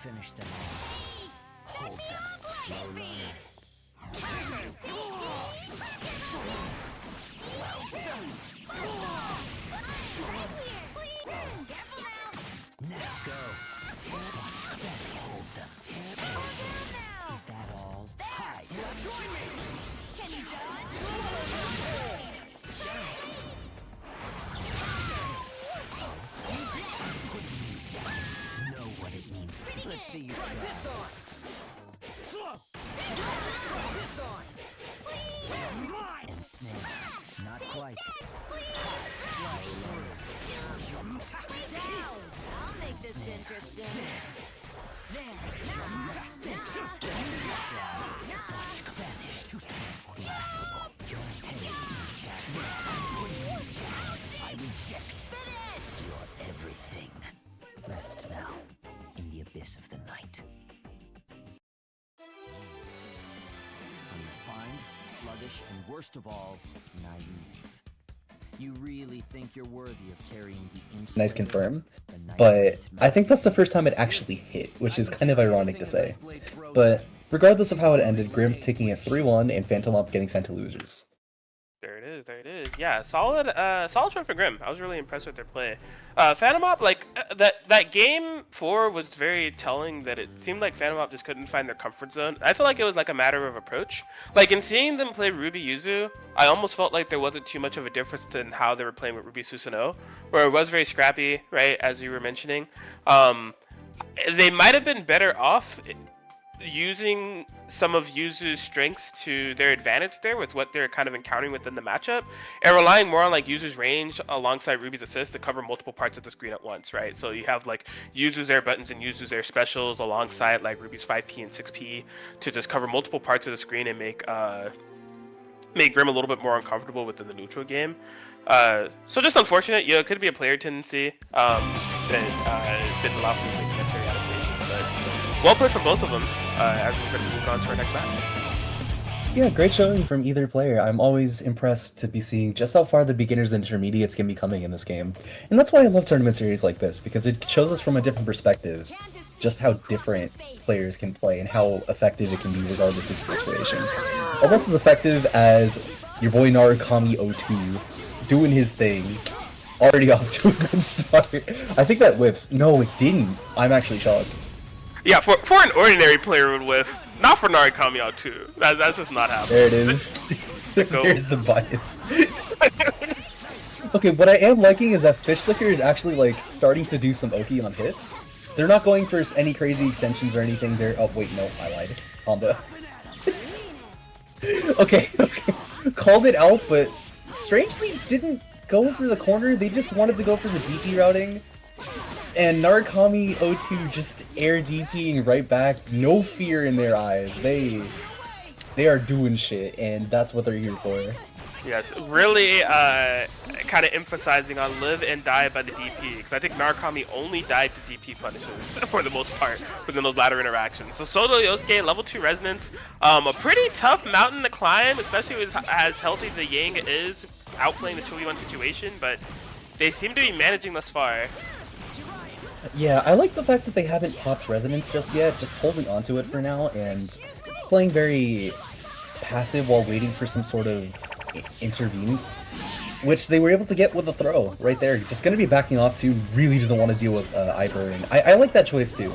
Finish them off. Hold them. Slow runner. Well done. Now go. Hold them. Is that all? Hi. Join me. Can you dodge? Let's see you try this on. Slow. Try this on. Mine. And snare. Not quite. Slice through. Down. I'll make this interesting. There. Vanish. Too simple. Laughable. Your head in shadow. I reject. Finish. You're everything. Rest now. In the abyss of the night. Unrefined, sluggish, and worst of all, naive. You really think you're worthy of carrying the Nice confirm, but I think that's the first time it actually hit, which is kind of ironic to say. But regardless of how it ended, Grim taking it 3-1 and Phantom Up getting sent to losers. There it is. Yeah, solid show for Grim. I was really impressed with their play. Phantom Op, like that game 4 was very telling that it seemed like Phantom Op just couldn't find their comfort zone. I feel like it was like a matter of approach. Like in seeing them play Ruby Yuzu, I almost felt like there wasn't too much of a difference than how they were playing with Ruby Susanoo, where it was very scrappy, right, as you were mentioning. They might have been better off using some of Yuzu's strengths to their advantage there with what they're kind of encountering within the matchup, and relying more on like Yuzu's range alongside Ruby's assist to cover multiple parts of the screen at once, right? So you have like Yuzu's air buttons and Yuzu's air specials alongside like Ruby's 5P and 6P to just cover multiple parts of the screen and make Grim a little bit more uncomfortable within the neutral game. So just unfortunate, it could be a player tendency that didn't allow for the necessary adaptations, but well played from both of them. As we're going to move on to our next match. Yeah, great showing from either player. I'm always impressed to be seeing just how far the beginners and intermediates can be coming in this game. And that's why I love tournament series like this, because it shows us from a different perspective just how different players can play and how effective it can be regardless of the situation. Almost as effective as your boy Narukami02 doing his thing, already off to a good start. I think that whiffs. No, it didn't. I'm actually shocked. Yeah, for an ordinary player would whiff, not for Narukami02. That's just not happening. There it is. There's the bias. Okay, what I am liking is that Fish Licker is actually like starting to do some Oki on hits. They're not going for any crazy extensions or anything. They're oh wait, no, I lied. Honda. Okay, called it out, but strangely didn't go for the corner. They just wanted to go for the DP routing. And Narukami02 just air DPing right back, no fear in their eyes. They are doing shit, and that's what they're here for. Yes, really kind of emphasizing on live and die by the DP, because I think Narukami only died to DP punishes for the most part within those latter interactions. So Soto Yosuke, level 2 resonance, a pretty tough mountain to climb, especially with as healthy the Yang is outplaying the 2v1 situation, but they seem to be managing thus far. Yeah, I like the fact that they haven't popped Resonance just yet, just holding onto it for now, and playing very passive while waiting for some sort of intervene, which they were able to get with a throw right there. Just gonna be backing off to really doesn't want to deal with Iber, and I like that choice too.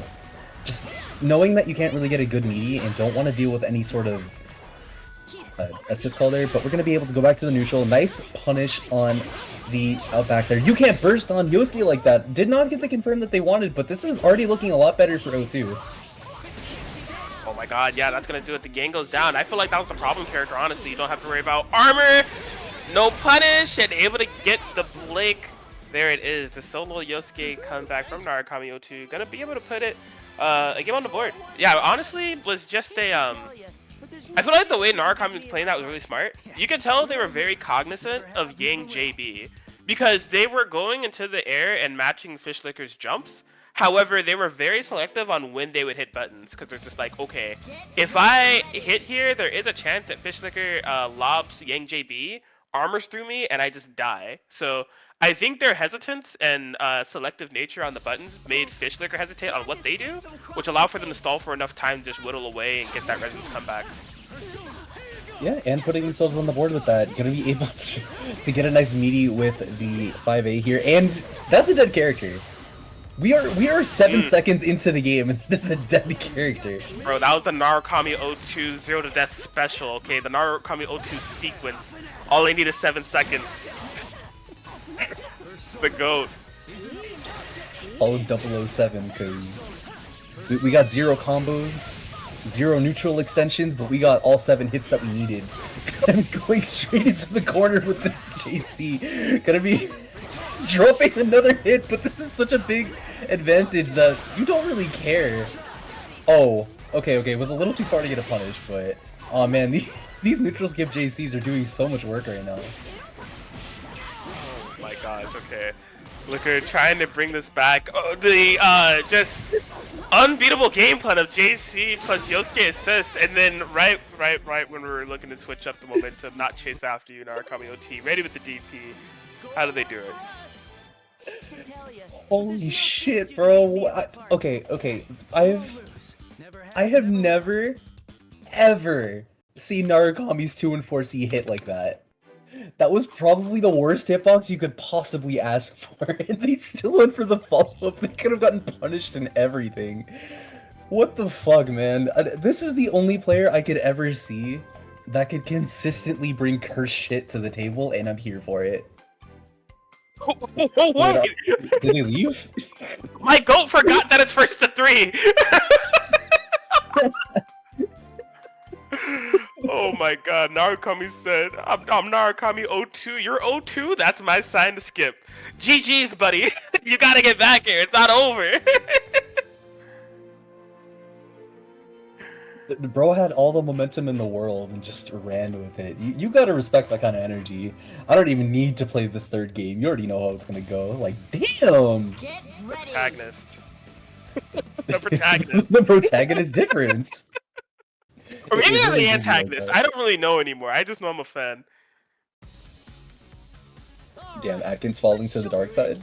Just knowing that you can't really get a good meaty and don't want to deal with any sort of assist call there, but we're gonna be able to go back to the neutral. Nice punish on the out back there. You can't burst on Yosuke like that. Did not get the confirm that they wanted, but this is already looking a lot better for O2. Oh my god, yeah, that's gonna do it. The gang goes down. I feel like that was the problem character, honestly. You don't have to worry about armor, no punish, and able to get the blink. There it is. The solo Yosuke comeback from Narukami O2. Gonna be able to put it a game on the board. Yeah, honestly, was just a I feel like the way Narukami was playing that was really smart. You could tell they were very cognizant of Yang JB because they were going into the air and matching Fishlicker's jumps. However, they were very selective on when they would hit buttons because they're just like, okay, if I hit here, there is a chance that Fishlicker lobs Yang JB, armors through me, and I just die. So I think their hesitance and selective nature on the buttons made Fishlicker hesitate on what they do, which allowed for them to stall for enough time to just whittle away and get that resonance comeback. Yeah, and putting themselves on the board with that. Gonna be able to get a nice meaty with the 5A here, and that's a dead character. We are 7 seconds into the game, and that's a dead character. Bro, that was the Narukami O2 0 to death special, okay? The Narukami O2 sequence. All they need is 7 seconds. The GOAT. All 007, because we got 0 combos, 0 neutral extensions, but we got all 7 hits that we needed. I'm going straight into the corner with this JC. Gonna be dropping another hit, but this is such a big advantage that you don't really care. Oh, okay, it was a little too far to get a punish, but oh man, these neutral skip JCs are doing so much work right now. Oh my gosh, okay. Looker trying to bring this back. Oh, the just unbeatable game plan of JC plus Yosuke assist, and then right when we were looking to switch up the momentum, not chase after you, Narukami OT, ready with the DP. How do they do it? Holy shit, bro. Okay. I have never, ever seen Narukami's 2 and 4C hit like that. That was probably the worst hitbox you could possibly ask for, and they still went for the follow-up. They could have gotten punished and everything. What the fuck, man? This is the only player I could ever see that could consistently bring curse shit to the table, and I'm here for it. What? Did they leave? My goat forgot that it's first to 3. Oh my god, Narukami said, I'm Narukami O2, you're O2? That's my sign to skip. GG's, buddy. You gotta get back here, it's not over. The bro had all the momentum in the world and just ran with it. You gotta respect that kind of energy. I don't even need to play this 3rd game. You already know how it's gonna go. Like, damn! Get ready. Protagonist. The protagonist. The protagonist difference. Or maybe It they're really the gives you like antagonist. that. I don't really know anymore. I just know I'm a fan. Damn, Atkins falling to the dark side.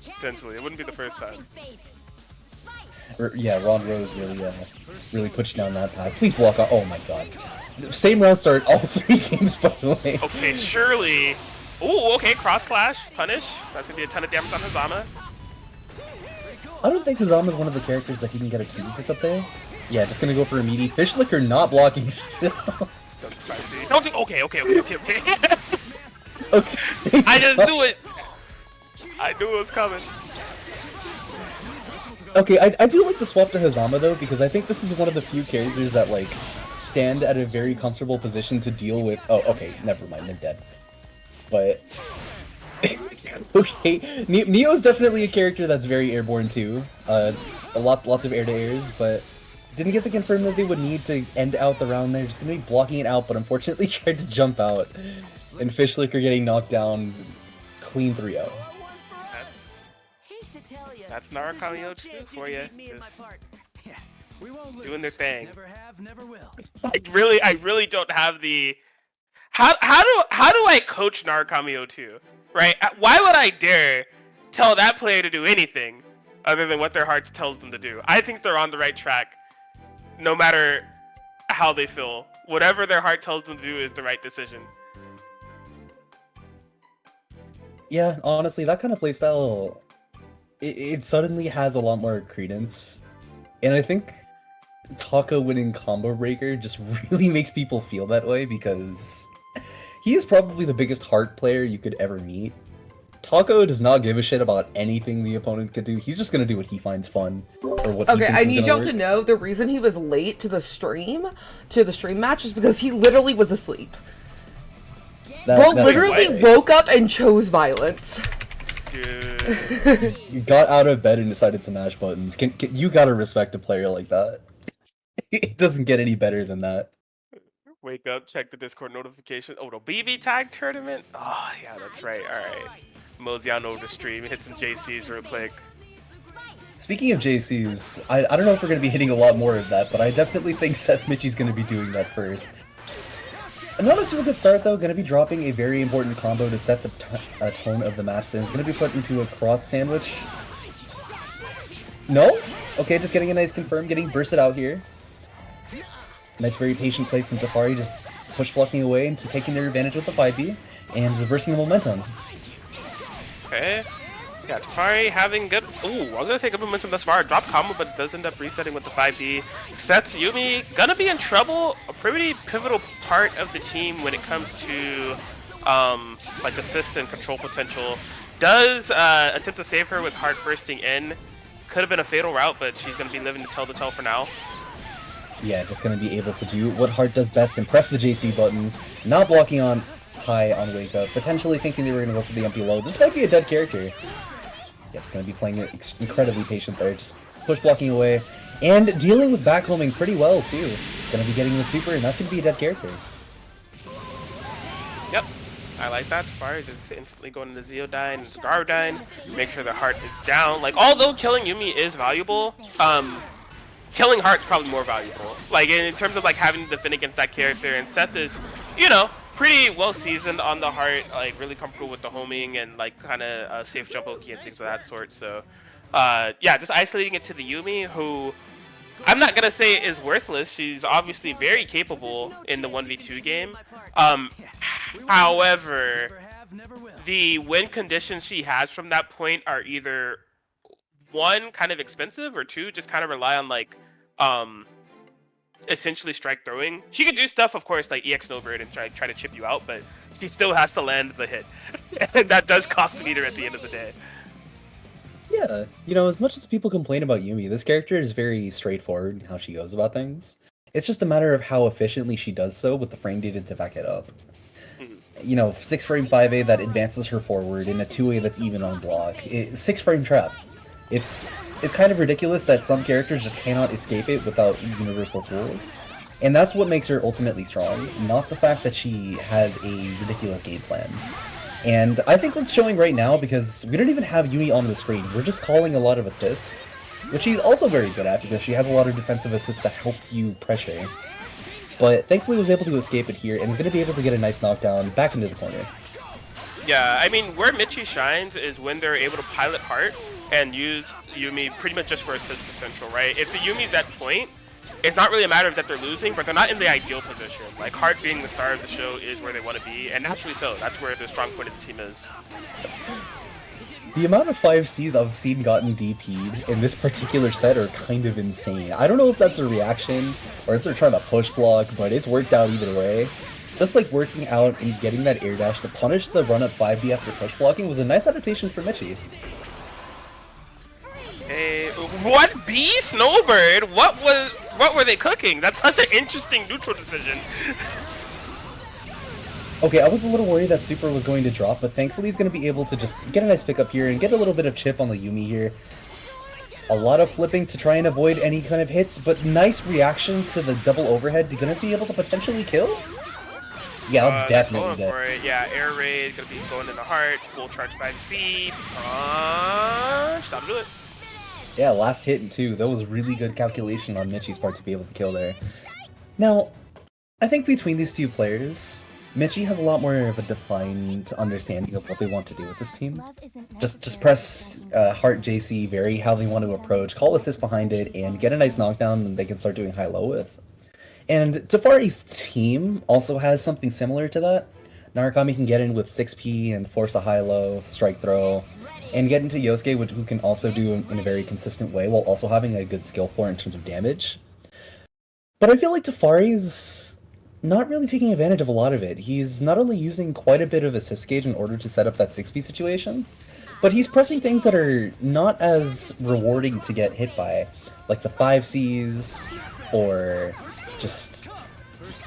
Potentially. It wouldn't be the first time. Yeah, Ron Rose really pushed down that path. Please walk out. Oh my god. Same round start all 3 games, by the way. Okay, surely. Ooh, okay, cross slash, punish. That's gonna be a ton of damage on Hazama. I don't think Hazama's one of the characters that he can get a 2 pick up there. Yeah, just gonna go for a meaty. Fishlicker not blocking still. Don't do. Okay. Okay. Okay. I just knew it. I knew it was coming. Okay, I do like the swap to Hazama though, because I think this is one of the few characters that like stand at a very comfortable position to deal with. Oh, okay, never mind, they're dead. But okay, Neo's definitely a character that's very airborne too. Lots of air to airs, but didn't get the confirm that they would need to end out the round there. Just gonna be blocking it out, but unfortunately tried to jump out, and Fishlicker getting knocked down, clean 3-0. That's Narukami O2 for you. Doing their thing. I really don't have the. How do I coach Narukami O2? Right? Why would I dare tell that player to do anything other than what their hearts tells them to do. I think they're on the right track, no matter how they feel. Whatever their heart tells them to do is the right decision. Yeah, honestly, that kind of playstyle, it suddenly has a lot more credence. And I think Taco winning Combo Breaker just really makes people feel that way because he is probably the biggest heart player you could ever meet. Taco does not give a shit about anything the opponent could do. He's just gonna do what he finds fun, or what. Okay, he thinks I is need gonna y'all work. to know the reason he was late to the stream match is because he literally was asleep. Bro literally woke up and chose violence. Dude. You got out of bed and decided to mash buttons. You gotta respect a player like that. It doesn't get any better than that. Wake up, check the Discord notification. Oh, the BBTag tournament? Oh, yeah, that's right. All right. Mosey on over the stream. Hit some JCs real quick. Speaking of JCs, I don't know if we're going to be hitting a lot more of that, but I definitely think Seth Mitchie's going to be doing that first. Not off to a good start, though. Going to be dropping a very important combo to set the tone of the match. Then it's going to be put into a cross sandwich. No? Okay, just getting a nice confirm, getting bursted out here. Nice, very patient play from Tafari, just push blocking away into taking their advantage with the 5B and reversing the momentum. Okay. Yeah, Tafari having good. Ooh, I was gonna say good momentum thus far. Drop combo, but does end up resetting with the 5D. Seth Yumi gonna be in trouble. A pretty pivotal part of the team when it comes to like assists and control potential. Does attempt to save her with heart bursting in. Could have been a fatal route, but she's gonna be living to tell the tale for now. Yeah, just gonna be able to do what Heart does best and press the JC button, not blocking on high on wake up, potentially thinking they were gonna go for the MP low. This might be a dead character. Yeah, just gonna be playing it incredibly patient there, just push blocking away and dealing with backhoming pretty well too. Gonna be getting the super, and that's gonna be a dead character. Yep, I like that. Tafari just instantly going into Zeodyne and Scardyne, make sure the heart is down. Like, although killing Yumi is valuable, killing Heart's probably more valuable. Like, in terms of like having to defend against that character, and Seth is, you know, pretty well seasoned on the Heart, like really comfortable with the homing and like kind of safe jump Oki and things of that sort. So, yeah, just isolating it to the Yumi, who I'm not gonna say is worthless. She's obviously very capable in the 1v2 game. However, the win conditions she has from that point are either one, kind of expensive, or two, just kind of rely on like essentially strike throwing. She can do stuff, of course, like EX Snowbird and try to chip you out, but she still has to land the hit. And that does cost the meter at the end of the day. Yeah, you know, as much as people complain about Yumi, this character is very straightforward in how she goes about things. It's just a matter of how efficiently she does so with the frame data to back it up. You know, 6 frame 5A that advances her forward in a 2A that's even on block. 6 frame trap. It's kind of ridiculous that some characters just cannot escape it without universal tools. And that's what makes her ultimately strong, not the fact that she has a ridiculous game plan. And I think that's showing right now because we don't even have Yumi on the screen. We're just calling a lot of assists, which she's also very good at because she has a lot of defensive assists that help you pressure. But thankfully was able to escape it here and is going to be able to get a nice knockdown back into the corner. Yeah, I mean, where Michi shines is when they're able to pilot Heart and use Yumi pretty much just for assist potential, right? If the Yumi's at point, it's not really a matter of that they're losing, but they're not in the ideal position. Like, Heart being the star of the show is where they want to be, and naturally so. That's where the strong point of the team is. The amount of 5Cs I've seen gotten DP'd in this particular set are kind of insane. I don't know if that's a reaction or if they're trying to push block, but it's worked out either way. Just like working out and getting that air dash to punish the run-up 5B after push blocking was a nice adaptation for Michi. Hey, what B Snowbird? What were they cooking? That's such an interesting neutral decision. Okay, I was a little worried that Super was going to drop, but thankfully he's going to be able to just get a nice pickup here and get a little bit of chip on the Yumi here. A lot of flipping to try and avoid any kind of hits, but nice reaction to the double overhead. Going to be able to potentially kill? Yeah, that's definitely dead. For it. Yeah, air raid, going to be going in the heart, full charge 5C, punch, that'll do it. Yeah, last hit and 2. That was really good calculation on Michi's part to be able to kill there. Now, I think between these two players, Michi has a lot more of a defined understanding of what they want to do with this team. Just press Heart JC very how they want to approach, call assist behind it, and get a nice knockdown and they can start doing high-low with. And Tafari's team also has something similar to that. Narukami can get in with 6P and force a high-low, strike throw, and get into Yosuke, who can also do in a very consistent way while also having a good skill floor in terms of damage. But I feel like Tafari's not really taking advantage of a lot of it. He's not only using quite a bit of assist gauge in order to set up that 6P situation, but he's pressing things that are not as rewarding to get hit by, like the 5Cs, or just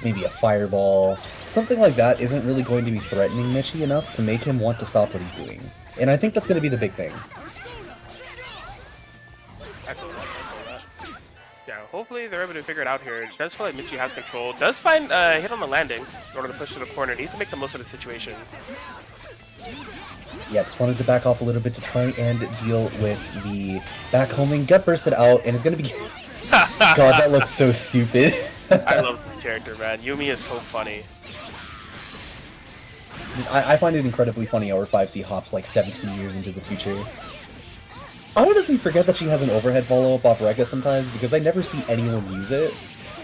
maybe a fireball. Something like that isn't really going to be threatening Michi enough to make him want to stop what he's doing. And I think that's going to be the big thing. Yeah, hopefully they're able to figure it out here. It does feel like Michi has control. Does find a hit on the landing in order to push to the corner. Needs to make the most of the situation. Yeah, just wanted to back off a little bit to try and deal with the back homing. Gut bursted out, and it's going to be... God, that looks so stupid. I love this character, man. Yumi is so funny. I find it incredibly funny how her 5C hops like 17 years into the future. I honestly forget that she has an overhead follow-up off Rekka sometimes because I never see anyone use it.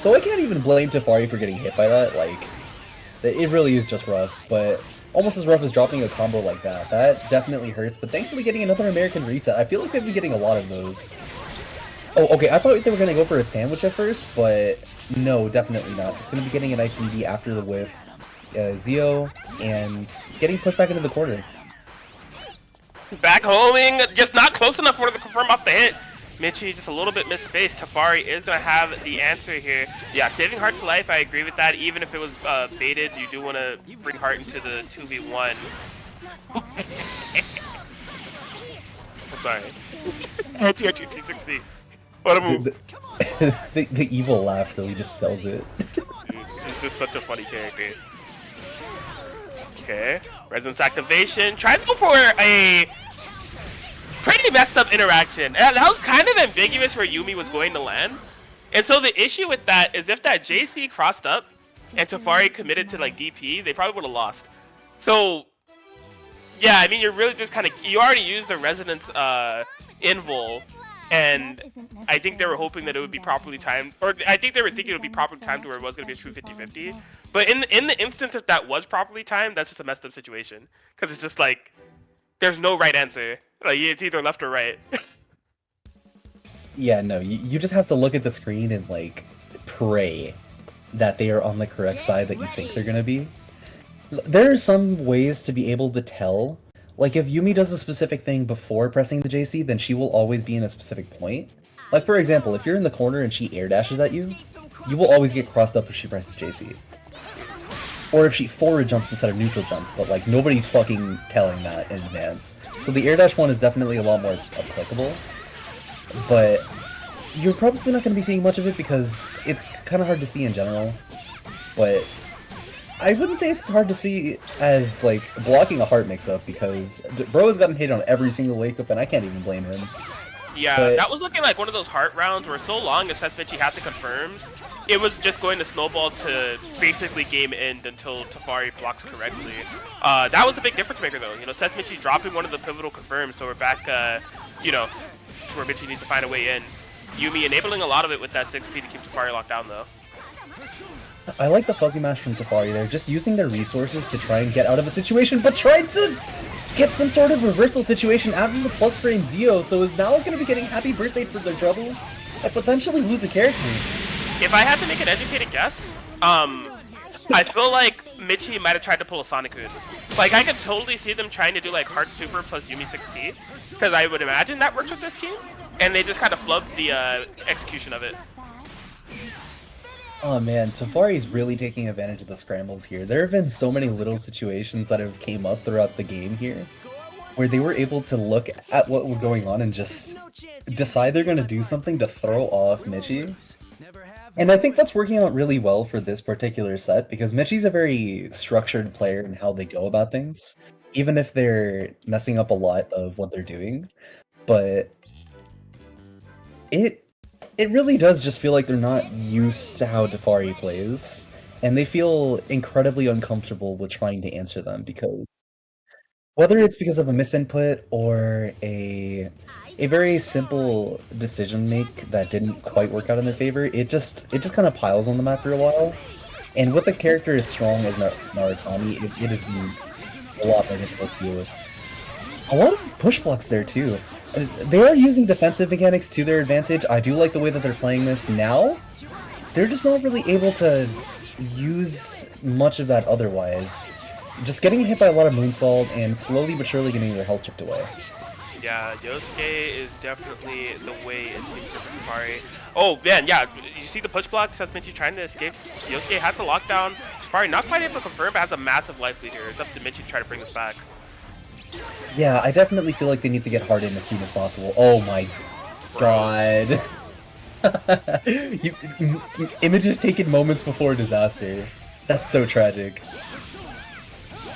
So I can't even blame Tafari for getting hit by that, like, it really is just rough, but almost as rough as dropping a combo like that. That definitely hurts, but thankfully getting another American reset. I feel like they've been getting a lot of those. Oh, okay, I thought they were going to go for a sandwich at first, but no, definitely not. Just going to be getting a nice meaty after the whiff. Zio, and getting pushed back into the corner. Back homing, just not close enough for her to confirm off the hit. Michi just a little bit misspaced. Tafari is going to have the answer here. Yeah, saving Heart's life, I agree with that. Even if it was baited, you do want to bring Heart into the 2v1. I'm sorry. T60. What a move. The evil laugh really just sells it. Dude, it's just such a funny character. Okay, Resonance activation. Tries to go for a pretty messed up interaction. And that was kind of ambiguous where Yumi was going to land. And so the issue with that is if that JC crossed up and Tafari committed to like DP, they probably would have lost. So yeah, I mean, you're really just kind of, you already used the Resonance invul, and I think they were hoping that it would be properly timed, or I think they were thinking it would be properly timed to where it was going to be a true 50-50. But in the instance that that was properly timed, that's just a messed up situation. Because it's just like, there's no right answer. Like, it's either left or right. Yeah, no, you just have to look at the screen and, like, pray that they are on the correct side that you think they're going to be. There are some ways to be able to tell. Like, if Yumi does a specific thing before pressing the JC, then she will always be in a specific point. Like, for example, if you're in the corner and she air dashes at you, you will always get crossed up if she presses JC. Or if she forward jumps instead of neutral jumps, but, like, nobody's fucking telling that in advance. So the air dash one is definitely a lot more applicable. But you're probably not going to be seeing much of it because it's kind of hard to see in general. But I wouldn't say it's hard to see as, like, blocking a heart mix-up, because bro has gotten hit on every single wake-up, and I can't even blame him. Yeah, but that was looking like one of those heart rounds where so long as Setsumichi had the confirms, it was just going to snowball to basically game end until Tafari blocks correctly. That was the big difference maker, though. You know, Setsumichi dropping one of the pivotal confirms, so we're back, you know, to where Michi needs to find a way in. Yumi enabling a lot of it with that 6P to keep Tafari locked down, though. I like the fuzzy mash from Tafari there, just using their resources to try and get out of a situation, but trying to get some sort of reversal situation after the plus frame Zio, so is now going to be getting happy birthday for their troubles and potentially lose a character. If I had to make an educated guess, I feel like Michi might have tried to pull a Sonic Hood. Like, I could totally see them trying to do like Heart Super plus Yumi 6P, because I would imagine that works with this team, and they just kind of flubbed the execution of it. Oh man, Tafari's really taking advantage of the scrambles here. There have been so many little situations that have came up throughout the game here, where they were able to look at what was going on and just decide they're going to do something to throw off Michi. And I think that's working out really well for this particular set, because Michi's a very structured player in how they go about things, even if they're messing up a lot of what they're doing. But it really does just feel like they're not used to how Tafari plays. and they feel incredibly uncomfortable with trying to answer them because whether it's because of a misinput or a very simple decision make that didn't quite work out in their favor, it just kind of piles on them after a while. And with a character as strong as Narukami, it is a lot more difficult to deal with. A lot of push blocks there too. They are using defensive mechanics to their advantage. I do like the way that they're playing this now. They're just not really able to use much of that otherwise. Just getting hit by a lot of moonsault and slowly but surely getting their health chipped away. Yeah, Yosuke is definitely the way it seems for Safari. Oh man, yeah, you see the push blocks as Michi trying to escape. Yosuke has the lockdown. Safari not quite able to confirm, but has a massive life leader. It's up to Michi to try to bring this back. Yeah, I definitely feel like they need to get hard in as soon as possible. Oh my god. Images taken moments before disaster. That's so tragic.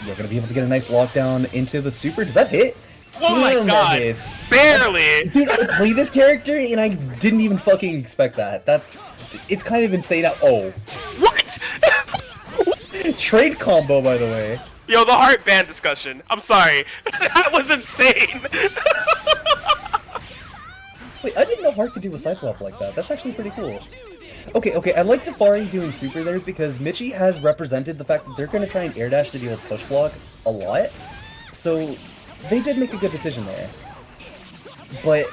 You're gonna be able to get a nice lockdown into the super. Does that hit? Oh my god! Barely! Dude, I play this character and I didn't even fucking expect that. It's kind of insane. Oh. What? Trade combo, by the way. Yo, the heart band discussion. I'm sorry. That was insane! Wait, I didn't know Heart could do a side swap like that. That's actually pretty cool. Okay, I like Tafari doing super there because Michi has represented the fact that they're going to try and air dash to deal with push block a lot. So they did make a good decision there. But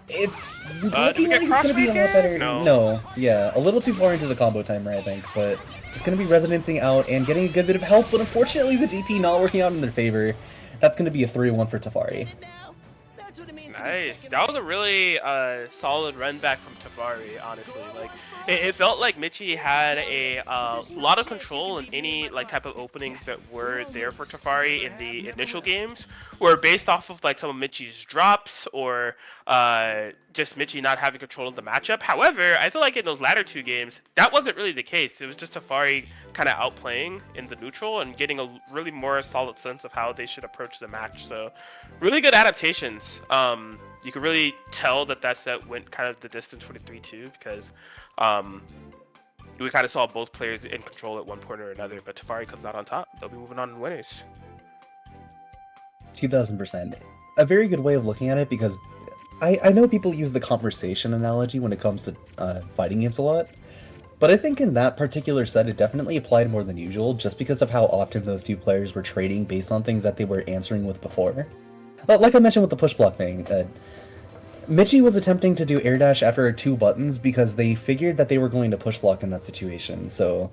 it's looking like it's going to be a lot better. No, yeah, a little too far into the combo timer, I think, but just going to be resonancing out and getting a good bit of help, but unfortunately the DP not working out in their favor. That's going to be a 3-1 for Tafari. Nice. That was a really solid run back from Tafari, honestly. Like, it felt like Michi had a lot of control in any like type of openings that were there for Tafari in the initial games, were based off of like some of Michi's drops or just Michi not having control of the matchup. However, I feel like in those latter two games, that wasn't really the case. It was just Tafari kind of outplaying in the neutral and getting a really more solid sense of how they should approach the match. So, really good adaptations. You could really tell that set went kind of the distance for the 3-2 because we kind of saw both players in control at one point or another, but Tafari comes out on top. They'll be moving on in winners. 2000%. A very good way of looking at it because I know people use the conversation analogy when it comes to fighting games a lot, but I think in that particular set it definitely applied more than usual just because of how often those two players were trading based on things that they were answering with before. Like I mentioned with the push block thing, Michi was attempting to do air dash after 2 buttons because they figured that they were going to push block in that situation, so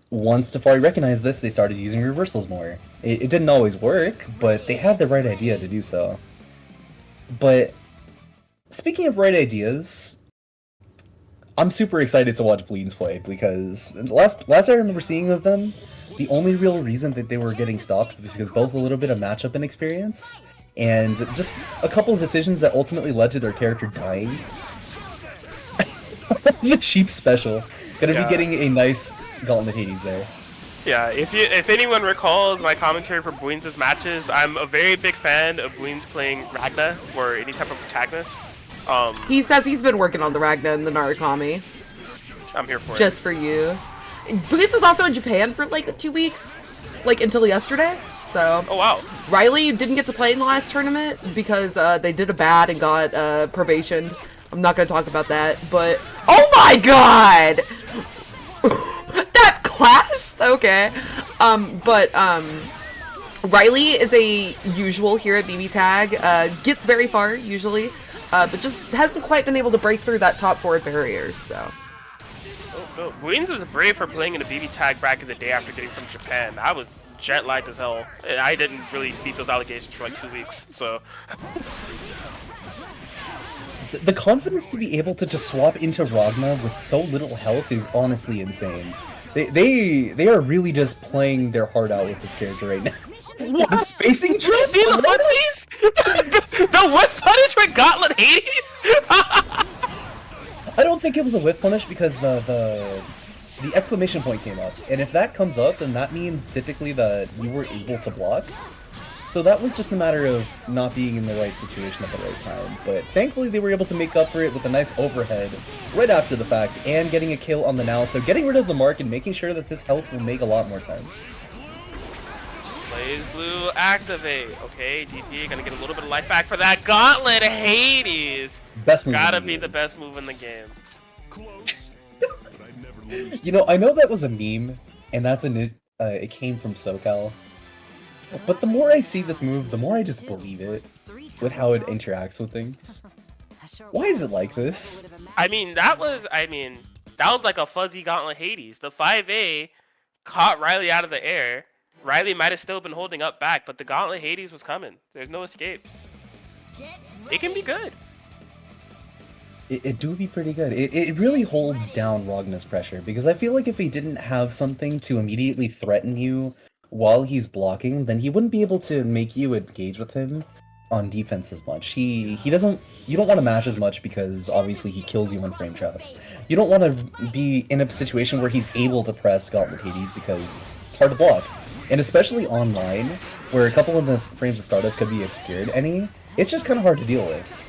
once Tafari recognized this, they started using reversals more. It didn't always work, but they had the right idea to do so. But speaking of right ideas, I'm super excited to watch Bleeds play because last I remember seeing of them, the only real reason that they were getting stopped was because both a little bit of matchup inexperience and just a couple of decisions that ultimately led to their character dying. A cheap special. Gonna be getting a nice Gauntlet Hades there. Yeah, if anyone recalls my commentary for Buin's matches, I'm a very big fan of Buin's playing Ragna or any type of protagonist. He says he's been working on the Ragna and the Narukami. I'm here for it. Just for you. Buin's was also in Japan for like 2 weeks, like until yesterday. So. Oh wow. Riley didn't get to play in the last tournament because they did a bad and got probationed. I'm not gonna talk about that, but oh my god! That class? Okay. Riley is a usual here at BBTag. Gets very far usually, but just hasn't quite been able to break through that top 4 barriers. So. Oh, Buins was brave for playing in the BBTag bracket the day after getting from Japan. I was jet lagged as hell. I didn't really beat those allegations for like 2 weeks, so. The confidence to be able to just swap into Ragna with so little health is honestly insane. They are really just playing their heart out with this character right now. What? The spacing drop? You see the footsies? The whiff punishment Gauntlet Hades? I don't think it was a whiff punish because the exclamation point came up, and if that comes up, then that means typically that you were able to block. so that was just a matter of not being in the right situation at the right time. But thankfully they were able to make up for it with a nice overhead right after the fact and getting a kill on the Naruto, getting rid of the mark and making sure that this health will make a lot more sense. Blaze Blue activate. Okay, DP gonna get a little bit of life back for that Gauntlet Hades. Best move. Gotta be the best move in the game. You know, I know that was a meme, and that's it came from SoCal. But the more I see this move, the more I just believe it with how it interacts with things. Why is it like this? I mean, that was like a fuzzy Gauntlet Hades. The 5A caught Riley out of the air. Riley might have still been holding up back, but the Gauntlet Hades was coming. There's no escape. It can be good. It do be pretty good. It really holds down Ragna's pressure, because I feel like if he didn't have something to immediately threaten you while he's blocking, then he wouldn't be able to make you engage with him on defense as much. You don't want to mash as much because obviously he kills you on frame traps. You don't want to be in a situation where he's able to press Gauntlet Hades because it's hard to block. And especially online, where a couple of the frames of startup could be obscured, it's just kind of hard to deal with.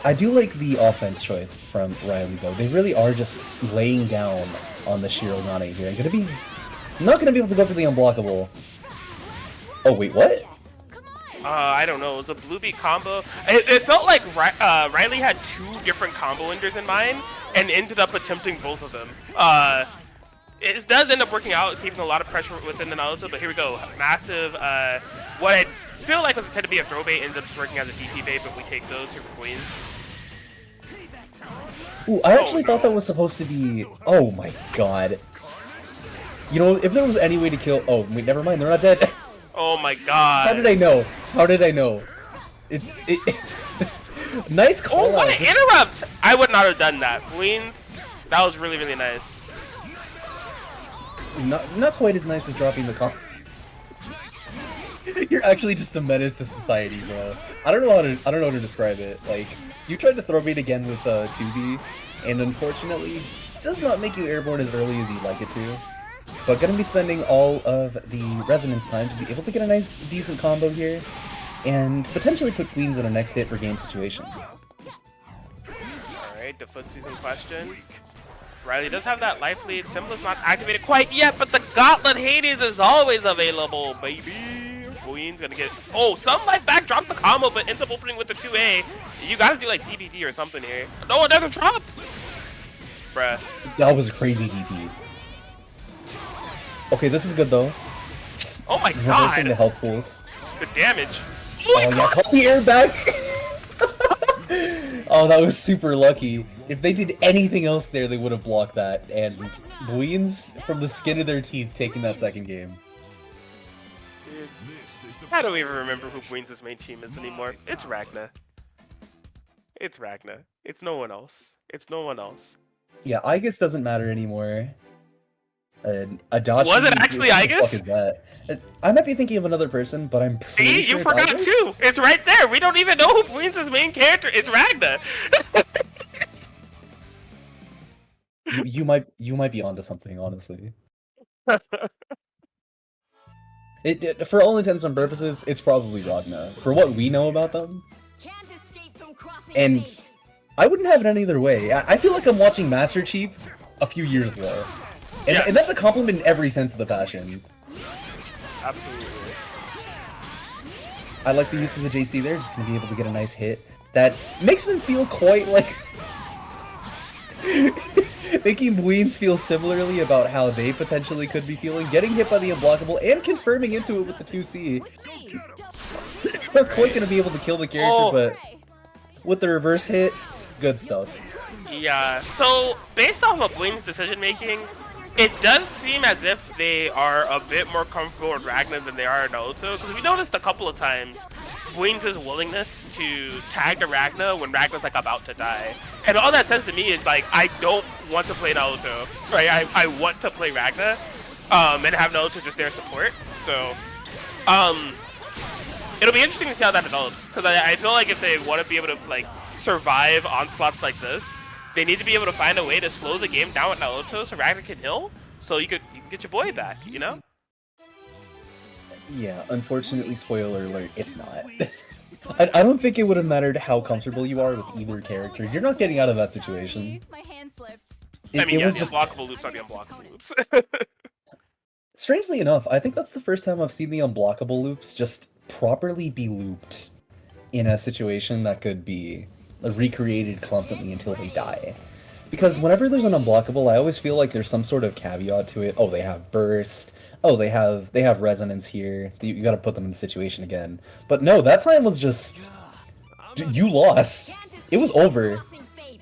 I do like the offense choice from Riley though. They really are just laying down on the Shirogane here. Not gonna be able to go for the unblockable. Oh wait, what? I don't know. It was a blue beat combo. It felt like Riley had two different combo enders in mind and ended up attempting both of them. It does end up working out, keeping a lot of pressure within the Naruto, but here we go. Massive, what I feel like was intended to be a throw bait ends up just working as a DP bait, but we take those here for Queens. Ooh, I actually thought that was supposed to be... Oh my god. You know, if there was any way to kill... Oh, wait, never mind, they're not dead. Oh my god. How did I know? How did I know? Nice call. Oh, what an interrupt! I would not have done that. Queens, that was really, really nice. Not quite as nice as dropping the call. You're actually just a menace to society, bro. I don't know how to describe it. Like, you tried to throw bait again with 2B, and unfortunately, does not make you airborne as early as you'd like it to. But gonna be spending all of the resonance time to be able to get a nice, decent combo here, and potentially put Queens in a next hit for game situation. Alright, the footsie's in question. Riley does have that life lead. Symbol's not activated quite yet, but the Gauntlet Hades is always available, baby. Queen's gonna get... Oh, some life back, drops the combo, but ends up opening with the 2A. You gotta do like DBT or something here. No, it doesn't drop! Bruh. That was a crazy DP. Okay, this is good though. Oh my god! Reversing the health pools. The damage. Oh yeah, call the air back! Oh, that was super lucky. If they did anything else there, they would have blocked that. And Queens, from the skin of their teeth, taking that second game. I don't even remember who Queens' main team is anymore. It's Ragna. It's Ragna. It's no one else. It's no one else. Yeah, Aegis doesn't matter anymore. Adachi, was it actually Aegis? Aegis? What the fuck is that? I might be thinking of another person, but I'm pretty See, sure you forgot Aegis? too. It's right there. We don't even know who Queens' main character. It's Ragna. you might be onto something, honestly. For all intents and purposes, it's probably Ragna. For what we know about them. And I wouldn't have it any other way. I feel like I'm watching Master Chief a few years ago. And, yes. And that's a compliment in every sense of the fashion. Absolutely. I like the use of the JC there, just gonna be able to get a nice hit. That makes them feel quite like... Making Queens feel similarly about how they potentially could be feeling, getting hit by the unblockable, and confirming into it with the 2C. We're quite gonna be able to kill the character, but with the reverse hit, good stuff. Yeah, so based off of Queen's decision making, it does seem as if they are a bit more comfortable with Ragna than they are in Naruto, because we noticed a couple of times Queen's willingness to tag to Ragna when Ragna's like about to die. And all that says to me is like, I don't want to play Naruto, right? I want to play Ragna, and have Naruto just there support. So, it'll be interesting to see how that develops, because I feel like if they want to be able to like survive onslaughts like this, they need to be able to find a way to slow the game down with Naruto so Ragna can heal, so you can get your boy back, you know? Yeah, unfortunately, spoiler alert, it's not. I don't think it would have mattered how comfortable you are with either character. You're not getting out of that situation. My hand slipped. I mean, It yeah, was the just unblockable loops are the unblockable loops. strangely enough, I think that's the first time I've seen the unblockable loops just properly be looped in a situation that could be recreated constantly until they die. Because whenever there's an unblockable, I always feel like there's some sort of caveat to it. Oh, they have burst. Oh, they have resonance here. You gotta put them in the situation again. But no, that time was just... You lost. It was over.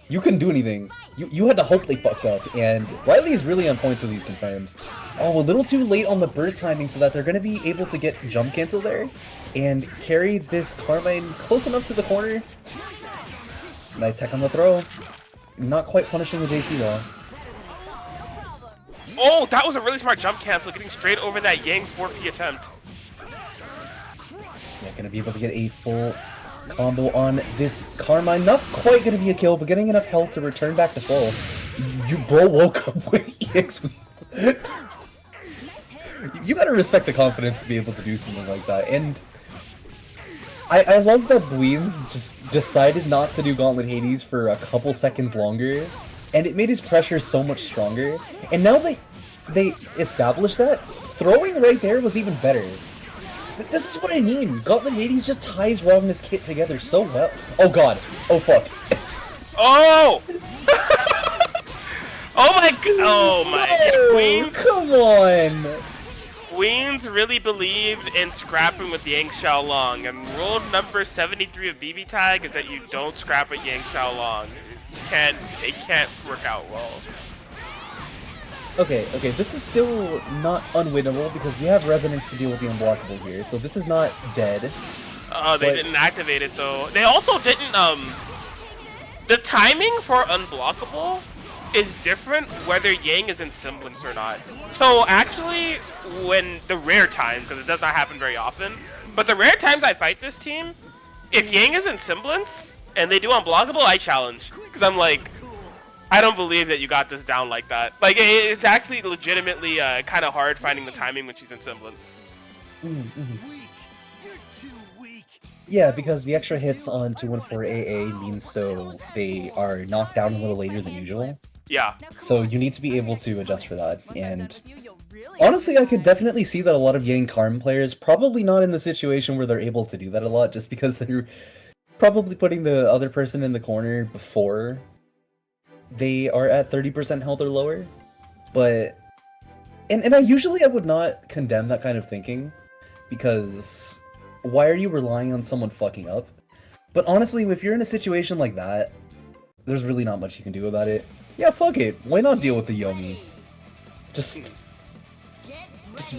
You couldn't do anything. You had to hope they fucked up, and Riley is really on points with these confirms. Oh, a little too late on the burst timing so that they're going to be able to get jump cancel there, and carry this Carmine close enough to the corner. Nice tech on the throw. Not quite punishing the JC though. Oh, that was a really smart jump cancel, getting straight over that Yang 4P attempt. Yeah, going to be able to get a full combo on this Carmine. Not quite going to be a kill, but getting enough health to return back to full. You bro woke up with EXP. You gotta respect the confidence to be able to do something like that. And I love that Bleens just decided not to do Gauntlet Hades for a couple seconds longer, and it made his pressure so much stronger. And now they established that, throwing right there was even better. This is what I mean. Gauntlet Hades just ties Wrongness Kit together so well. Oh god. Oh fuck. Oh! Oh my No, Queens, come on! Queens really believed in scrapping with Yang Xiaolong, and rule number 73 of BBTag is that you don't scrap with Yang Xiaolong. It can't work out well. Okay, this is still not unwinnable because we have Resonance to deal with the unblockable here, so this is not dead. Oh, they didn't activate it though. They also didn't, the timing for unblockable is different whether Yang is in semblance or not. So actually, when the rare times, because it does not happen very often, but the rare times I fight this team, if Yang is in semblance and they do unblockable, I challenge. Because I'm like, I don't believe that you got this down like that. Like, it's actually legitimately kind of hard finding the timing when she's in semblance. Yeah, because the extra hits on 214 AA means so they are knocked down a little later than usual. Yeah. So you need to be able to adjust for that, and honestly, I could definitely see that a lot of Yang Karm players probably not in the situation where they're able to do that a lot, just because they're probably putting the other person in the corner before they are at 30% health or lower. But and I would not condemn that kind of thinking, because why are you relying on someone fucking up? But honestly, if you're in a situation like that, there's really not much you can do about it. Yeah, fuck it. Why not deal with the Yomi? Just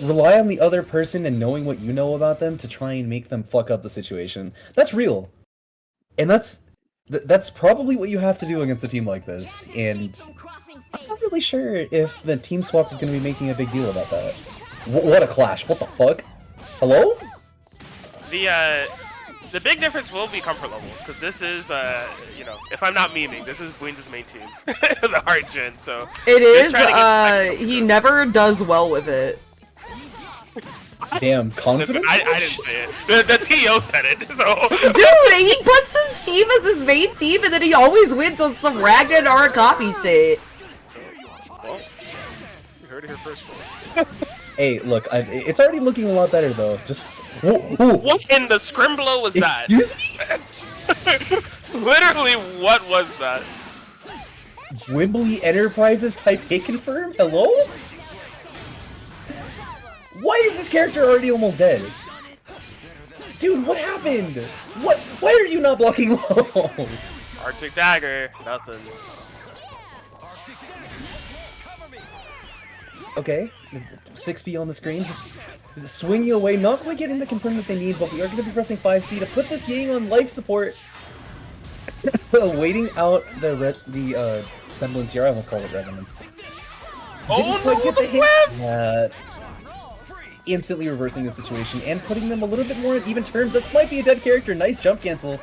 rely on the other person and knowing what you know about them to try and make them fuck up the situation. That's real. And that's probably what you have to do against a team like this. And I'm not really sure if the team swap is going to be making a big deal about that. What a clash. What the fuck? Hello? The big difference will be comfort level, because this is, you know, if I'm not memeing, this is Queens' main team, the Heart Gen, so... It is, he never does well with it. Damn, confidence? I didn't say it. The TO said it, so... Dude, he puts this team as his main team, and then he always wins on some Ragnarok copy shit. Well, you heard it here first. Hey, look, it's already looking a lot better, though. Just... What in the scrimblow was that? Excuse me? Literally, what was that? Wimbly Enterprises type hit confirm? Hello? Why is this character already almost dead? Dude, what happened? Why are you not blocking low? Arctic Dagger, nothing. Okay, 6B on the screen, just swinging away, not quite getting the confirm that they need, but we are going to be pressing 5C to put this Yang on life support. Waiting out the semblance here, I almost called it resonance. Didn't quite get the hit. Yeah. Instantly reversing the situation and putting them a little bit more in even terms. That might be a dead character. Nice jump cancel.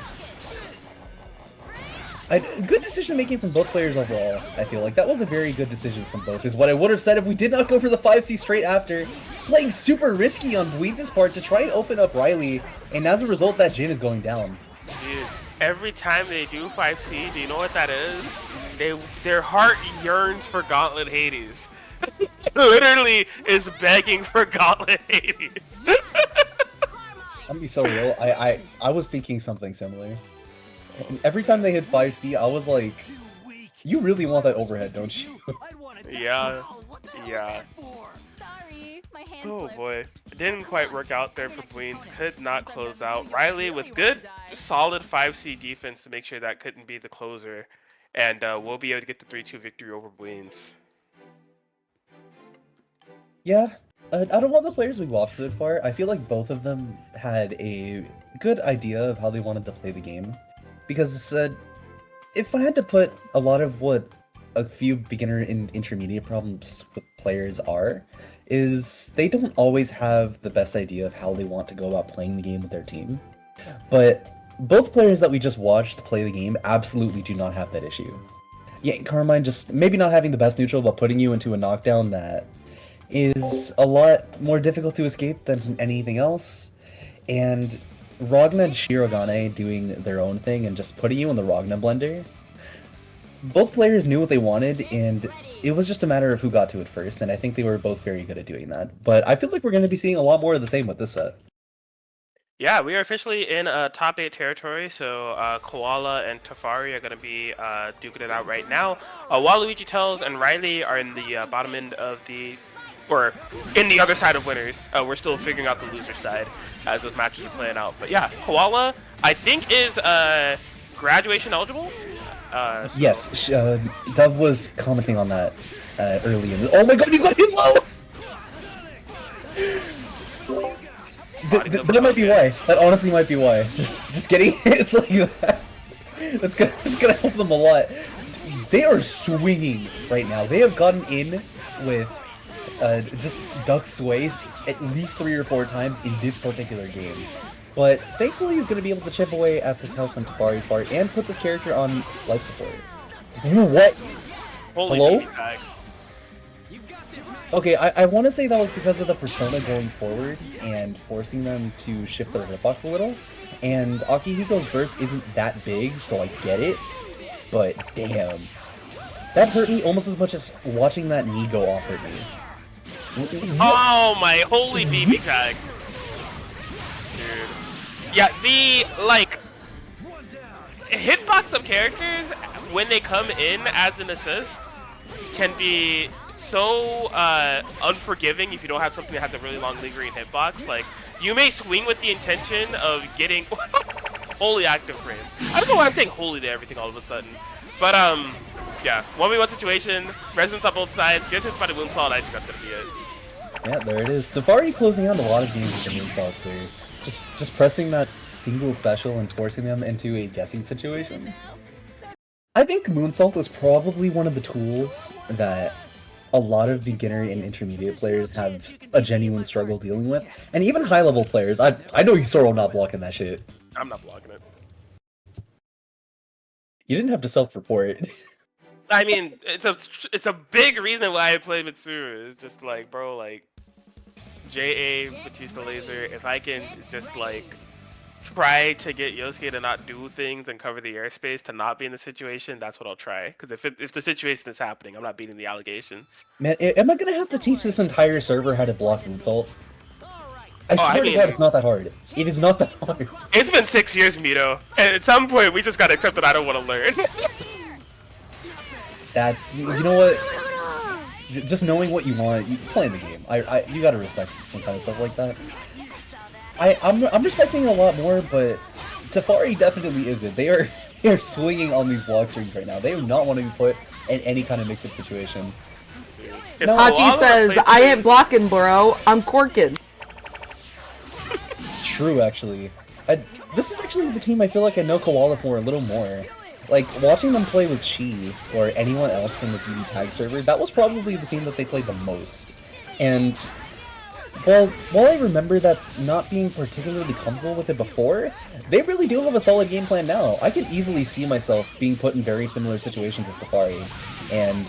Good decision making from both players overall. I feel like that was a very good decision from both. Is what I would have said if we did not go for the 5C straight after. Playing super risky on Bleeds' part to try and open up Riley, and as a result, that Jin is going down. Dude, every time they do 5C, do you know what that is? Their heart yearns for Gauntlet Hades. Literally is begging for Gauntlet Hades. I'm gonna be so real. I was thinking something similar. Every time they hit 5C, I was like, you really want that overhead, don't you? Yeah. Yeah. Sorry, my hand Oh slipped. boy. It didn't quite work out there for Bleens. Could not close out. Riley with good, solid 5C defense to make sure that couldn't be the closer. And we'll be able to get the 3-2 victory over Bleens. Yeah. Out of all the players we've watched so far, I feel like both of them had a good idea of how they wanted to play the game. Because if I had to put a lot of what a few beginner and intermediate problems with players are, is they don't always have the best idea of how they want to go about playing the game with their team. But both players that we just watched play the game absolutely do not have that issue. Yeah, Carmine just maybe not having the best neutral, but putting you into a knockdown that is a lot more difficult to escape than anything else, and Ragna and Shirogane doing their own thing and just putting you in the Ragna blender. Both players knew what they wanted, and it was just a matter of who got to it first, and I think they were both very good at doing that. But I feel like we're going to be seeing a lot more of the same with this set. Yeah, we are officially in top 8 territory, so Koala and Tafari are going to be duking it out right now. Waluigi Tells and Riley are in the bottom end of the, or in the other side of winners. We're still figuring out the loser side as those matches are playing out. But yeah, Koala, I think, is graduation eligible. So. Yes, Dove was commenting on that early in the— oh my god, you got hit low! That might be why. That honestly might be why. Just getting hits like that. That's gonna help them a lot. They are swinging right now. They have gotten in with just duck sways at least 3 or 4 times in this particular game. But thankfully he's going to be able to chip away at this health on Tafari's part and put this character on life support. What? Holy Hello? BBTag. Okay, I want to say that was because of the persona going forward and forcing them to shift their hitbox a little. And Akihiko's burst isn't that big, so I get it. But damn. That hurt me almost as much as watching that knee go off hurt me. Oh my holy BBTag. Dude. Yeah, the, like, hitbox of characters, when they come in as an assist, can be so unforgiving if you don't have something that has a really long lingering hitbox. Like, you may swing with the intention of getting holy active frames. I don't know why I'm saying holy to everything all of a sudden. But, yeah, 1v1 situation, residents on both sides, gets hit by the moonsault, I think that's gonna be it. Yeah, there it is. Tafari closing out a lot of games with the moonsault clear. Just pressing that single special and forcing them into a guessing situation. I think moonsault is probably one of the tools that a lot of beginner and intermediate players have a genuine struggle dealing with, and even high-level players. I know Yusoro not blocking that shit. I'm not blocking it. You didn't have to self-report. I mean, it's a big reason why I play Mitsuru. It's just like, bro, like, JA, Batista Laser, if I can just, like, try to get Yosuke to not do things and cover the airspace to not be in the situation, that's what I'll try. Because if the situation is happening, I'm not beating the allegations. Man, am I gonna have to teach this entire server how to block moonsault? I swear to God, it's not that hard. It is not that hard. It's been 6 years, Mito, and at some point we just gotta accept that I don't want to learn. That's, you know what? Just knowing what you want, you playing the game. You gotta respect some kind of stuff like that. I'm respecting it a lot more, but Tafari definitely isn't. They are swinging on these block strings right now. They do not want to be put in any kind of mix-up situation. No, Hachi says, I ain't blocking, bro. I'm corking. True, actually. This is actually the team I feel like I know Koala for a little more. Like, watching them play with Chi, or anyone else from the BBTag server, that was probably the team that they played the most. And Well, while I remember that's not being particularly comfortable with it before, they really do have a solid game plan now. I can easily see myself being put in very similar situations as Tafari, and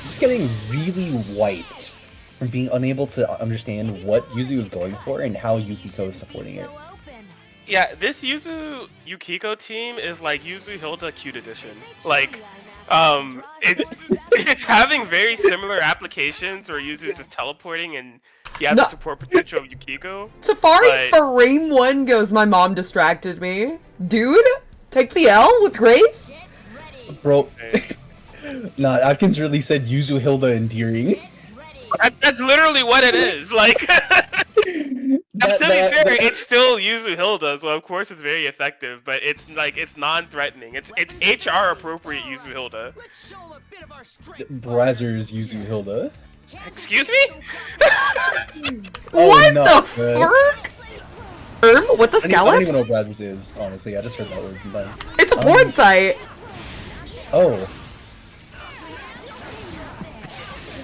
just getting really wiped from being unable to understand what Yuzu is going for and how Yukiko is supporting it. Yeah, this Yuzu Yukiko team is like Yuzu Hilda Cute Edition. Like, it's having very similar applications where Yuzu's just teleporting and you have the support potential of Yukiko. Tafari frame 1 goes, my mom distracted me. Dude, take the L with grace? Bro, nah, Atkins really said Yuzu Hilda endearing. That's literally what it is. Like, to be fair, it's still Yuzu Hilda, so of course it's very effective. But it's like it's non-threatening. It's HR appropriate Yuzu Hilda. Brazzers Yuzu Hilda. Excuse me? What the frick? What the I scallop? don't even know what Brazzers is, honestly. I just heard that word sometimes. It's a porn site. Oh.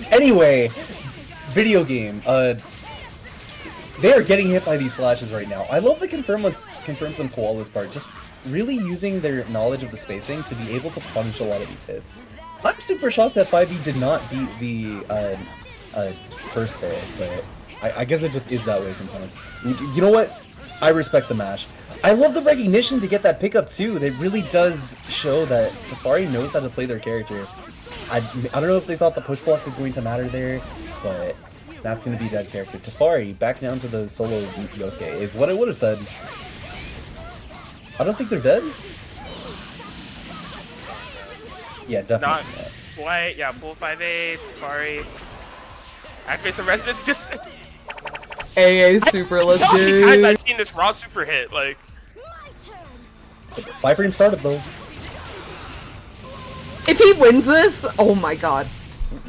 Anyway, video game. They are getting hit by these slashes right now. I love the confirms on Koala's part, just really using their knowledge of the spacing to be able to punish a lot of these hits. I'm super shocked that 5e did not beat the curse there, but I guess it just is that way sometimes. You know what? I respect the mash. I love the recognition to get that pickup too. That really does show that Tafari knows how to play their character. I don't know if they thought the push block was going to matter there, but that's going to be that character. Tafari, back down to the solo Yosuke, is what I would have said. I don't think they're dead. Yeah, definitely not. White, yeah, full 5A, Tafari. Activate some resonance, just... AA super, let's How many times do. I've seen this raw super hit, like... 5 frame started though. If he wins this, oh my god.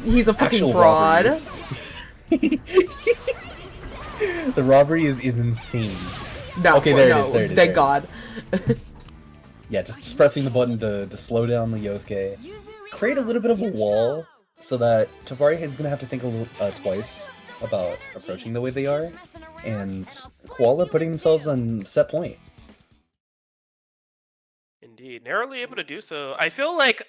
He's a fucking Actual fraud. robbery. The robbery is insane. No, Okay, there no, it is. Thank God. Yeah, just pressing the button to slow down the Yosuke. Create a little bit of a wall so that Tafari is going to have to think a little twice about approaching the way they are, and Koala putting themselves on set point. Indeed, narrowly able to do so. I feel like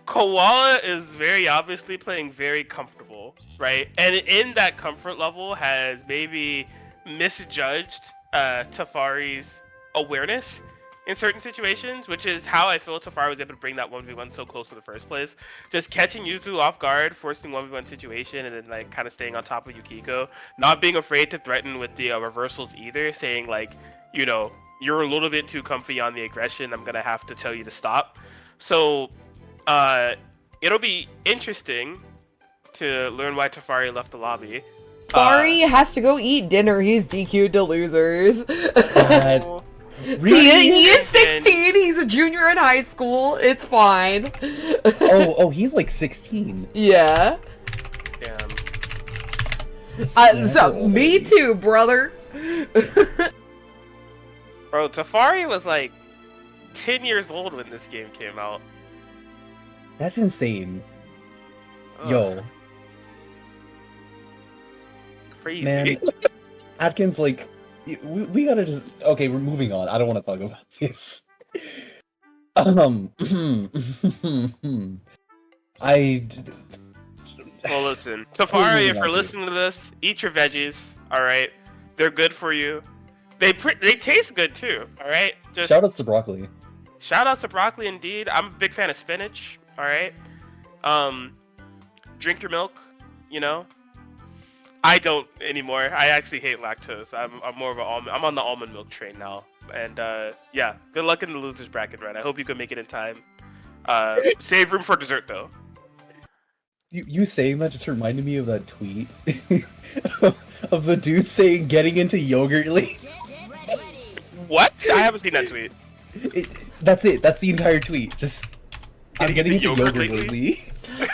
Koala is very obviously playing very comfortable, right? And in that comfort level has maybe misjudged Tafari's awareness in certain situations, which is how I feel Tafari was able to bring that 1v1 so close in the first place. Just catching Yuzu off guard, forcing 1v1 situation, and then like kind of staying on top of Yukiko. Not being afraid to threaten with the reversals either, saying like, you know, you're a little bit too comfy on the aggression, I'm gonna have to tell you to stop. So it'll be interesting to learn why Tafari left the lobby. Tafari has to go eat dinner. He's DQ'd to losers. Really? He is 16. He's a junior in high school. It's fine. Oh, he's like 16. Yeah. Damn. So, me too, brother. Bro, Tafari was like 10 years old when this game came out. That's insane. Ugh. Yo. Crazy. Man, Atkins, like, we gotta just... Okay, we're moving on. I don't want to talk about this. Well, listen. Tafari, if you're listening to this, eat your veggies, alright? They're good for you. They taste good, too, alright? Just Shout outs to broccoli. shout outs to broccoli, indeed. I'm a big fan of spinach, alright? Drink your milk, you know? I don't anymore. I actually hate lactose. I'm more of an almond. I'm on the almond milk train now. And yeah, good luck in the losers bracket run. I hope you can make it in time. Save room for dessert though. You saying that just reminded me of that tweet of the dude saying getting into yogurt lately. What? I haven't seen that tweet. That's it. That's the entire tweet. Just I'm getting into yogurt lately.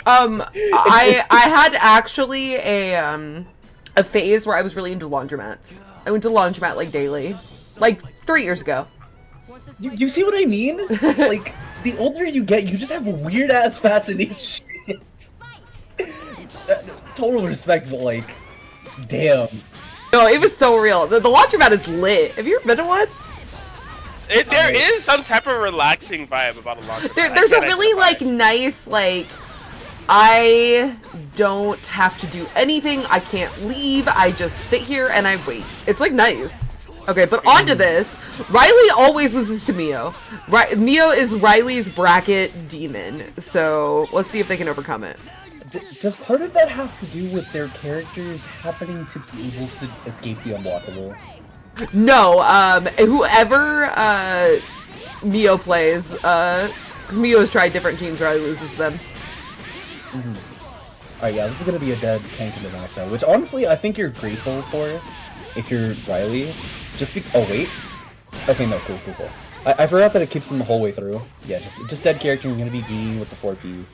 I had actually a phase where I was really into laundromats. I went to laundromat like daily, like 3 years ago. You see what I mean? Like, the older you get, you just have weird ass fascinations. Total respect, but like, Damn. No, it was so real. The laundromat is lit. Have you ever been to one? There is some type of relaxing vibe about a laundromat. There's a really like nice like I don't have to do anything. I can't leave. I just sit here and I wait. It's like nice. Okay, but on to this. Riley always loses to Mio. Mio is Riley's bracket demon. So let's see if they can overcome it. Does part of that have to do with their characters happening to be able to escape the unblockable? No, whoever Mio plays, because Mio has tried different teams, Riley loses them. Alright, yeah, this is gonna be a dead tank in the background, which honestly I think you're grateful for if you're Riley. Oh wait. Okay, no, cool. I forgot that it keeps them the whole way through. Yeah, just dead character, you're gonna be beating with the 4P.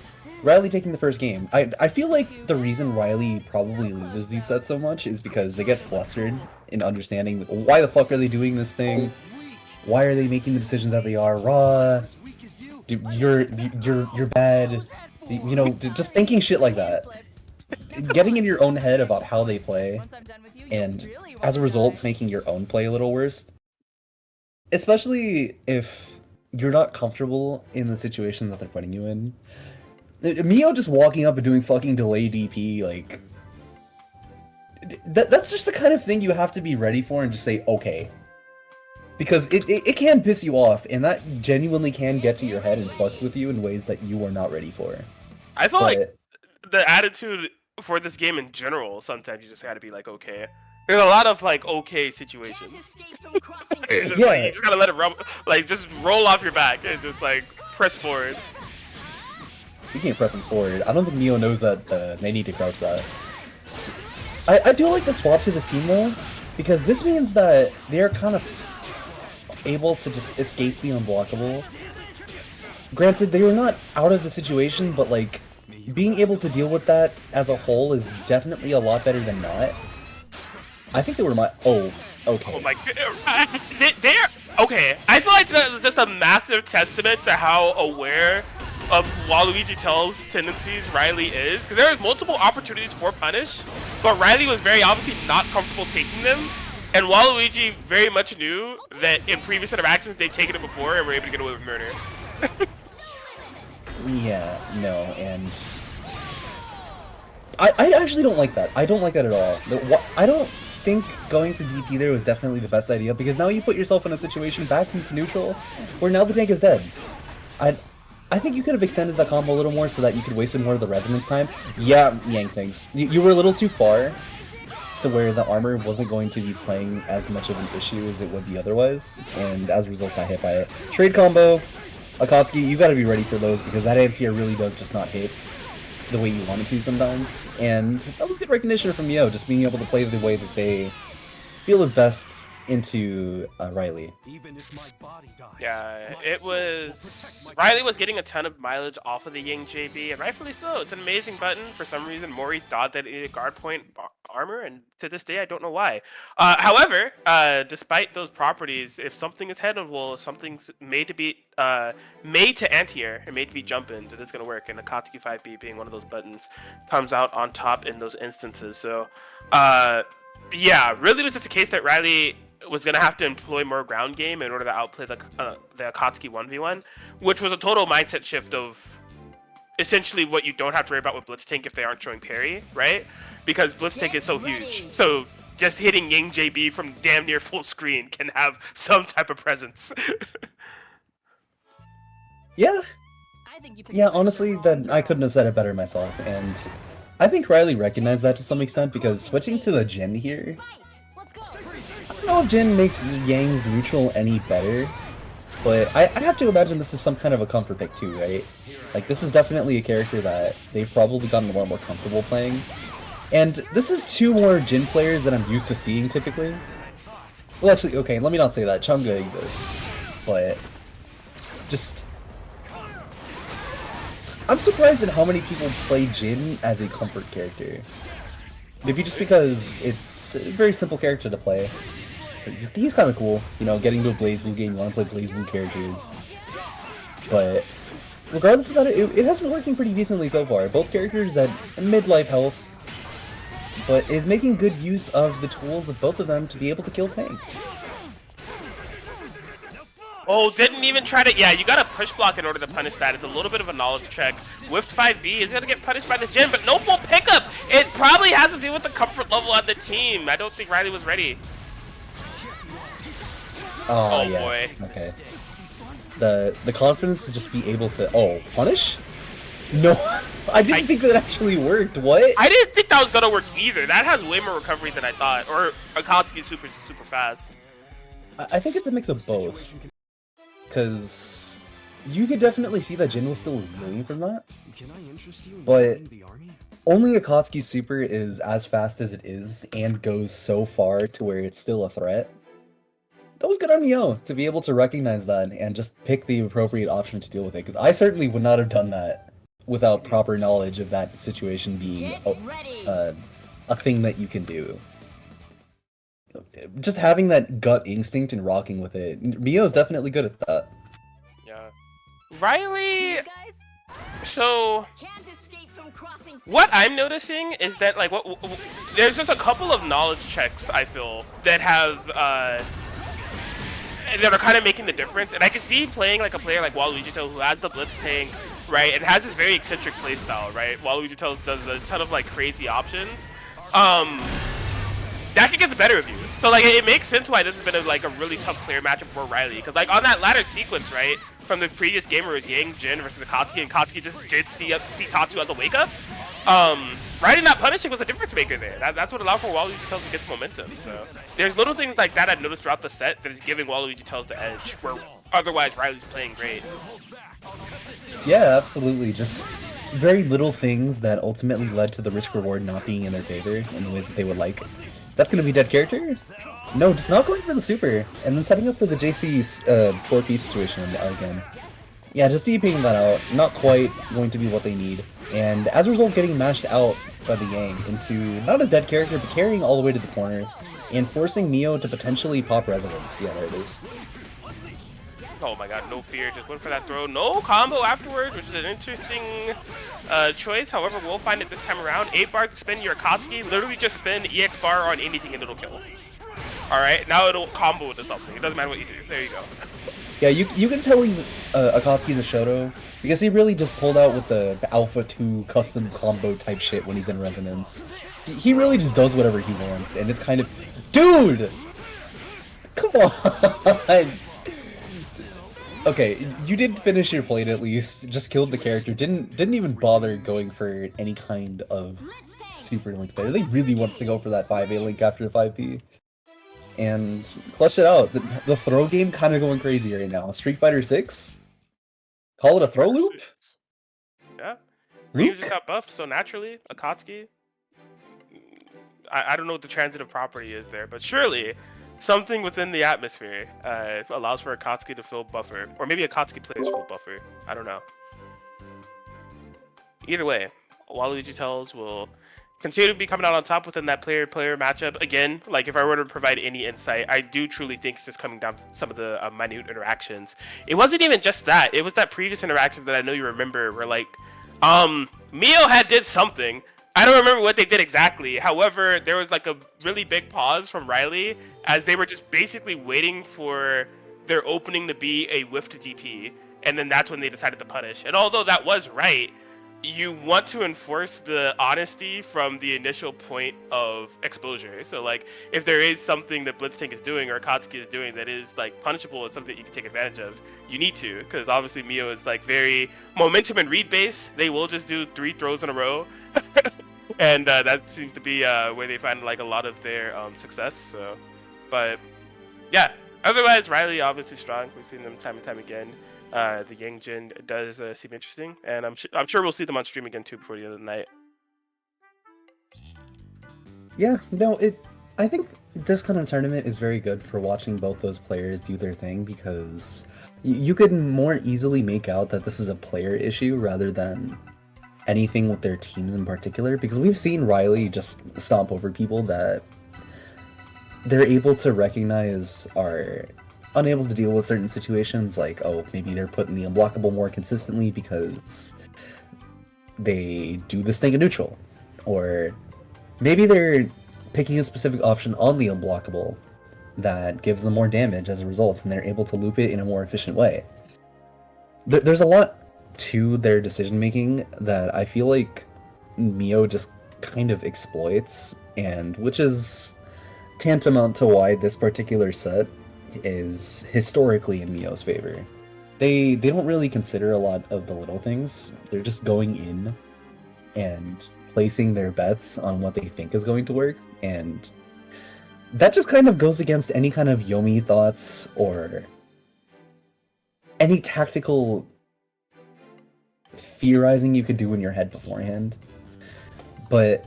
Riley taking the first game. I feel like the reason Riley probably loses these sets so much is because they get flustered in understanding why the fuck are they doing this thing? Why are they making the decisions that they are? Raw. Dude, you're bad. You know, just thinking shit like that. Getting in your own head about how they play, and as a result, making your own play a little worse. Especially if you're not comfortable in the situation that they're putting you in. Mio just walking up and doing fucking delay DP, like... That's just the kind of thing you have to be ready for and just say, okay. Because it can piss you off, and that genuinely can get to your head and fuck with you in ways that you are not ready for. I feel like the attitude for this game in general, sometimes you just gotta be like, okay. There's a lot of like okay situations. You just gotta let it rub, like just roll off your back and just like press forward. Speaking of pressing forward, I don't think Neo knows that they need to crouch that. I do like the swap to this team though, because this means that they're kind of able to just escape the unblockable. Granted, they were not out of the situation, but like being able to deal with that as a whole is definitely a lot better than not. I think they were okay. Oh my god, they're okay. I feel like that is just a massive testament to how aware of Waluigi Tell's tendencies Riley is, because there was multiple opportunities for punish, but Riley was very obviously not comfortable taking them, and Waluigi very much knew that in previous interactions they've taken it before and were able to get away with murder. Yeah, no, and I actually don't like that. I don't like that at all. I don't think going for DP there was definitely the best idea, because now you put yourself in a situation back into neutral where now the tank is dead. I think you could have extended the combo a little more so that you could waste more of the resonance time. Yeah, Yang thinks. You were a little too far, so where the armor wasn't going to be playing as much of an issue as it would be otherwise, and as a result got hit by it. Trade combo, Akatsuki, you gotta be ready for those, because that anti-air really does just not hit the way you want it to sometimes. And that was good recognition from Yo, just being able to play the way that they feel is best into Riley. Yeah, it was... Riley was getting a ton of mileage off of the Ying JB, and rightfully so. It's an amazing button. For some reason, Mori thought that it needed guard point armor, and to this day, I don't know why. However, despite those properties, if something is headable, if something's made to anti-air and made to be jump-ins, it is going to work, and Akatsuki 5B being one of those buttons comes out on top in those instances. So, yeah, really was just a case that Riley was going to have to employ more ground game in order to outplay the Akatsuki 1v1, which was a total mindset shift of essentially what you don't have to worry about with Blitztank if they aren't showing parry, right? Because Blitztank is so huge. So just hitting Ying JB from damn near full screen can have some type of presence. Yeah. Yeah, honestly, that I couldn't have said it better myself, and I think Riley recognized that to some extent, because switching to the Jin here, I don't know if Jin makes Yang's neutral any better, but I have to imagine this is some kind of a comfort pick too, right? Like, this is definitely a character that they've probably gotten a lot more comfortable playing. And this is two more Jin players that I'm used to seeing typically. Well, actually, okay, let me not say that. Chunga exists, but just... I'm surprised at how many people play Jin as a comfort character. Maybe just because it's a very simple character to play. He's kind of cool, you know, getting to a BlazBlue game, you want to play BlazBlue characters. But regardless of that, it has been working pretty decently so far. Both characters at midlife health. but is making good use of the tools of both of them to be able to kill tank. Oh, didn't even try to... Yeah, you gotta push block in order to punish that. It's a little bit of a knowledge check. Whiffed 5B is gonna get punished by the Jin, but no full pickup! It probably has to do with the comfort level of the team. I don't think Riley was ready. Oh yeah. Boy. Okay. The confidence to just be able to... Oh, punish? No, I didn't think that actually worked. What? I didn't think that was gonna work either. That has way more recovery than I thought. Or Akatsuki super fast. I think it's a mix of both. Because you could definitely see that Jin was still reeling from that. But only Akatsuki's super is as fast as it is and goes so far to where it's still a threat. That was good on Mio to be able to recognize that and just pick the appropriate option to deal with it. Because I certainly would not have done that without proper knowledge of that situation being a thing that you can do. Just having that gut instinct and rocking with it. Mio's definitely good at that. Yeah. Riley... You guys So... can't escape from crossing. What I'm noticing is that, like, there's just a couple of knowledge checks, I feel, that have, that are kind of making the difference. And I can see playing like a player like Waluigi who has the Blitz tank, right, and has this very eccentric playstyle, right? Waluigi does a ton of, like, crazy options. That could get the better of you. So, like, it makes sense why this has been, like, a really tough player matchup for Riley. Because, like, on that ladder sequence, right, from the previous game where it was Yang, Jin versus Akatsuki, and Akatsuki just did see Tatsu as a wake-up, Riley not punishing was a difference maker there. That's what allowed for Waluigi to get momentum. So, there's little things like that I've noticed throughout the set that is giving Waluigi the edge, where otherwise Riley's playing great. Yeah, absolutely. Just very little things that ultimately led to the risk-reward not being in their favor in the ways that they would like. That's gonna be dead character? No, just not going for the super, and then setting up for the JC's 4P situation again. Yeah, just DPing that out, not quite going to be what they need, and as a result getting mashed out by the Yang into not a dead character, but carrying all the way to the corner, and forcing Mio to potentially pop resonance. Yeah, there it is. Oh my god, no fear, just went for that throw. No combo afterwards, which is an interesting choice. However, we'll find it this time around. 8 bar to spin your Akatsuki. Literally just spin EX bar on anything and it'll kill. Alright, now it'll combo into something. It doesn't matter what you do. There you go. Yeah, you can tell he's Akatsuki's a Shoto, because he really just pulled out with the Alpha 2 custom combo type shit when he's in Resonance. He really just does whatever he wants, and it's kind of... Dude! Come on! Okay, you did finish your plate at least, just killed the character, didn't even bother going for any kind of super link there. They really wanted to go for that 5A link after the 5P. And clutch it out. The throw game kind of going crazy right now. Street Fighter 6? Call it a throw loop? Yeah. Luke? Ryu just got buffed, so naturally, Akatsuki. I don't know what the transitive property is there, but surely something within the atmosphere allows for Akatsuki to fill buffer. Or maybe Akatsuki plays full buffer. I don't know. Either way, Waluigi Tells will continue to be coming out on top within that player-player matchup. Again, like if I were to provide any insight, I do truly think it's just coming down to some of the minute interactions. It wasn't even just that. It was that previous interaction that I know you remember where like, Mio did something. I don't remember what they did exactly. However, there was like a really big pause from Riley as they were just basically waiting for their opening to be a whiff to DP. And then that's when they decided to punish. And although that was right, you want to enforce the honesty from the initial point of exposure. So like, if there is something that Blitztank is doing or Akatsuki is doing that is like punishable and something that you can take advantage of, you need to, because obviously Mio is like very momentum and read based. They will just do 3 throws in a row. And that seems to be where they find like a lot of their success. So, but yeah, otherwise Riley obviously strong. We've seen them time and time again. The Yang Jin does seem interesting, and I'm sure we'll see them on stream again too before the end of the night. Yeah, no, I think this kind of tournament is very good for watching both those players do their thing, because you could more easily make out that this is a player issue rather than anything with their teams in particular, because we've seen Riley just stomp over people that they're able to recognize are unable to deal with certain situations, like, oh, maybe they're putting the unblockable more consistently because they do this thing in neutral, or maybe they're picking a specific option on the unblockable that gives them more damage as a result, and they're able to loop it in a more efficient way. There's a lot to their decision making that I feel like Mio just kind of exploits, and which is tantamount to why this particular set is historically in Mio's favor. They don't really consider a lot of the little things. They're just going in and placing their bets on what they think is going to work, and that just kind of goes against any kind of Yomi thoughts or any tactical theorizing you could do in your head beforehand. But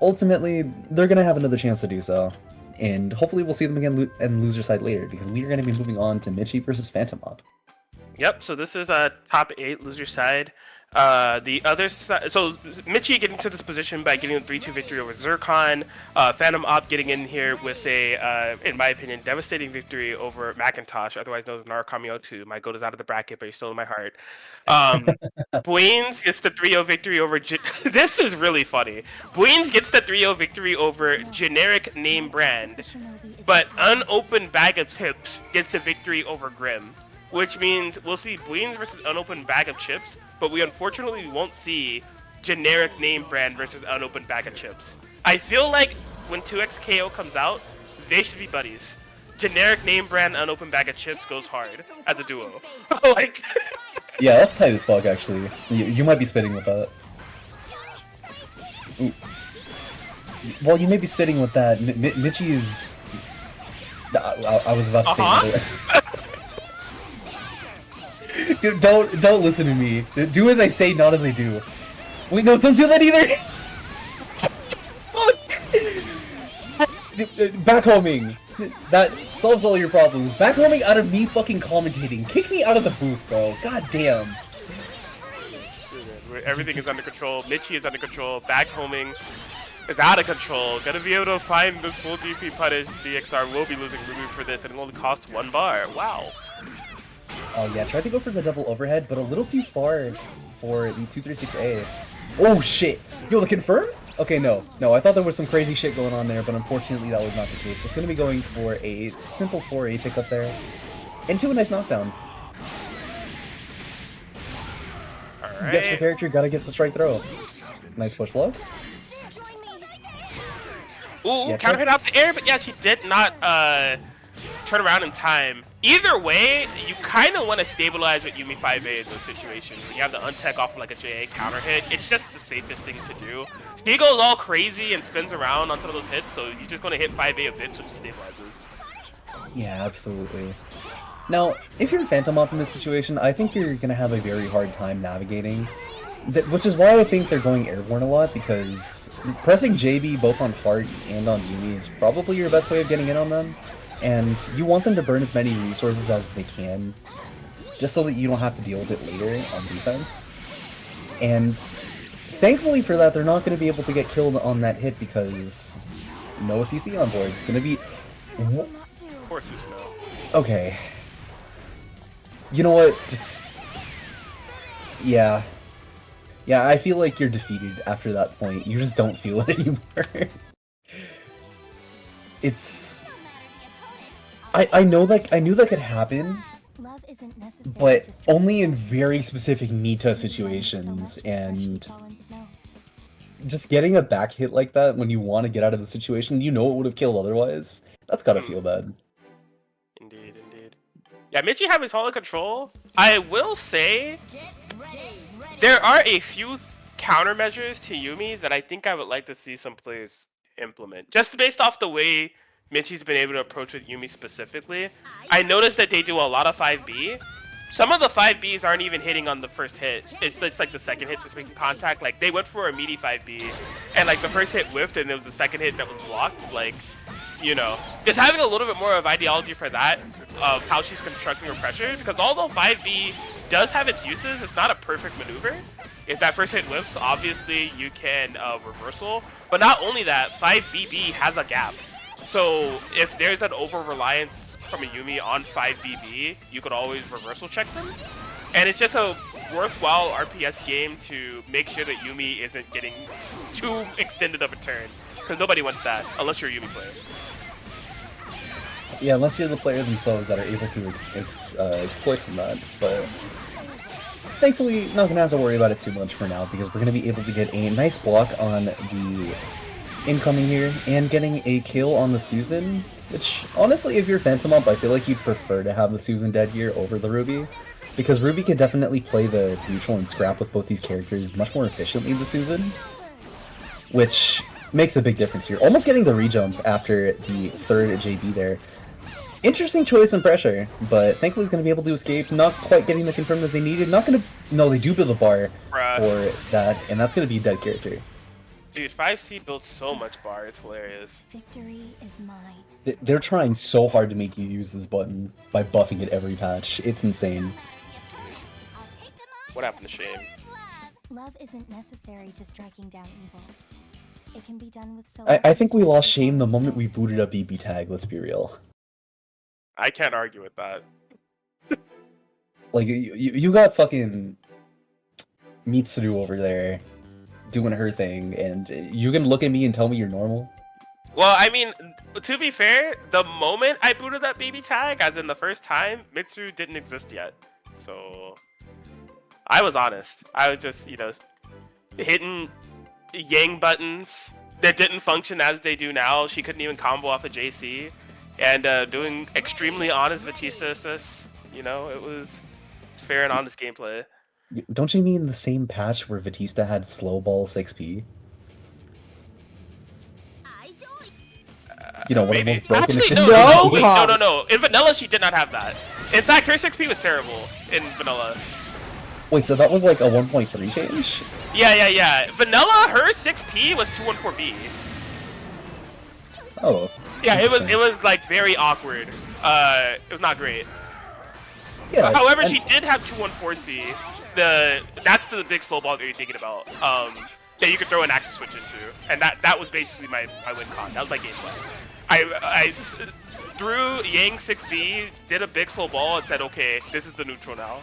ultimately, they're going to have another chance to do so, and hopefully we'll see them again and loser side later, because we are going to be moving on to Michi versus Phantom Mob. Yep, so this is a top 8 loser side. The other side, so Michi getting to this position by getting a 3-2 victory over Zircon. Phantom Op getting in here with a, in my opinion, devastating victory over Macintosh, otherwise known as Narakamiotu. My goat is out of the bracket, but he's still in my heart. Bueens gets the 3-0 victory over... This is really funny. Bueens gets the 3-0 victory over generic name brand, but unopened bag of chips gets the victory over Grim. Which means we'll see Bueens versus unopened bag of chips, but we unfortunately won't see generic name brand versus unopened bag of chips. I feel like when 2XKO comes out, they should be buddies. Generic name brand unopened bag of chips goes hard as a duo. Like, yeah, that's tight as fuck, actually. You might be spitting with that. Ooh. Well, you may be spitting with that. Michi is... I was about to say... Dude, don't listen to me. Do as I say, not as I do. Wait, no, don't do that either. Fuck. Backhoming. That solves all your problems. Backhoming out of me fucking commentating. Kick me out of the booth, bro. God damn. Everything is under control. Michi is under control. Backhoming is out of control. Gonna be able to find this full DP punish. DXR will be losing Ruby for this, and it only costs 1 bar. Wow. Oh yeah, tried to go for the double overhead, but a little too far for the 236A. Oh shit! Yo, the confirm? Okay, no, I thought there was some crazy shit going on there, but unfortunately that was not the case. Just gonna be going for a simple 4A pickup there, into a nice knockdown. Alright. Gets for character, gotta get the strike throw. Nice push block. Ooh, Yeah, counter hit out the air, but yeah, she did not turn around in time. Either way, you kind of want to stabilize with Yumi 5A in those situations. When you have the untech off of like a JA counter hit, it's just the safest thing to do. He goes all crazy and spins around on some of those hits, so you're just going to hit 5A a bit so it stabilizes. Yeah, absolutely. Now, if you're Phantom Op in this situation, I think you're going to have a very hard time navigating. Which is why I think they're going airborne a lot, because pressing JB both on Heart and on Yumi is probably your best way of getting in on them. And you want them to burn as many resources as they can, just so that you don't have to deal with it later on defense. And thankfully for that, they're not going to be able to get killed on that hit because no CC on board. Gonna be... Of course there's no. Okay. You know what? Just... Yeah. Yeah, I feel like you're defeated after that point. You just don't feel it anymore. It's... I know that I knew that could happen, but only in very specific Nita situations, and just getting a back hit like that when you want to get out of the situation you know it would have killed otherwise, that's gotta feel bad. Indeed, indeed. Yeah, Michi having solid control. I will say there are a few countermeasures to Yumi that I think I would like to see some players implement, just based off the way Michi's been able to approach with Yumi specifically. I noticed that they do a lot of 5B. Some of the 5Bs aren't even hitting on the first hit. It's like the second hit that's making contact. Like, they went for a meaty 5B, and like the first hit whiffed, and there was the second hit that was blocked. Like, you know, just having a little bit more of ideology for that, of how she's constructing her pressure, because although 5B does have its uses, it's not a perfect maneuver. If that first hit whiffs, obviously you can reversal. But not only that, 5BB has a gap. So if there's an over-reliance from a Yumi on 5BB, you could always reversal check them. And it's just a worthwhile RPS game to make sure that Yumi isn't getting too extended of a turn, because nobody wants that unless you're a Yumi player. Yeah, unless you're the player themselves that are able to exploit from that, but thankfully not gonna have to worry about it too much for now, because we're gonna be able to get a nice block on the incoming here, and getting a kill on the Susan, which, honestly, if you're Phantom Up, I feel like you'd prefer to have the Susan dead here over the Ruby, because Ruby can definitely play the neutral and scrap with both these characters much more efficiently than Susan, which makes a big difference here. Almost getting the rejump after the third JB there. Interesting choice and pressure, but thankfully he's going to be able to escape, not quite getting the confirm that they needed, not going to... No, they do build a bar for that, and that's going to be a dead character. Dude, 5C built so much bar, it's hilarious. Victory is mine. They're trying so hard to make you use this button by buffing it every patch. It's insane. What happened to Shame? Love isn't necessary to striking down evil. It can be done with so I think we lost Shame the moment we booted up BBTag, let's be real. I can't argue with that. Like, you got fucking Mitsuru over there doing her thing, and you can look at me and tell me you're normal? Well, I mean, to be fair, the moment I booted that BBTag, as in the first time, Mitsuru didn't exist yet. So, I was honest. I was just, you know, hitting Yang buttons that didn't function as they do now. She couldn't even combo off a JC. And doing extremely honest Batista assists. You know, it was fair and honest gameplay. Don't you mean the same patch where Batista had slow ball 6P? You know, one of the most broken Actually, assists. no, wait, no. In Vanilla, she did not have that. In fact, her 6P was terrible in Vanilla. Wait, so that was like a 1.3 change? Yeah. Vanilla, her 6P was 214B. Oh. Yeah, it was like very awkward. It was not great. Yeah. However, she did have 214C. That's the big slow ball that you're thinking about. That you could throw an active switch into, and that was basically my win con. That was my gameplay. I threw Yang 6B, did a big slow ball, and said, okay, this is the neutral now.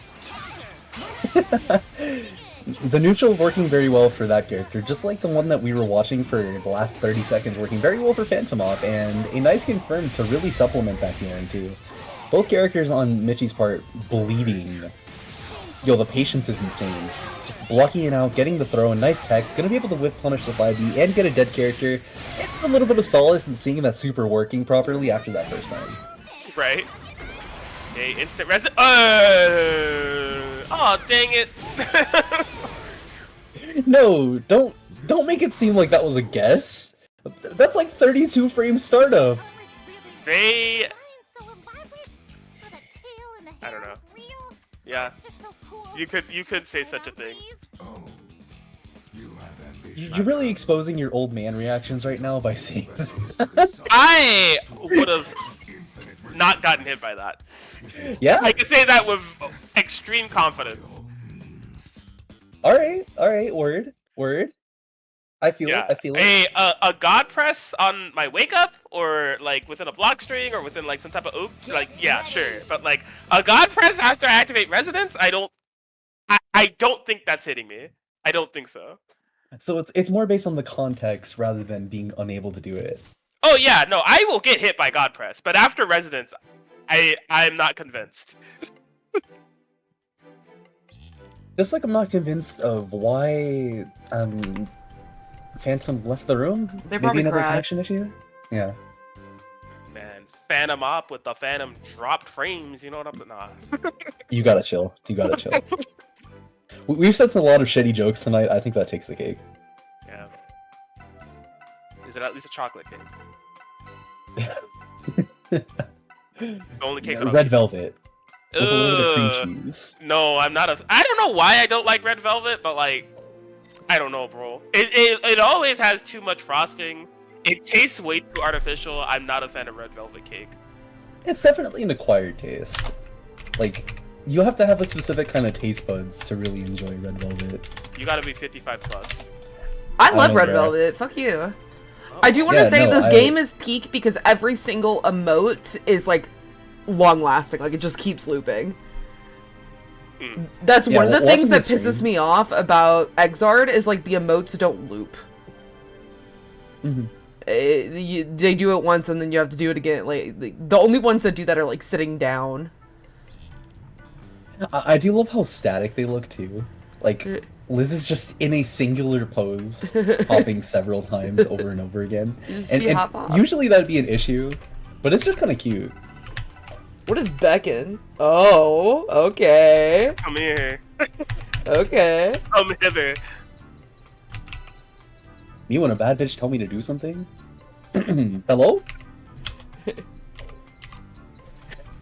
The neutral working very well for that character, just like the one that we were watching for the last 30 seconds working very well for Phantom Op, and a nice confirm to really supplement that feeling too. Both characters on Michi's part bleeding. Yo, the patience is insane. Just blocking it out, getting the throw, a nice tech, gonna be able to whip punish the 5B and get a dead character, and a little bit of solace in seeing that super working properly after that first time. Right. Okay, instant resident. Oh, dang it. No, don't make it seem like that was a guess. That's like 32 frame startup. They... I don't know. Yeah. You could say such a thing. You're really exposing your old man reactions right now by saying I would have not gotten hit by that. Yeah? I can say that with extreme confidence. Alright, word. I feel it. A god press on my wake up, or like within a block string, or within like some type of oak, like yeah, sure. But like a god press after I activate Resonance, I don't think that's hitting me. I don't think so. So it's more based on the context rather than being unable to do it. Oh yeah, no, I will get hit by god press, but after Resonance, I'm not convinced. Just like I'm not convinced of why Phantom left the room. They Maybe probably another cried. connection issue? Yeah. Man, Phantom Op with the Phantom dropped frames, you know what I'm saying? Nah. You gotta chill. We've said a lot of shitty jokes tonight. I think that takes the cake. Yeah. Is it at least a chocolate cake? It's the only cake that Red velvet. With a little bit of cream cheese. No, I'm not I don't know why I don't like red velvet, but like, I don't know, bro. It always has too much frosting. It tastes way too artificial. I'm not a fan of red velvet cake. It's definitely an acquired taste. Like, you have to have a specific kind of taste buds to really enjoy red velvet. You gotta be 55 plus. I love know, Red bro. Velvet. Fuck you. I do want to say this game is peak because every single emote is like long lasting. Like it just keeps looping. That's Yeah, one of the things watching that the pisses stream- me off about Exard is like the emotes don't loop. Mhm. They do it once and then you have to do it again. Like the only ones that do that are like sitting down. I do love how static they look too. Like Liz is just in a singular pose, hopping several times over and over again. She And hop off. usually that'd be an issue, but it's just kind of cute. What is Beckon? Oh, okay. Come here. Okay. Come hither. Me when a bad bitch tell me to do something? Hello?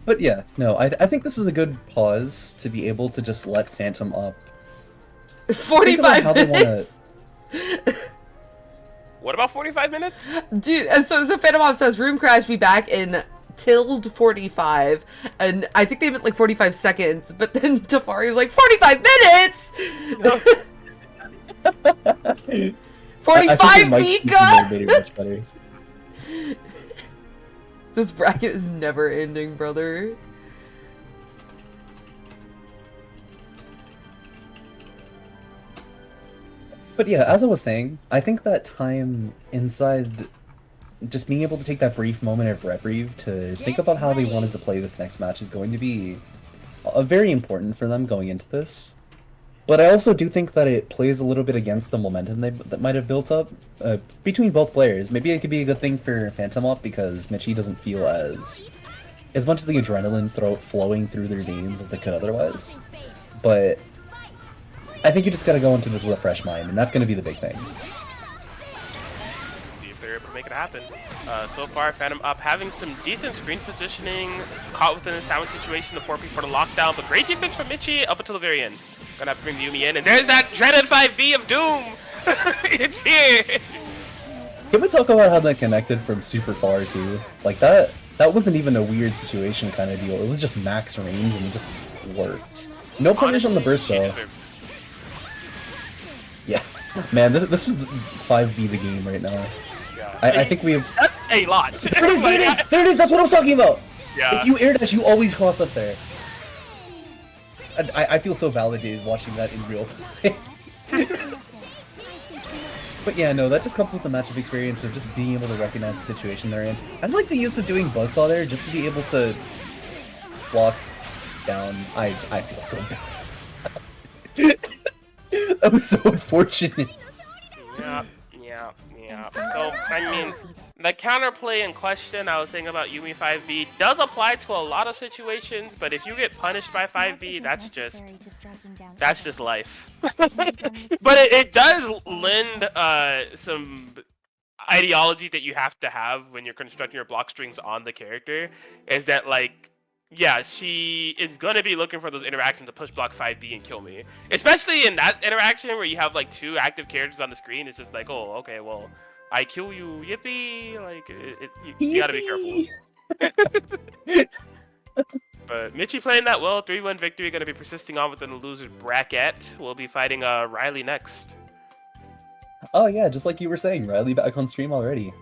But yeah, no, I think this is a good pause to be able to just let Phantom up. Think about 45 how they wanna- minutes? What about 45 minutes? Dude, and so Phantom Mob says room crash be back in tilde 45, and I think they meant like 45 seconds, but then Tafari's like 45 minutes! 45 Mika! Much better. This bracket is never ending, brother. But yeah, as I was saying, I think that time inside, just being able to take that brief moment of reprieve to think about how they wanted to play this next match is going to be very important for them going into this. But I also do think that it plays a little bit against the momentum that might have built up between both players. Maybe it could be a good thing for Phantom Up because Mitchie doesn't feel as much of the adrenaline flowing through their veins as they could otherwise. But I think you just gotta go into this with a fresh mind, and that's gonna be the big thing. See if they're able to make it happen. So far, Phantom Up having some decent screen positioning, caught within a sound situation, the 4P for the lockdown, but great defense from Mitchie up until the very end. Gonna have to bring the Yumi in, and there's that dreaded 5B of Doom! It's here! Can we talk about how that connected from super far too? Like that wasn't even a weird situation kind of deal. It was just max range and it just worked. No punish on the burst though. Yeah, man, this is 5B the game right now. Yeah. I think we have. That's a lot. There it is! There it is! There it is! That's what I was talking about. Yeah. If you air dash, you always cross up there. And I feel so validated watching that in real time. But yeah, no, that just comes with the matchup experience of just being able to recognize the situation they're in. I like the use of doing buzzsaw there just to be able to block down. I feel so bad. That was so unfortunate. Yeah. So, I mean, the counterplay in question I was saying about Yumi 5B does apply to a lot of situations, but if you get punished by 5B, that's just life. But it does lend some ideology that you have to have when you're constructing your block strings on the character, is that, like, yeah, she is going to be looking for those interactions to push block 5B and kill me. Especially in that interaction where you have, like, two active characters on the screen. It's just like, oh, okay, well, I kill you, yippee! Like, you gotta be careful. But Mitchie playing that well, 3-1 victory, gonna be persisting on within the loser's bracket. We'll be fighting Riley next. Oh yeah, just like you were saying, Riley back on stream already.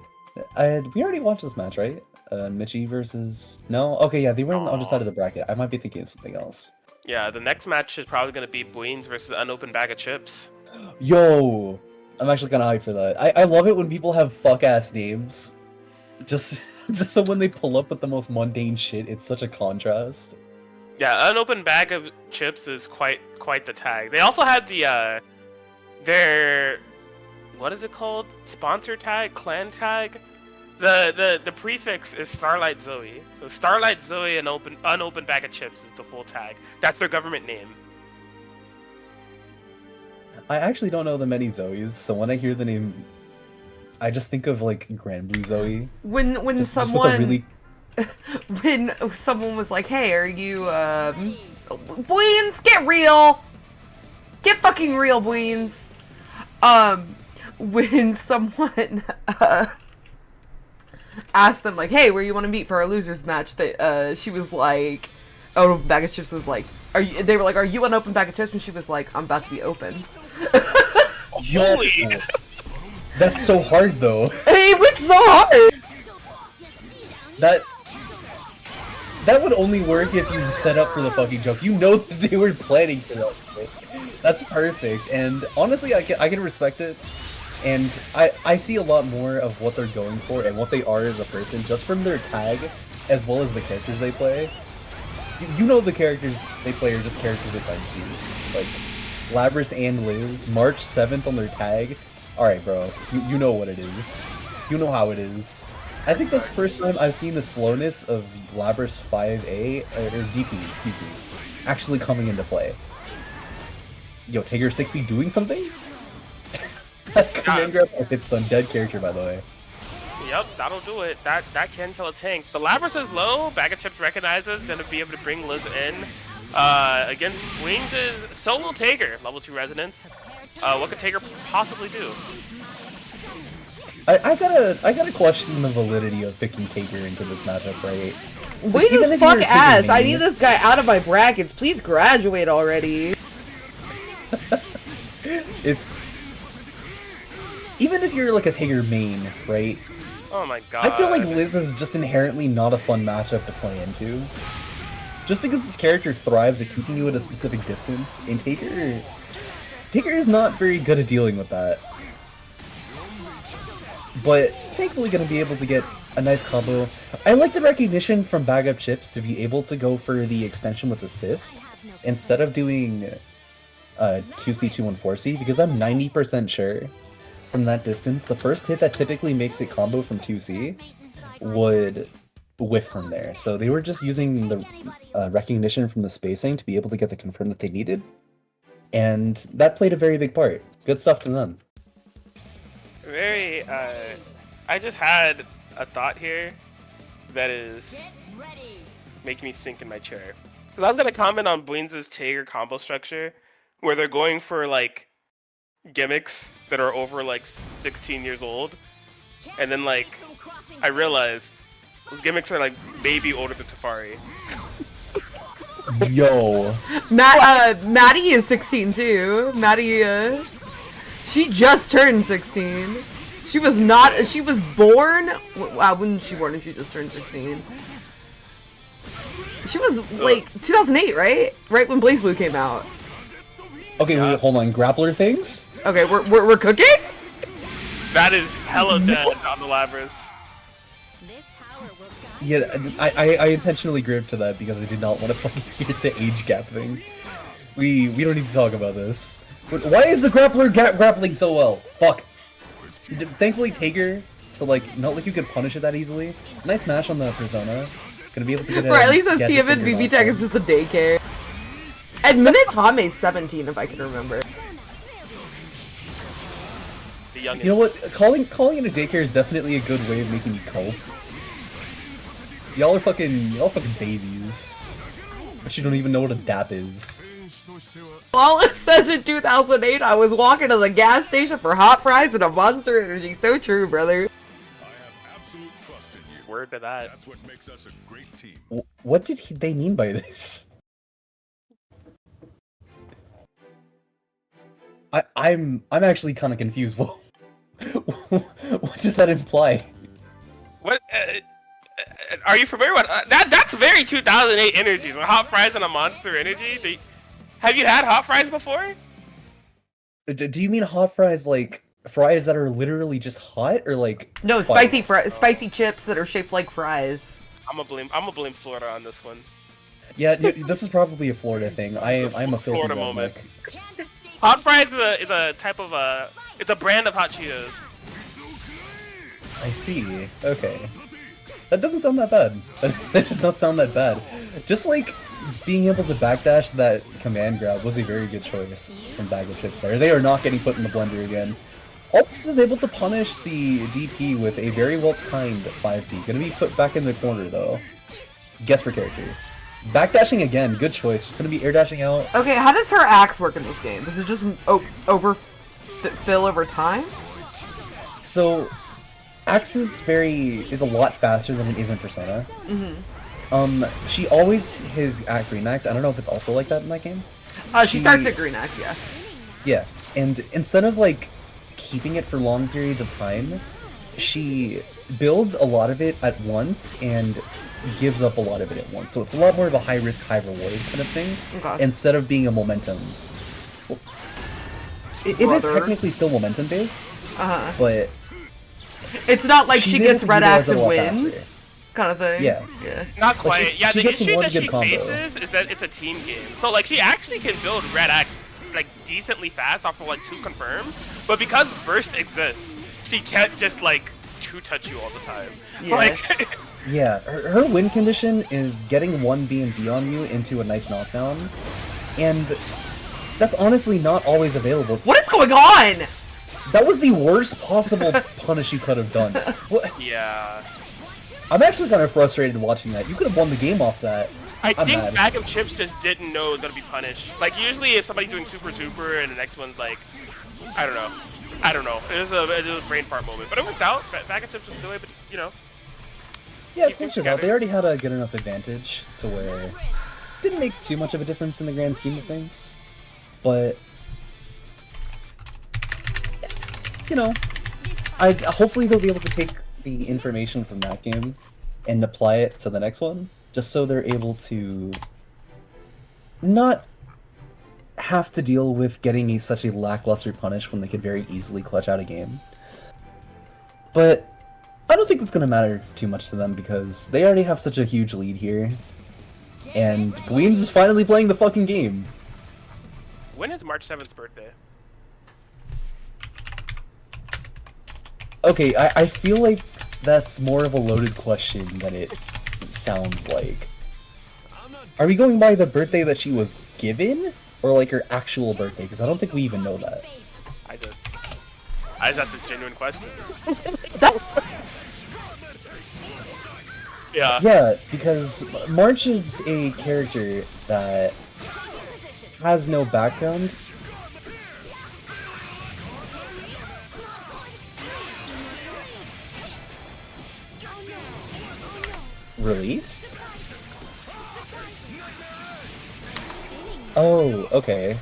We already watched this match, right? Mitchie versus... No? Okay, yeah, they were on the other side of the bracket. I might be thinking of something else. Yeah, the next match is probably gonna be Buins versus Unopened Bag of Chips. Yo! I'm actually kind of hyped for that. I love it when people have fuck-ass names. Just so when they pull up with the most mundane shit, it's such a contrast. Yeah, Unopened Bag of Chips is quite the tag. They also had the their... what is it called? Sponsor tag? Clan tag? The prefix is Starlight Zoe. So Starlight Zoe and Unopened Bag of Chips is the full tag. That's their government name. I actually don't know the many Zoes, so when I hear the name, I just think of like Grand Blue Zoe. When Just with a someone really... when someone was like, "Hey, are you Bweens, get real, get fucking real, Bweens." When someone asked them like, "Hey, where you want to meet for our losers match?" That she was like, "Oh, Bag of Chips was like, are you?" They were like, "Are you an open Bag of Chips?" And she was like, "I'm about to be opened." Yo! That's so hard though. It went so hard. That... That would only work if you set up for the fucking joke. You know that they were planning for that. That's perfect, and honestly, I can respect it. And I see a lot more of what they're going for and what they are as a person just from their tag, as well as the characters they play. You know the characters they play are just characters they find cute. Like, Labrys and Liz, March 7th on their tag. Alright, bro. You know what it is. You know how it is. I think that's the first time I've seen the slowness of Labrys 5A, or DP, excuse me, actually coming into play. Yo, Tager 6B doing something? Command grab hit stun, dead character by the way. Yep, that'll do it. That can kill a tank. The Labrys is low. Bag of Chips recognizes, gonna be able to bring Liz in. Against Wings is solo Tager, level 2 resonance. What could Tager possibly do? I gotta question the validity of picking Tager into this matchup, right? Wait, this fuck ass! I need this guy out of my brackets. Please graduate already. Even if you're like a Tager main, right? Oh my god. I feel like Liz is just inherently not a fun matchup to play into. Just because this character thrives at keeping you at a specific distance, and Tager is not very good at dealing with that. But thankfully gonna be able to get a nice combo. I like the recognition from Bag Up Chips to be able to go for the extension with assist instead of doing 2C, 2-1, 4C, because I'm 90% sure from that distance, the first hit that typically makes it combo from 2C would whiff from there. So they were just using the recognition from the spacing to be able to get the confirm that they needed. And that played a very big part. Good stuff to them. Very, I just had a thought here that is making me sink in my chair. Because I was going to comment on Buins' Tager combo structure, where they're going for, like, gimmicks that are over, like, 16 years old. And then, like, I realized those gimmicks are, like, maybe older than Tafari. Yo. Maddie is 16 too. Maddie, she just turned 16. She was born, wow, when was she born if she just turned 16? She was, like, 2008, right? Right when BlazBlue came out. Okay, wait, hold on. Grappler things? Okay, we're cooking? That is hella dead on the Labrys. Yeah, I intentionally gripped to that because I did not want to fucking hear the age gap thing. We don't need to talk about this. Why is the grappler grappling so well? Fuck. Thankfully Tager, so like, not like you could punish it that easily. Nice mash on the Persona. Gonna be able to get it. Right, at least as TMN BBTag is just a daycare. And Minutame's 17 if I can remember. You know what? Calling it a daycare is definitely a good way of making you cope. Y'all fucking babies. But you don't even know what a DAP is. All it says in 2008, I was walking to the gas station for hot fries and a Monster Energy. So true, brother. I have absolute trust in you. Word to that. That's what makes us a great team. What did they mean by this? I'm actually kind of confused. What does that imply? What? Are you familiar with that's very 2008 energy. So hot fries and a Monster Energy. Have you had hot fries before? Do you mean hot fries like fries that are literally just hot, or like no spice? spicy chips that are shaped like fries? I'm gonna blame Florida on this one. Yeah, this is probably a Florida thing. I'm a Florida moment. Hot fries is a type of it's a brand of hot Cheetos. I see. Okay. That doesn't sound that bad. That does not sound that bad. Just like being able to backdash that command grab was a very good choice from Bag of Chips there. They are not getting put in the blender again. Ops is able to punish the DP with a very well-timed 5P. Gonna be put back in the corner though. Guess for character. Backdashing again, good choice. Just gonna be air dashing out. Okay, how does her axe work in this game? Does it just fill over time? So, Axe is a lot faster than it is in Persona. She always his at Green Axe. I don't know if it's also like that in that game. She starts at Green Axe, yeah. Yeah, and instead of like keeping it for long periods of time, she builds a lot of it at once and gives up a lot of it at once. So it's a lot more of a high risk, high reward kind of thing, Okay. instead of being a momentum. It is Brother. technically still momentum based, Uh-huh. but it's not like she's she able gets to red utilize axe it a and lot wins, faster. kind of thing. Yeah. Yeah. Not But quite. Yeah, she the gets issue one that good she combo. faces is that it's a team game. So like she actually can build red axe like decently fast off of like 2 confirms, but because burst exists, she can't just like 2-touch you all the time. Yeah. Like Yeah, her win condition is getting one B and B on you into a nice knockdown, and that's honestly not always available. What is going on? That was the worst possible punish you could have done. What? yeah. I'm actually kind of frustrated watching that. You could have won the game off that. I I'm think mad. Bag of Chips just didn't know it was gonna be punished. Like usually if somebody's doing super and the next one's like, I don't know. It was a brain fart moment, but it worked out. Bag of Chips was still able to, you know. Yeah, Keep it things pushed it out. together. They already had a good enough advantage to where it didn't make too much of a difference in the grand scheme of things. But you know, hopefully they'll be able to take the information from that game and apply it to the next one, just so they're able to not have to deal with getting such a lackluster punish when they could very easily clutch out a game. But I don't think it's going to matter too much to them because they already have such a huge lead here. And Bleens is finally playing the fucking game. When is March 7th's birthday? Okay, I feel like that's more of a loaded question than it sounds like. Are we going by the birthday that she was given? Or like her actual birthday? Because I don't think we even know that. I just asked a genuine question. Yeah. Yeah, because March is a character that has no background. Released? Oh, okay.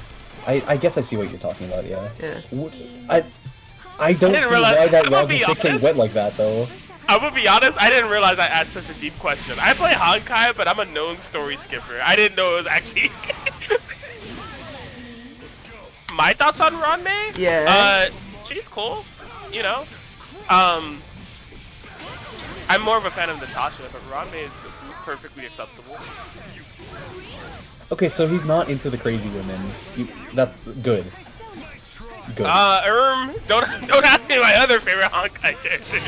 I guess I see what you're talking about, yeah. Yeah. I don't didn't see realize- why that I'm gonna round be 6 ain't honest. wet like that, though. I'm gonna be honest, I didn't realize I asked such a deep question. I play Honkai, but I'm a known story skipper. I didn't know it was actually... My thoughts on Ranmei? Yeah. She's cool, you know. I'm more of a fan of Natasha, but Ranmei is perfectly acceptable. Okay, so he's not into the crazy women. That's good. Good. Don't ask me my other favorite Honkai characters.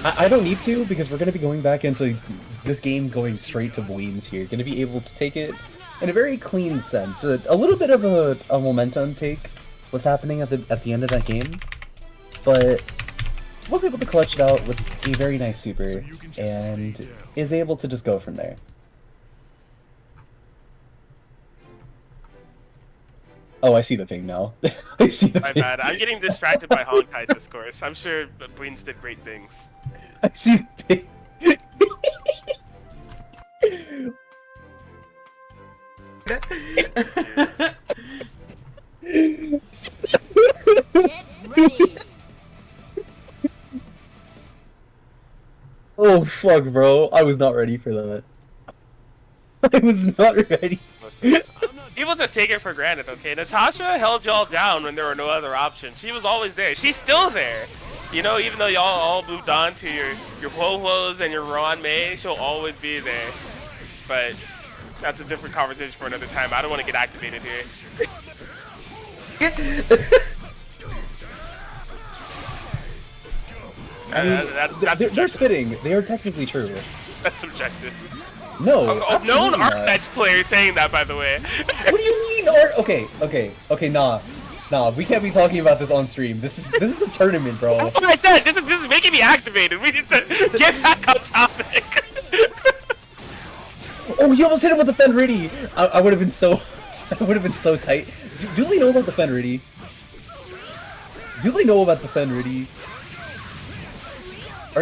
I don't need to, because we're going to be going back into this game going straight to Bleens here. Going to be able to take it in a very clean sense. A little bit of a momentum take was happening at the end of that game, but was able to clutch it out with a very nice super, and is able to just go from there. Oh, I see the thing now. I see the My thing. bad. I'm getting distracted by Honkai discourse. I'm sure Bleens did great things. I see the thing. Oh fuck, bro. I was not ready for that. I was not ready. People just take it for granted, okay? Natasha held y'all down when there were no other options. She was always there. She's still there. You know, even though y'all all moved on to your Ho-Hos and your Ranmei, she'll always be there. But that's a different conversation for another time. I don't want to get activated here. I mean, they're spitting. They are technically true. That's subjective. No, A known absolutely not. Arclights player saying that, by the way. What do you mean, Okay, nah, we can't be talking about this on stream. This is a tournament, bro. That's what I said. This is making me activated. We need to get back on topic. Oh, you almost hit him with the Fenriddy. I would have been so, tight. Do they know about the Fenriddy? Do they know about the Fenriddy?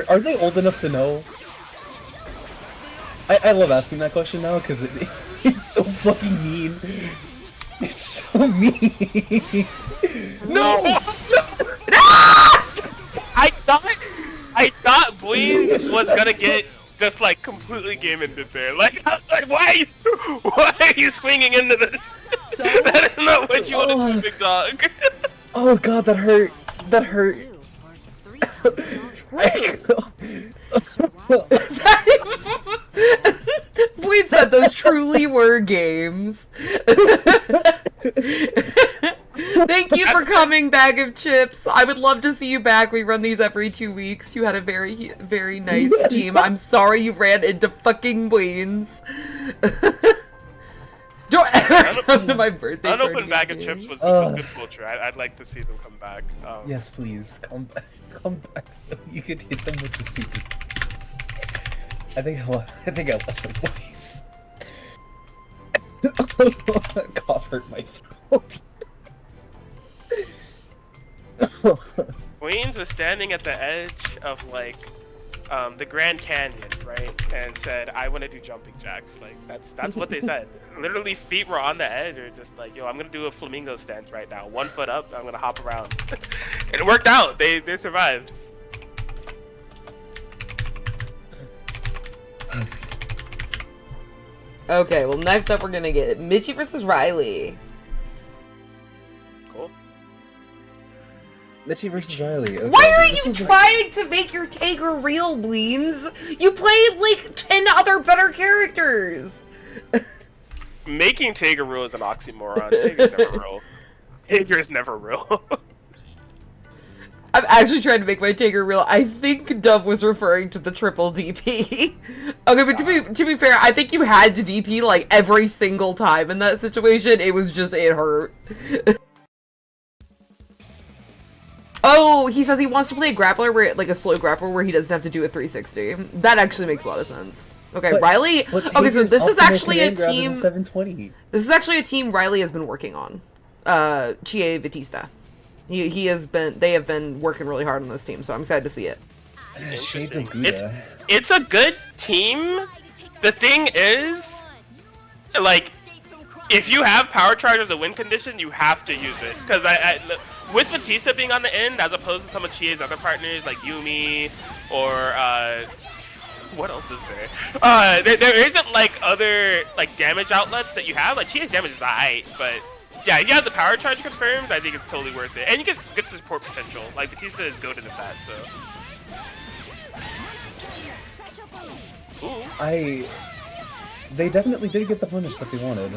Are they old enough to know? I love asking that question now because it's so fucking mean. It's so mean. No! I thought Queen was gonna get just like completely game ended there. Like why are you swinging into this? That is not what you want to do, big dog. Oh god, that hurt. That hurt. Queen said those truly were games. Thank you for coming, Bag of Chips. I would love to see you back. We run these every 2 weeks. You had a very, very nice team. I'm sorry you ran into fucking Queens. Don't ever come to my birthday party. Unopened Bag of Chips was good culture. I'd like to see them come back. Yes, please come back. Come back so you could hit them with the super. I think I lost my voice. Cough hurt my throat. Queens was standing at the edge of like the Grand Canyon, right? And said, "I want to do jumping jacks." Like that's what they said. Literally, feet were on the edge, or just like, "Yo, I'm gonna do a flamingo stance right now. 1 foot up, I'm gonna hop around." And it worked out. They survived. Okay, well, next up we're gonna get Mitchie versus Riley. Cool. Mitchie versus Riley. Okay, Why are you trying to make your Tager real, Bleens? You played like 10 other better characters. Making Tager real is an oxymoron. Tager's never real. Tager is never real. I'm actually trying to make my Tager real. I think Dove was referring to the triple DP. Okay, but to be fair, I think you had to DP like every single time in that situation. It was just, it hurt. Oh, he says he wants to play a grappler where, like a slow grappler where he doesn't have to do a 360. That actually makes a lot of sense. Okay, but, Riley. Okay, so this is actually a team. 720. This is actually a team Riley has been working on. Chie Batista. He has been. They have been working really hard on this team, so I'm excited to see it. Shades of Gouda. It's a good team. The thing is, like, if you have power charge as a win condition, you have to use it. Because with Batista being on the end, as opposed to some of Chie's other partners like Yumi or what else is there? There isn't like other like damage outlets that you have. Like Chie's damage is alright, but yeah, if you have the power charge confirmed, I think it's totally worth it. And you get support potential. Like Batista is goated at that, so. Ooh. They definitely did get the punish that they wanted.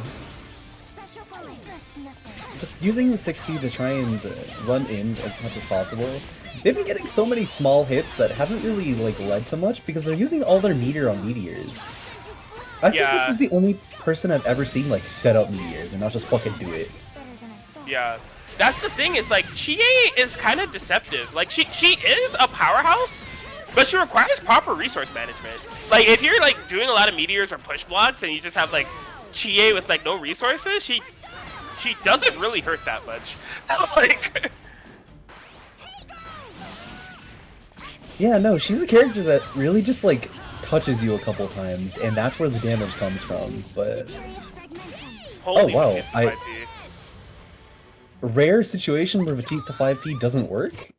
Just using the 6P to try and run in as much as possible. They've been getting so many small hits that haven't really like led to much because they're using all their meteor on meteors. I think this is the only person I've ever seen like set up meteors and not just fucking do it. Yeah. That's the thing is like Chie is kind of deceptive. Like she is a powerhouse, but she requires proper resource management. Like if you're like doing a lot of meteors or push blocks and you just have like Chie with like no resources, she doesn't really hurt that much. Like yeah, no, she's a character that really just like touches you a couple times, and that's where the damage comes from. But holy oh wow, Batista 5P. Rare situation where Batista 5P doesn't work.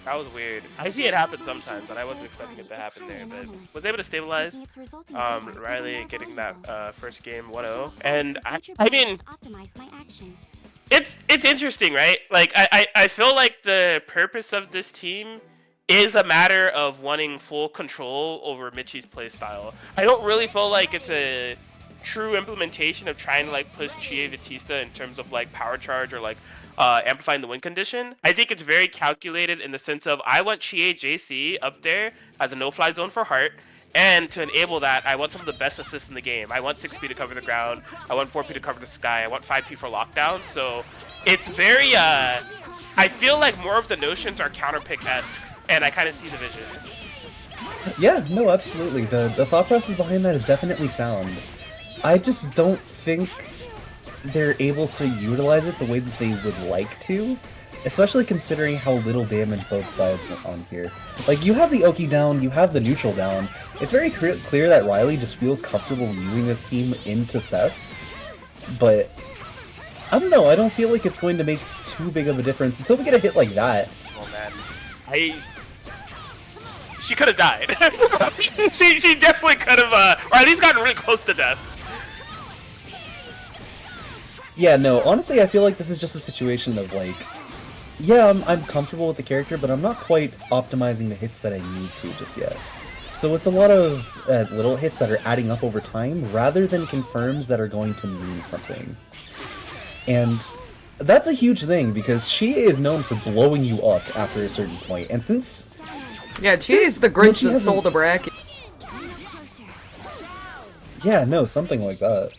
That was weird. I see it happen sometimes, but I wasn't expecting it to happen there. But was able to stabilize. Riley getting that first game 1-0, and I mean, it's interesting, right? Like I feel like the purpose of this team is a matter of wanting full control over Mitchie's playstyle. I don't really feel like it's a true implementation of trying to like push Chie Batista in terms of like power charge or like amplifying the win condition. I think it's very calculated in the sense of I want Chie JC up there as a no-fly zone for Heart, and to enable that, I want some of the best assists in the game. I want 6P to cover the ground, I want 4P to cover the sky, I want 5P for lockdown. So it's very, I feel like more of the notions are counterpick-esque, and I kind of see the vision. Yeah, no, absolutely. The thought process behind that is definitely sound. I just don't think they're able to utilize it the way that they would like to, especially considering how little damage both sides on here. Like, you have the Oki down, you have the neutral down. It's very clear that Riley just feels comfortable using this team into Seth, but I don't know, I don't feel like it's going to make too big of a difference until we get a hit like that. Oh man, she could have died. she definitely could have, or at least gotten really close to death. Yeah, no, honestly, I feel like this is just a situation of, like, yeah, I'm comfortable with the character, but I'm not quite optimizing the hits that I need to just yet. So it's a lot of little hits that are adding up over time, rather than confirms that are going to mean something. And that's a huge thing, because Chie is known for blowing you up after a certain point, and since... Yeah, Chie is the Grinch that stole the bracket. Yeah, no, something like that.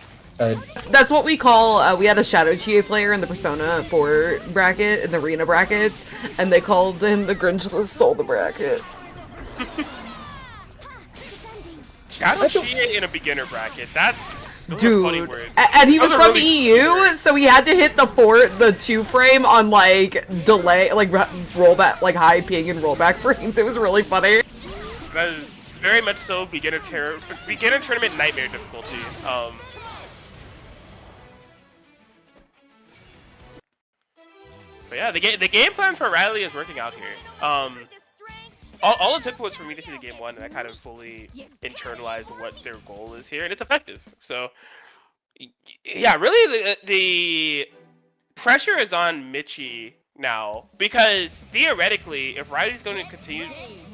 That's what we call, we had a Shadow Chie player in the Persona 4 bracket, in the arena brackets, and they called him the Grinch that stole the bracket. Shadow Chie in a beginner bracket, that's... Dude, and he was from EU, so he had to hit the 2 frame on, like, delay, like, rollback, like, high ping and rollback frames. It was really funny. That is very much so beginner tournament nightmare difficulty. But yeah, the game plan for Riley is working out here. All it took was for me to see the game one, and I kind of fully internalized what their goal is here, and it's effective. So, yeah, really, the pressure is on Michi now, because theoretically, if Riley's going to continue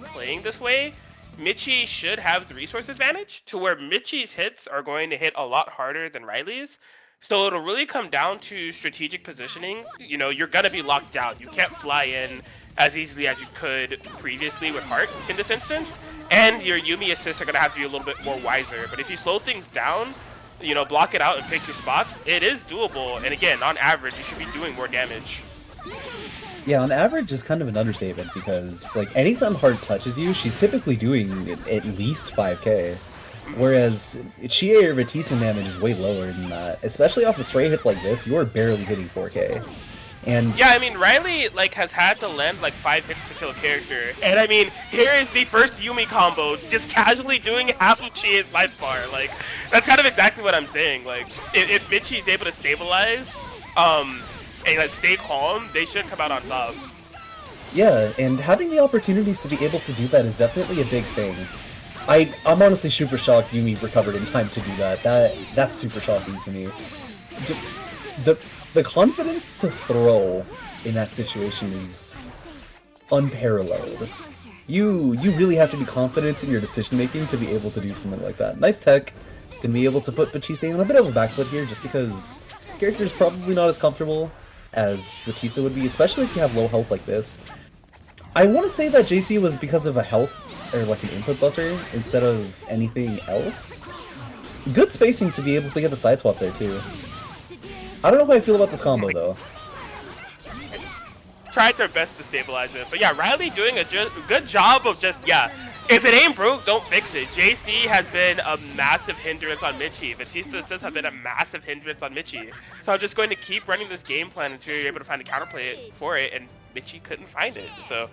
playing this way, Michi should have the resource advantage, to where Michi's hits are going to hit a lot harder than Riley's. So it'll really come down to strategic positioning. You know, you're going to be locked down. You can't fly in as easily as you could previously with Heart in this instance. And your Yumi assists are going to have to be a little bit more wiser. But if you slow things down, you know, block it out and pick your spots, it is doable. And again, on average, you should be doing more damage. Yeah, on average is kind of an understatement, because, like, anytime Heart touches you, she's typically doing at least 5k. Whereas Chie or Batista damage is way lower than that. Especially off of stray hits like this, you're barely hitting 4k. And yeah, I mean, Riley like has had to land like 5 hits to kill a character. And I mean, here is the first Yumi combo, just casually doing half of Chie's life bar. Like, that's kind of exactly what I'm saying. Like, if Michi's able to stabilize, and like stay calm, they should come out on top. yeah, and having the opportunities to be able to do that is definitely a big thing. I'm honestly super shocked Yumi recovered in time to do that. That's super shocking to me. The confidence to throw in that situation is unparalleled. You really have to be confident in your decision making to be able to do something like that. Nice tech, can be able to put Batista on a bit of a back foot here, just because the character is probably not as comfortable as Batista would be, especially if you have low health like this. I want to say that JC was because of a health or like an input buffer instead of anything else. Good spacing to be able to get the side swap there too. I don't know how I feel about this combo though. Tried their best to stabilize it, but yeah, Riley doing a good job of just, yeah, if it ain't broke, don't fix it. JC has been a massive hindrance on Michi. Batista assists have been a massive hindrance on Michi. So I'm just going to keep running this game plan until you're able to find a counterplay for it, and Michi couldn't find it. So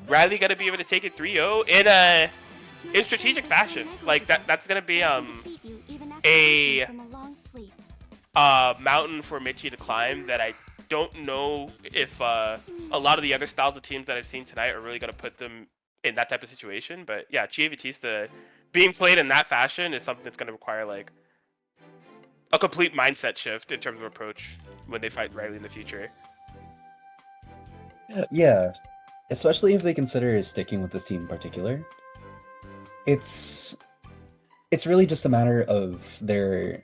Riley got to be able to take it 3-0 in strategic fashion. Like that's gonna be a mountain for Michi to climb that I don't know if a lot of the other styles of teams that I've seen tonight are really gonna put them in that type of situation. But yeah, Chie Batista being played in that fashion is something that's gonna require like a complete mindset shift in terms of approach when they fight Riley in the future. Yeah. Especially if they consider sticking with this team in particular. It's really just a matter of their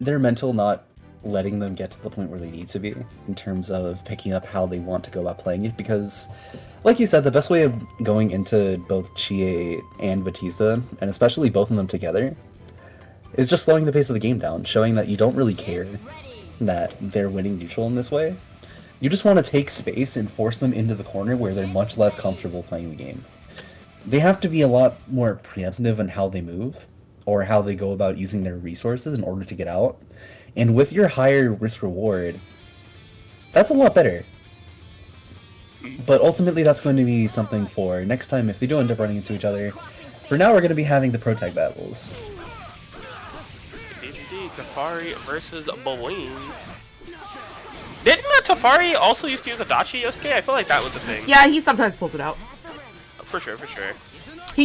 mental not letting them get to the point where they need to be in terms of picking up how they want to go about playing it, because like you said, the best way of going into both Chie and Batista, and especially both of them together, is just slowing the pace of the game down, showing that you don't really care that they're winning neutral in this way. You just want to take space and force them into the corner where they're much less comfortable playing the game. They have to be a lot more preemptive in how they move, or how they go about using their resources in order to get out. And with your higher risk-reward, that's a lot better. But ultimately that's going to be something for next time if they do end up running into each other. For now we're going to be having the Pro Tag battles. Indeed, Tafari versus Balloons. Didn't Tafari also used to use Adachi Yosuke? I feel like that was a thing. Yeah, he sometimes pulls it out. For sure, for sure.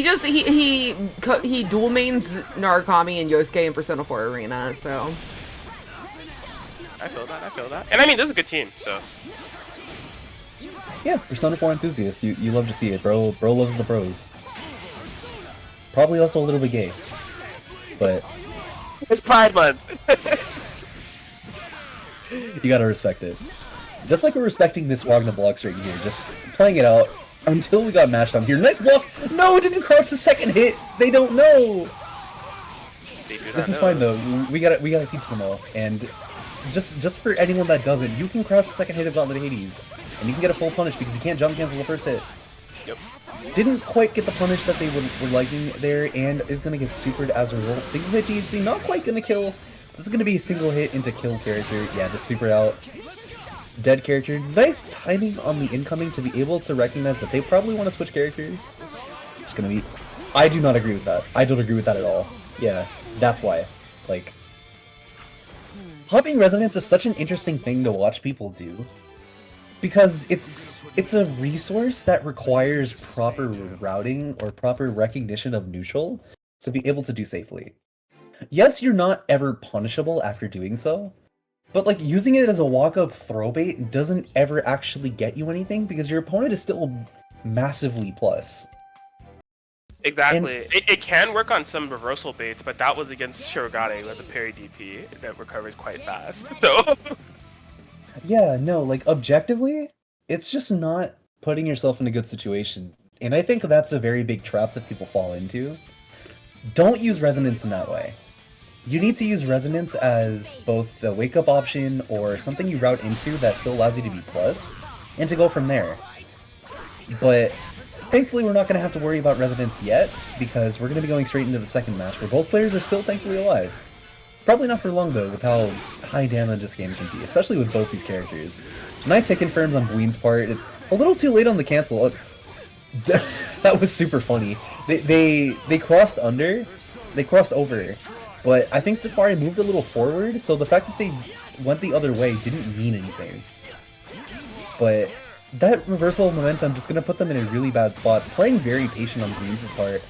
He dual mains Narukami and Yosuke in Persona 4 Arena, so. I feel that. And I mean, this is a good team, so. Yeah, Persona 4 enthusiasts, you love to see it, bro. Bro loves the bros. Probably also a little bit gay, but It's Pride Month. you gotta respect it. Just like we're respecting this Wagner blocks right here, just playing it out until we got matched on here. Nice block! No, it didn't crouch the second hit! They don't know! This is fine though, we gotta teach them all, and just for anyone that doesn't, you can crouch the second hit of Gauntlet Hades, and you can get a full punish because you can't jump cancel the first hit. Yep. Didn't quite get the punish that they were liking there, and is gonna get supered as a result. Single hit GHC, not quite gonna kill. This is gonna be a single hit into kill character. Yeah, just super out. Dead character. Nice timing on the incoming to be able to recognize that they probably want to switch characters. It's gonna be... I do not agree with that. I don't agree with that at all. Yeah, that's why. Like... Hopping Resonance is such an interesting thing to watch people do. Because it's a resource that requires proper routing or proper recognition of neutral to be able to do safely. Yes, you're not ever punishable after doing so, but like using it as a walk-up throw bait doesn't ever actually get you anything because your opponent is still massively plus. Exactly. And it can work on some reversal baits, but that was against Shirogane, who has a parry DP that recovers quite fast. So. Yeah, no, like objectively, it's just not putting yourself in a good situation. And I think that's a very big trap that people fall into. Don't use Resonance in that way. You need to use Resonance as both the wake-up option or something you route into that still allows you to be plus, and to go from there. But thankfully we're not going to have to worry about Resonance yet, because we're going to be going straight into the second match, where both players are still thankfully alive. Probably not for long though, with how high damage this game can be, especially with both these characters. Nice hit confirms on Buin's part. A little too late on the cancel. That was super funny. They crossed under, they crossed over, but I think Tafari moved a little forward, so the fact that they went the other way didn't mean anything. But that reversal of momentum just gonna put them in a really bad spot. Playing very patient on Buin's part,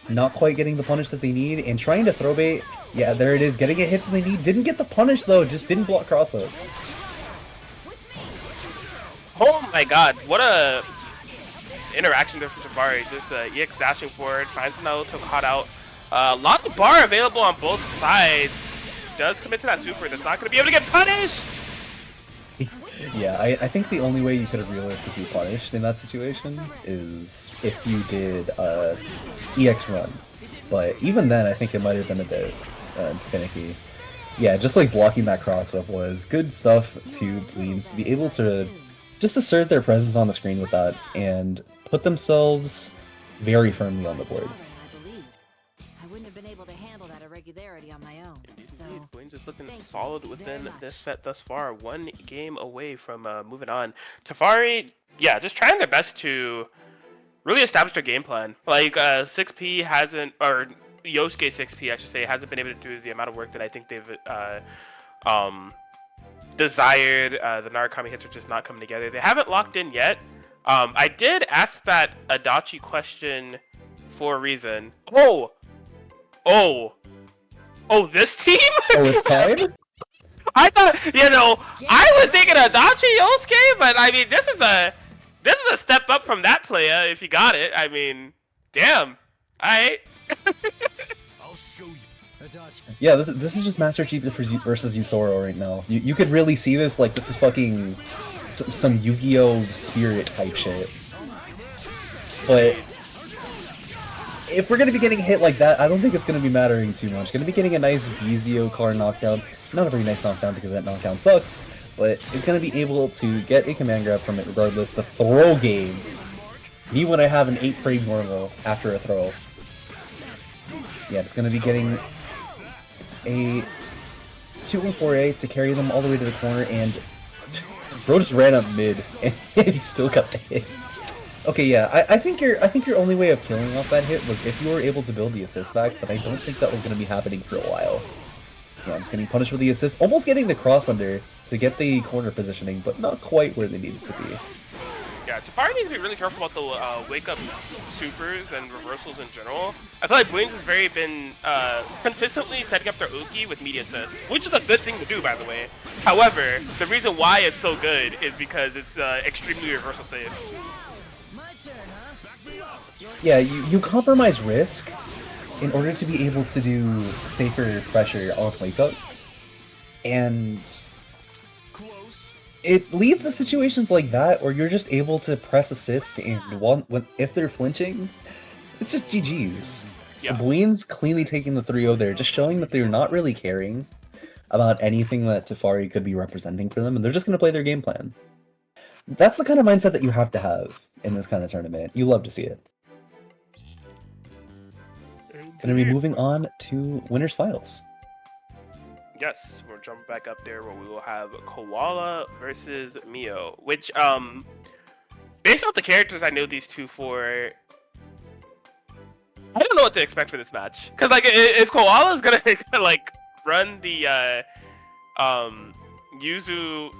not quite getting the punish that they need, and trying to throw bait. Yeah, there it is, getting a hit that they need. Didn't get the punish though, just didn't block cross-up. Oh my god, what a interaction there from Tafari. Just EX dashing forward, finds another to hot out. Lot of bar available on both sides. Does commit to that super, that's not going to be able to get punished! Yeah, I think the only way you could have realistically punished in that situation is if you did EX run. But even then, I think it might have been a bit finicky. Yeah, just like blocking that cross-up was good stuff to Bleeds to be able to just assert their presence on the screen with that and put themselves very firmly on the board. I wouldn't have been able to handle that irregularity on my own. So, Bleeds is looking solid within this set thus far. One game away from moving on. Tafari, yeah, just trying their best to really establish their game plan. Like 6P hasn't, or Yosuke 6P I should say, hasn't been able to do the amount of work that I think they've desired. The Narukami hits are just not coming together. They haven't locked in yet. I did ask that Adachi question for a reason. Oh, this team? Oh, it's time? I thought, I was thinking Adachi Yosuke, but I mean, this is a step up from that player if you got it. I mean, damn. Alright. I'll show you. Yeah, this is just Master Chief versus Yusoro right now. You could really see this, like, this is fucking some Yu-Gi-Oh! Spirit type shit. But if we're gonna be getting hit like that, I don't think it's gonna be mattering too much. Gonna be getting a nice Bizio car knockdown. Not a very nice knockdown because that knockdown sucks, but it's gonna be able to get a command grab from it regardless. The throw game. Me when I have an 8-frame normal after a throw. Yeah, it's gonna be getting a 2-4A to carry them all the way to the corner, and bro just ran up mid and he still got the hit. Okay, yeah, I think your only way of killing off that hit was if you were able to build the assist back, but I don't think that was going to be happening for a while. Yeah, I'm just getting punished with the assist, almost getting the cross under to get the corner positioning, but not quite where they needed to be. Yeah, Tafari needs to be really careful about the wake-up supers and reversals in general. I feel like Blaine's has been consistently setting up their Uki with media assist, which is a good thing to do, by the way. However, the reason why it's so good is because it's extremely reversal safe. Yeah, you compromise risk in order to be able to do safer pressure on wake up, and it leads to situations like that where you're just able to press assist, and if they're flinching, it's just GG's. Yeah. Blaine's cleanly taking the 3-0 there, just showing that they're not really caring about anything that Tafari could be representing for them, and they're just going to play their game plan. That's the kind of mindset that you have to have in this kind of tournament. You love to see it. Going to be moving on to winners finals. Yes, we're jumping back up there where we will have Koala versus Mio, which, based off the characters I know these two for, I don't know what to expect for this match. Because, like, if Koala's gonna, like, run the, Yuzu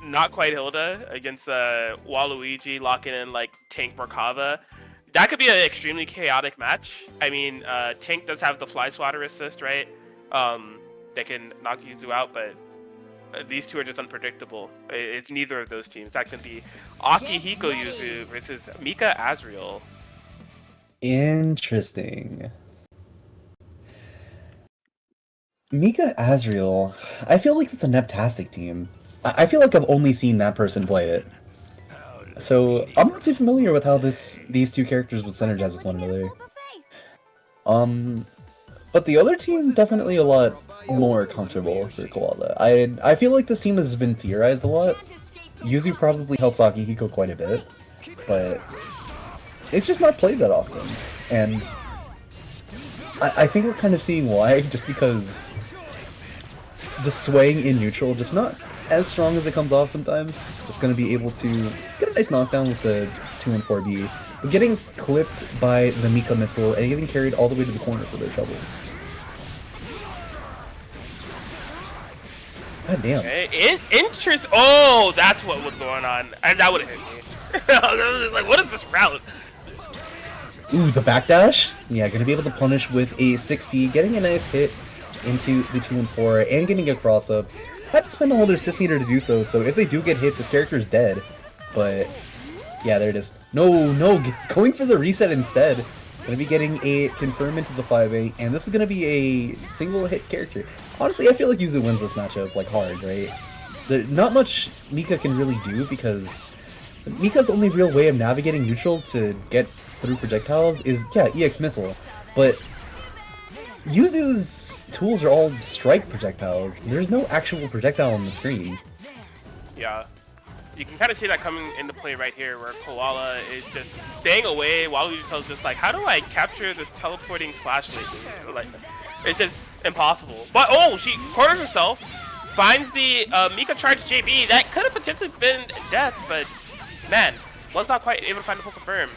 not quite Hilda against, Waluigi, locking in, like, Tank Merkava, that could be an extremely chaotic match. I mean, Tank does have the Fly Swatter assist, right? That can knock Yuzu out, but these two are just unpredictable. It's neither of those teams. That can be Akihiko Yuzu versus Mika Azriel. Interesting. Mika Azriel, I feel like it's a Neptastic team. I feel like I've only seen that person play it. So I'm not too familiar with how these two characters would synergize with one another. But the other team definitely a lot more comfortable for Koala. I feel like this team has been theorized a lot. Yuzu probably helps Akihiko quite a bit, but it's just not played that often. And I think we're kind of seeing why, just because the swaying in neutral just not as strong as it comes off sometimes. Just going to be able to get a nice knockdown with the 2 and 4B, but getting clipped by the Mika missile and getting carried all the way to the corner for their troubles. God damn. Okay. Interest. Oh, that's what was going on. And that would have hit me. I was like, what is this route? Ooh, the backdash? Yeah, gonna be able to punish with a 6B, getting a nice hit into the 2 and 4, and getting a cross up. Had to spend all their assist meter to do so, so if they do get hit, this character is dead. But yeah, there it is. No, going for the reset instead. Gonna be getting a confirm into the 5A, and this is gonna be a single hit character. Honestly, I feel like Yuzu wins this matchup, like, hard, right? Not much Mika can really do, because Mika's only real way of navigating neutral to get through projectiles is, yeah, EX missile. But Yuzu's tools are all strike projectiles. There's no actual projectile on the screen. Yeah. You can kind of see that coming into play right here, where Koala is just staying away while Yuzu's just like, how do I capture this teleporting slash laser? Like, it's just impossible. But, oh, she corners herself, finds the Mika charge JB. That could have potentially been death, but, man, was not quite able to find the full confirm.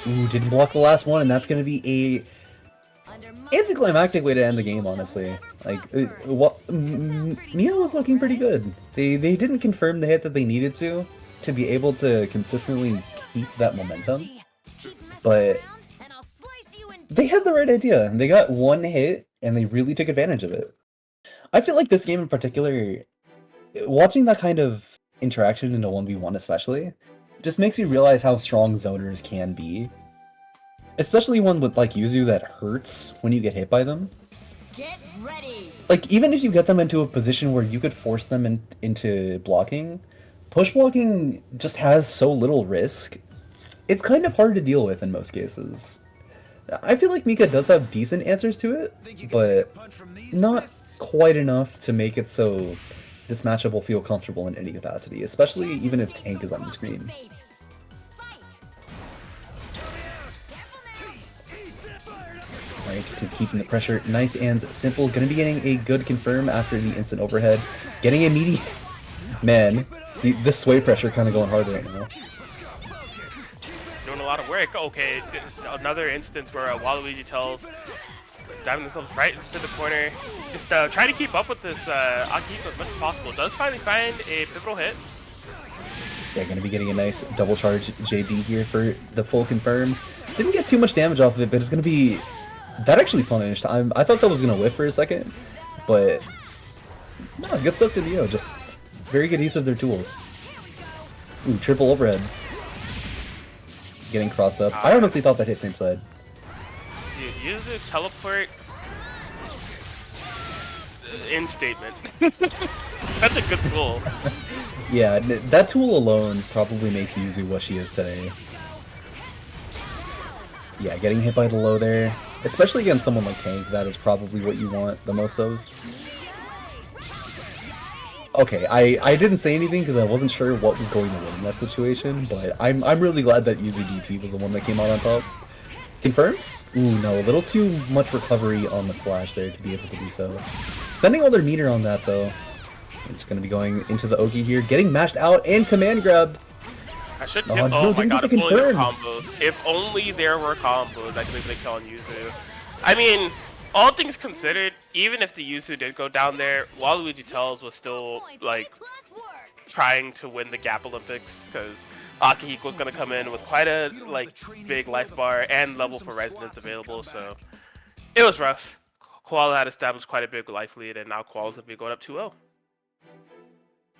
Ooh, didn't block the last one, and that's going to be a anticlimactic way to end the game, honestly. Like, Mia was looking pretty good. They didn't confirm the hit that they needed to be able to consistently keep that momentum. But they had the right idea. They got one hit, and they really took advantage of it. I feel like this game in particular, watching that kind of interaction in a 1v1 especially, just makes you realize how strong zoners can be. Especially one with like Yuzu that hurts when you get hit by them. Get ready. Like, even if you get them into a position where you could force them into blocking, push blocking just has so little risk. It's kind of hard to deal with in most cases. I feel like Mika does have decent answers to it, but not quite enough to make it so this matchup will feel comfortable in any capacity, especially even if Tank is on the screen. Alright, just keeping the pressure nice and simple. Gonna be getting a good confirm after the instant overhead. Getting a meaty... Man, this sway pressure kind of going hard right now. Doing a lot of work. Okay, another instance where Waluigi tells, diving themselves right into the corner. Just try to keep up with this Akihiko as much as possible. Does finally find a pivotal hit. They're going to be getting a nice double charge JB here for the full confirm. Didn't get too much damage off of it, but it's going to be... That actually punished. I thought that was going to whiff for a second, but... No, good stuff to Neo. Just very good use of their tools. Ooh, triple overhead. Getting crossed up. I honestly thought that hit same side. Dude, use a teleport in statement. Such a good tool. Yeah, that tool alone probably makes Yuzu what she is today. Yeah, getting hit by the low there, especially against someone like Tank, that is probably what you want the most of. Okay, I didn't say anything because I wasn't sure what was going to win in that situation, but I'm really glad that Yuzu DP was the one that came out on top. Confirms? Ooh, no, a little too much recovery on the slash there to be able to do so. Spending all their meter on that, though. I'm just going to be going into the Oki here, getting mashed out and command grabbed. I should Oh, get, no, oh my didn't god, get if the only there were confirm. combos. If only there were combos, I could maybe kill on Yuzu. I mean, all things considered, even if the Yuzu did go down there, Waluigi Tells was still, like, trying to win the Gap Olympics, because Akihiko's going to come in with quite a, like, big life bar and level for resonance available, so it was rough. Koala had established quite a big life lead, and now Koala's going to be going up 2-0.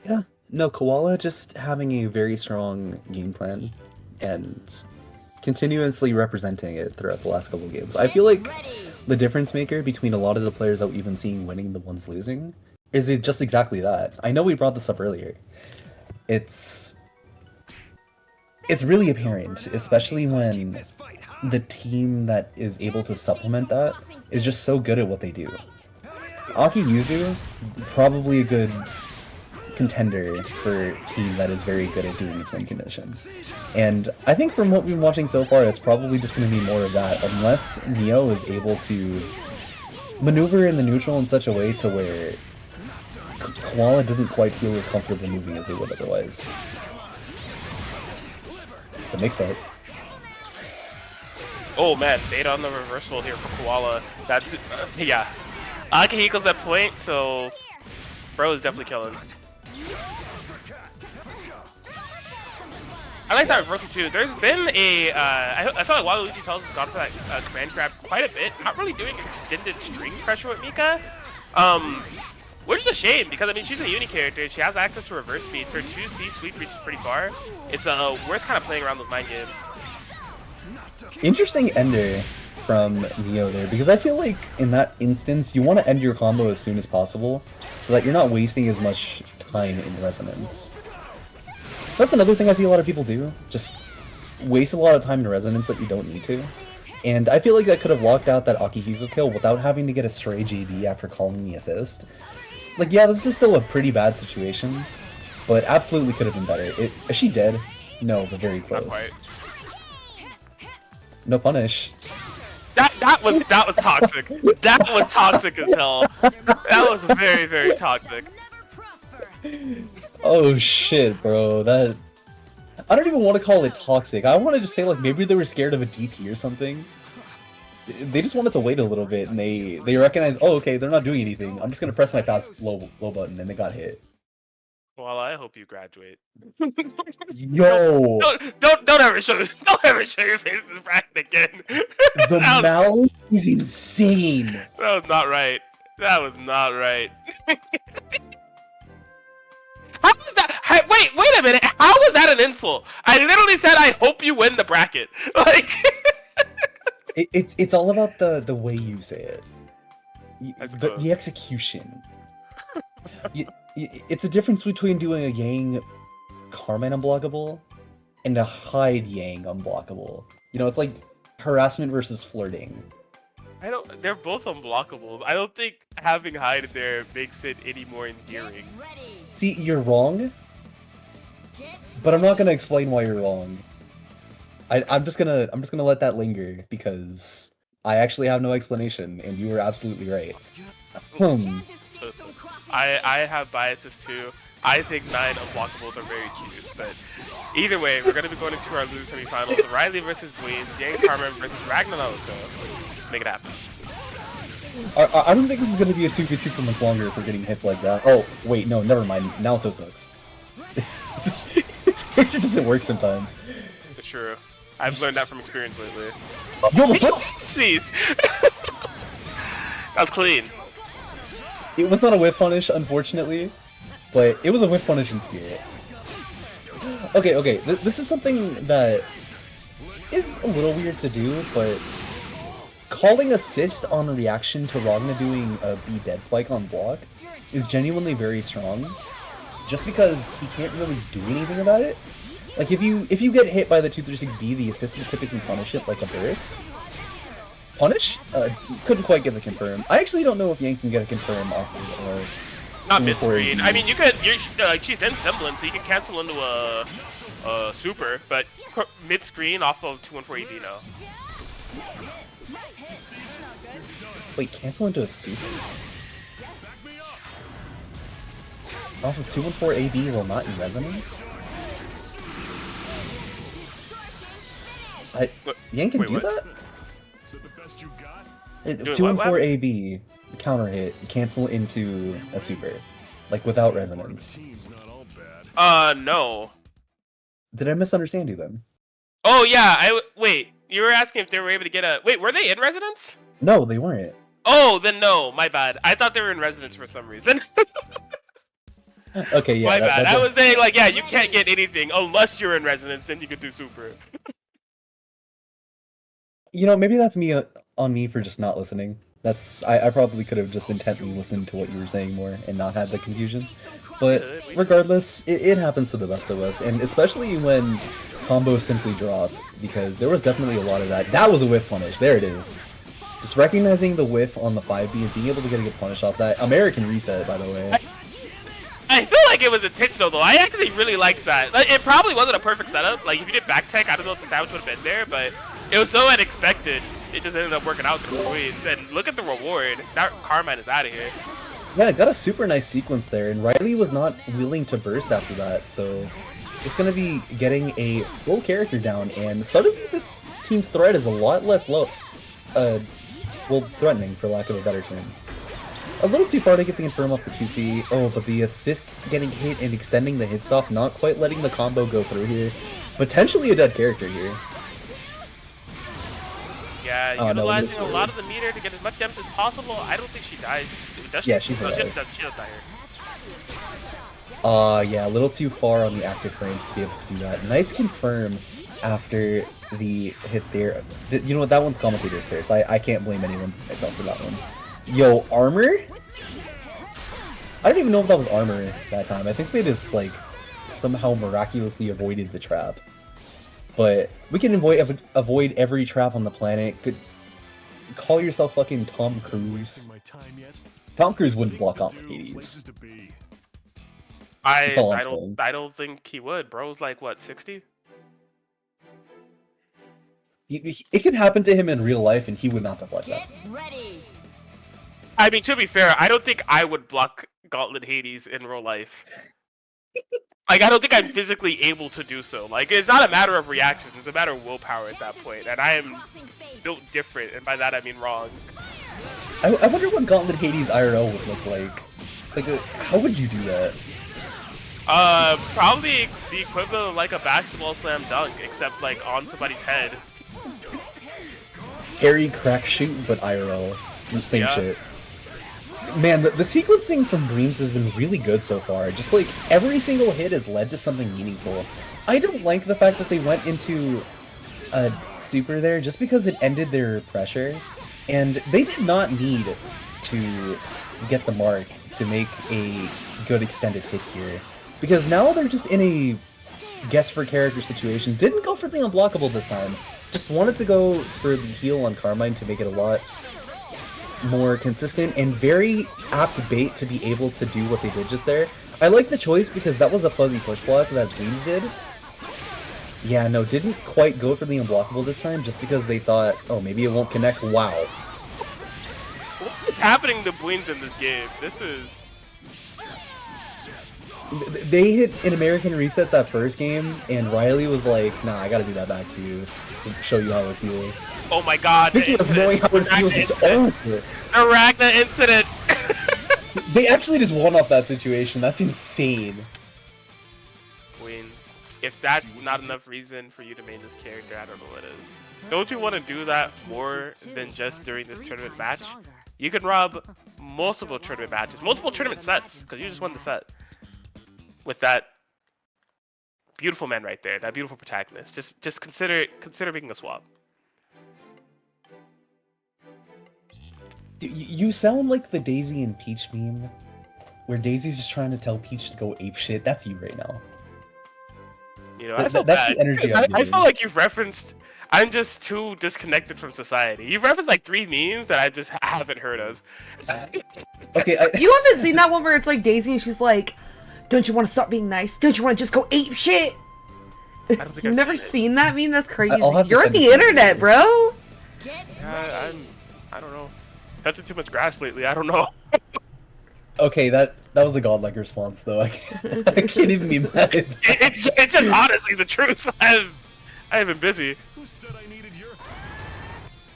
Yeah, no, Koala just having a very strong game plan and continuously representing it throughout the last couple of games. I feel like the difference maker between a lot of the players that we've been seeing winning the ones losing is just exactly that. I know we brought this up earlier. It's really apparent, especially when the team that is able to supplement that is just so good at what they do. Aki Yuzu, probably a good contender for a team that is very good at doing its win condition. And I think from what we've been watching so far, it's probably just going to be more of that, unless Neo is able to maneuver in the neutral in such a way to where Koala doesn't quite feel as comfortable moving as they would otherwise. The mix-up. Oh man, bait on the reversal here for Koala. That's, yeah. Akihiko's at point, so bro is definitely killing. I like that reversal too. There's been a, I feel like Waluigi Tells has gone for that command grab quite a bit. Not really doing extended string pressure with Mika. Which is a shame, because I mean, she's a uni character. She has access to reverse speeds. Her 2C sweep reaches pretty far. It's worth kind of playing around with mind games. Interesting ender from Neo there, because I feel like in that instance, you want to end your combo as soon as possible, so that you're not wasting as much time in resonance. That's another thing I see a lot of people do, just waste a lot of time in resonance that you don't need to. And I feel like that could have locked out that Akihiko kill without having to get a stray JB after calling the assist. Like, yeah, this is still a pretty bad situation, but absolutely could have been better. Is she dead? No, but very close. Not quite. No punish. That was toxic. That was toxic as hell. That was very, very toxic. Oh shit, bro. That... I don't even want to call it toxic. I want to just say, like, maybe they were scared of a DP or something. They just wanted to wait a little bit, and they recognize, oh, okay, they're not doing anything. I'm just gonna press my fast low button, and they got hit. Well, I hope you graduate. Yo! Don't ever show your face in this bracket again. The mouth is insane! That was not right. That was not right. How was that? Wait a minute. How was that an insult? I literally said I hope you win the bracket. Like it's all about the way you say it. The execution. It's a difference between doing a Yang Carmine unblockable and a Hyde Yang unblockable. You know, it's like harassment versus flirting. They're both unblockable. I don't think having Hyde there makes it any more endearing. See, you're wrong, but I'm not gonna explain why you're wrong. I'm just gonna let that linger because I actually have no explanation, and you were absolutely right. Listen, I have biases too. I think 9 unblockables are very cute, but either way, we're gonna be going into our loser semifinals: Riley versus Bleeds, Yang Carmen versus Ragnarok. Make it happen. I don't think this is going to be a 2v2 for much longer if we're getting hits like that. Oh, wait, no, never mind. Naoto sucks. This character doesn't work sometimes. It's true. I've learned that from experience lately. Yo, the foot! Jeez. That was clean. It was not a whiff punish, unfortunately, but it was a whiff punish in spirit. Okay, this is something that is a little weird to do, but calling assist on a reaction to Ragna doing a B dead spike on block is genuinely very strong, just because he can't really do anything about it. Like, if you get hit by the 236B, the assist will typically punish it like a burst. Punish? Couldn't quite get the confirm. I actually don't know if Yang can get a confirm off of, not mid screen. I mean, you could. She's in semblance, so you can cancel into a super, but mid screen off of 214 AD now. Wait, cancel into a super? Off of 214 AB while not in resonance? Yang can do that? Is that the best you got? 214 AB, counter hit, cancel into a super. Like, without resonance. Team's not all bad. No. Did I misunderstand you then? Oh, yeah, wait, you were asking if they were able to get a... Wait, were they in resonance? No, they weren't. Oh, then no, my bad. I thought they were in resonance for some reason. Okay, yeah. My bad. I was saying, like, yeah, you can't get anything unless you're in resonance, then you could do super. You know, maybe that's me on me for just not listening. I probably could have just intently listened to what you were saying more and not had the confusion. But regardless, it happens to the best of us, and especially when combos simply drop, because there was definitely a lot of that. That was a whiff punish. There it is. Just recognizing the whiff on the 5B and being able to get a good punish off that. American reset, by the way. I feel like it was intentional, though. I actually really liked that. Like, it probably wasn't a perfect setup. Like, if you did back tech, I don't know if the sandwich would have been there, but it was so unexpected. It just ended up working out through the Queens. And look at the reward. That Carmine is out of here. Yeah, got a super nice sequence there, and Riley was not willing to burst after that, so just gonna be getting a full character down, and suddenly this team's threat is a lot less low, well, threatening, for lack of a better term. A little too far to get the confirm off the 2C. Oh, but the assist getting hit and extending the hit stop, not quite letting the combo go through here. Potentially a dead character here. Yeah, utilizing a lot of the meter to get as much damage as possible. I don't think she dies. Does she? Yeah, she's alive. She does die here. Yeah, a little too far on the active frames to be able to do that. Nice confirm after the hit there. You know what, that one's commentator's curse. I can't blame anyone myself for that one. Yo, armor? I don't even know if that was armor that time. I think they just, like, somehow miraculously avoided the trap. But we can avoid every trap on the planet. Could call yourself fucking Tom Cruise. Tom Cruise wouldn't block off Hades. I don't think he would. Bro's like, what, 60? It could happen to him in real life, and he would not have blocked that. I mean, to be fair, I don't think I would block Gauntlet Hades in real life. Like, I don't think I'm physically able to do so. Like, it's not a matter of reactions, it's a matter of willpower at that point. And I am built different, and by that I mean wrong. I wonder what Gauntlet Hades IRL would look like. Like, how would you do that? Probably the equivalent of like a basketball slam dunk, except like on somebody's head. Harry crack shoot, but IRL. Same shit. Man, the sequencing from Breams has been really good so far. Just like, every single hit has led to something meaningful. I don't like the fact that they went into a super there just because it ended their pressure. And they did not need to get the mark to make a good extended hit here. Because now they're just in a guess for character situation. Didn't go for the unblockable this time. Just wanted to go for the heal on Carmine to make it a lot more consistent and very apt bait to be able to do what they did just there. I like the choice because that was a fuzzy push block that Queens did. Yeah, no, didn't quite go for the unblockable this time just because they thought, oh, maybe it won't connect. Wow. What is happening to Queens in this game? This is... They hit an American reset that first game, and Riley was like, nah, I gotta do that back to you to show you how it feels. Oh my god. Speaking of knowing how it feels, it's over. The Ragna incident! They actually just won off that situation. That's insane. Queens. if that's not enough reason for you to main this character, I don't know what is. Don't you want to do that more than just during this tournament match? You can rob multiple tournament matches, multiple tournament sets, because you just won the set with that beautiful man right there, that beautiful protagonist. Just consider making a swap. You sound like the Daisy and Peach meme, where Daisy's just trying to tell Peach to go ape shit. That's you right now. You know, I feel that's bad. the energy I'm I getting. feel like you've referenced. I'm just too disconnected from society. You've referenced like 3 memes that I just haven't heard of. Okay, You haven't seen that one where it's like Daisy and she's like, "Don't you want to stop being nice? Don't you want to just go ape shit?" I don't think You've never seen that meme? That's crazy. I'll have to You're on send it the to you. internet, bro. Yeah, I don't know. Touching too much grass lately. I don't know. okay, that was a godlike response though. I can't even be mad. It's just honestly the truth. I have been busy. Who said I needed your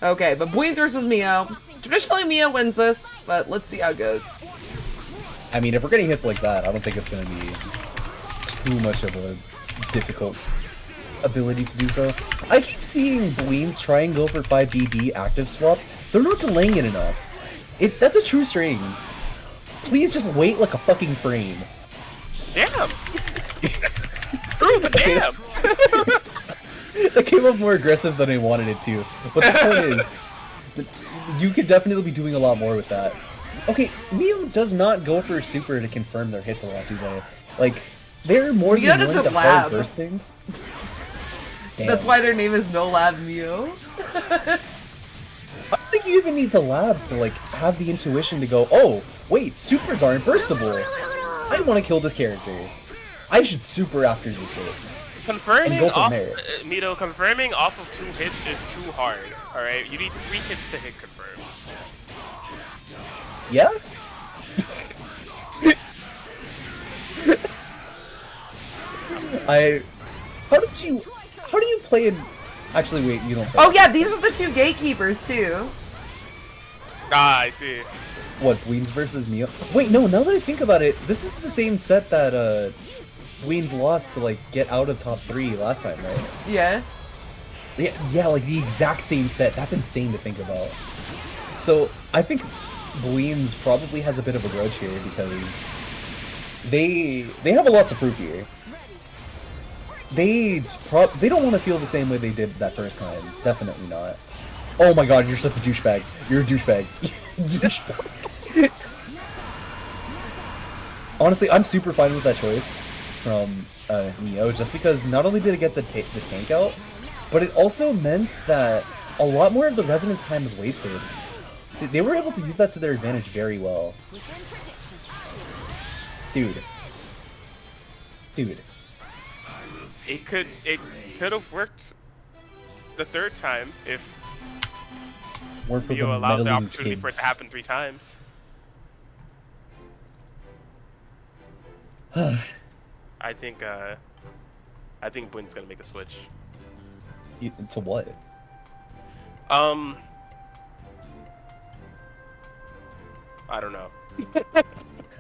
Okay, but Buins versus Mio. Traditionally, Mio wins this, but let's see how it goes. I mean, if we're getting hits like that, I don't think it's gonna be too much of a difficult ability to do so. I keep seeing Bleens try and go for 5 BB active swap. They're not delaying it enough. That's a true string. Please just wait like a fucking frame. Damn. True, but damn. That came up more aggressive than I wanted it to. But the point is, you could definitely be doing a lot more with that. Okay, Mio does not go for super to confirm their hits a lot, do they? Like, they're more Mio than doesn't willing to lab. hard burst things. Damn. That's why their name is No Lab Mio. I don't think you even need to lab to like have the intuition to go, oh, wait, supers aren't burstable. I want to kill this character. I should super after this hit. Confirming And go from off, there. Mito, confirming off of 2 hits is too hard. All right, you need 3 hits to hit confirm. Yeah? How do you play in... Actually, wait, you don't play. Oh yeah, these are the 2 gatekeepers too. Ah, I see. What, Weens versus Mio? Wait, no, now that I think about it, this is the same set that, Weens lost to, like, get out of top 3 last time, right? Yeah. Yeah, like, the exact same set. That's insane to think about. So, I think Weens probably has a bit of a grudge here, because they have a lot to prove here. They don't want to feel the same way they did that first time. Definitely not. Oh my god, you're such a douchebag. You're a douchebag. Douchebag. Honestly, I'm super fine with that choice from Neo, just because not only did it get the tank out, but it also meant that a lot more of the resonance time was wasted. They were able to use that to their advantage very well. Dude. It could have worked the 3rd time if Work for you the allowed the meddling opportunity for it to kids. happen 3 times. I think Bwynn's gonna make a switch. To what? I don't know.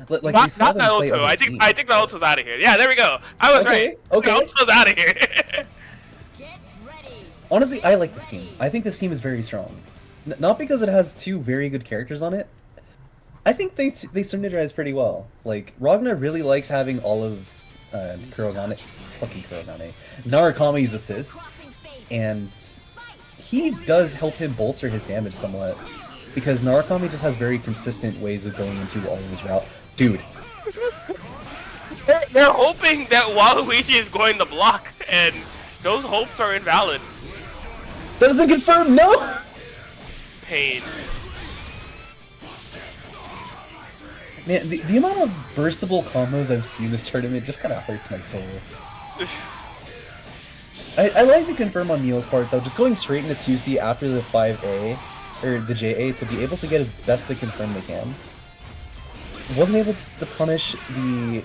Like Not we saw them play Naoto. other I teams. think Naoto's out of here. Yeah, there we go. I was Okay, right. okay. Naoto's out of here. Honestly, I like this team. I think this team is very strong. Not because it has 2 very good characters on it. I think they synergize pretty well. Like, Ragna really likes having all of Narakami's assists, and he does help him bolster his damage somewhat. Because Narakami just has very consistent ways of going into all of his route. Dude. They're hoping that Waluigi is going to block, and those hopes are invalid. That doesn't confirm, no! Pain. Man, the amount of burstable combos I've seen this tournament just kind of hurts my soul. I like to confirm on Neil's part, though, just going straight into 2C after the 5A, or the JA, to be able to get as best to confirm they can. Wasn't able to punish the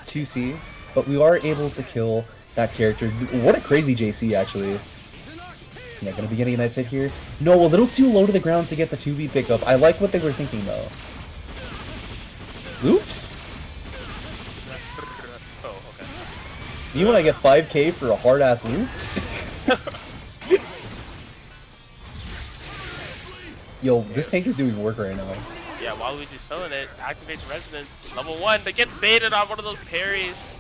2C, but we are able to kill that character. What a crazy JC, actually. Yeah, gonna be getting a nice hit here. No, a little too low to the ground to get the 2B pickup. I like what they were thinking, though. Oops! Oh, okay. Me when I get 5k for a hard-ass loop? Yo, this tank is doing work right now. Yeah, Waluigi's filling it. Activates Resonance. Level 1, but gets baited on one of those parries.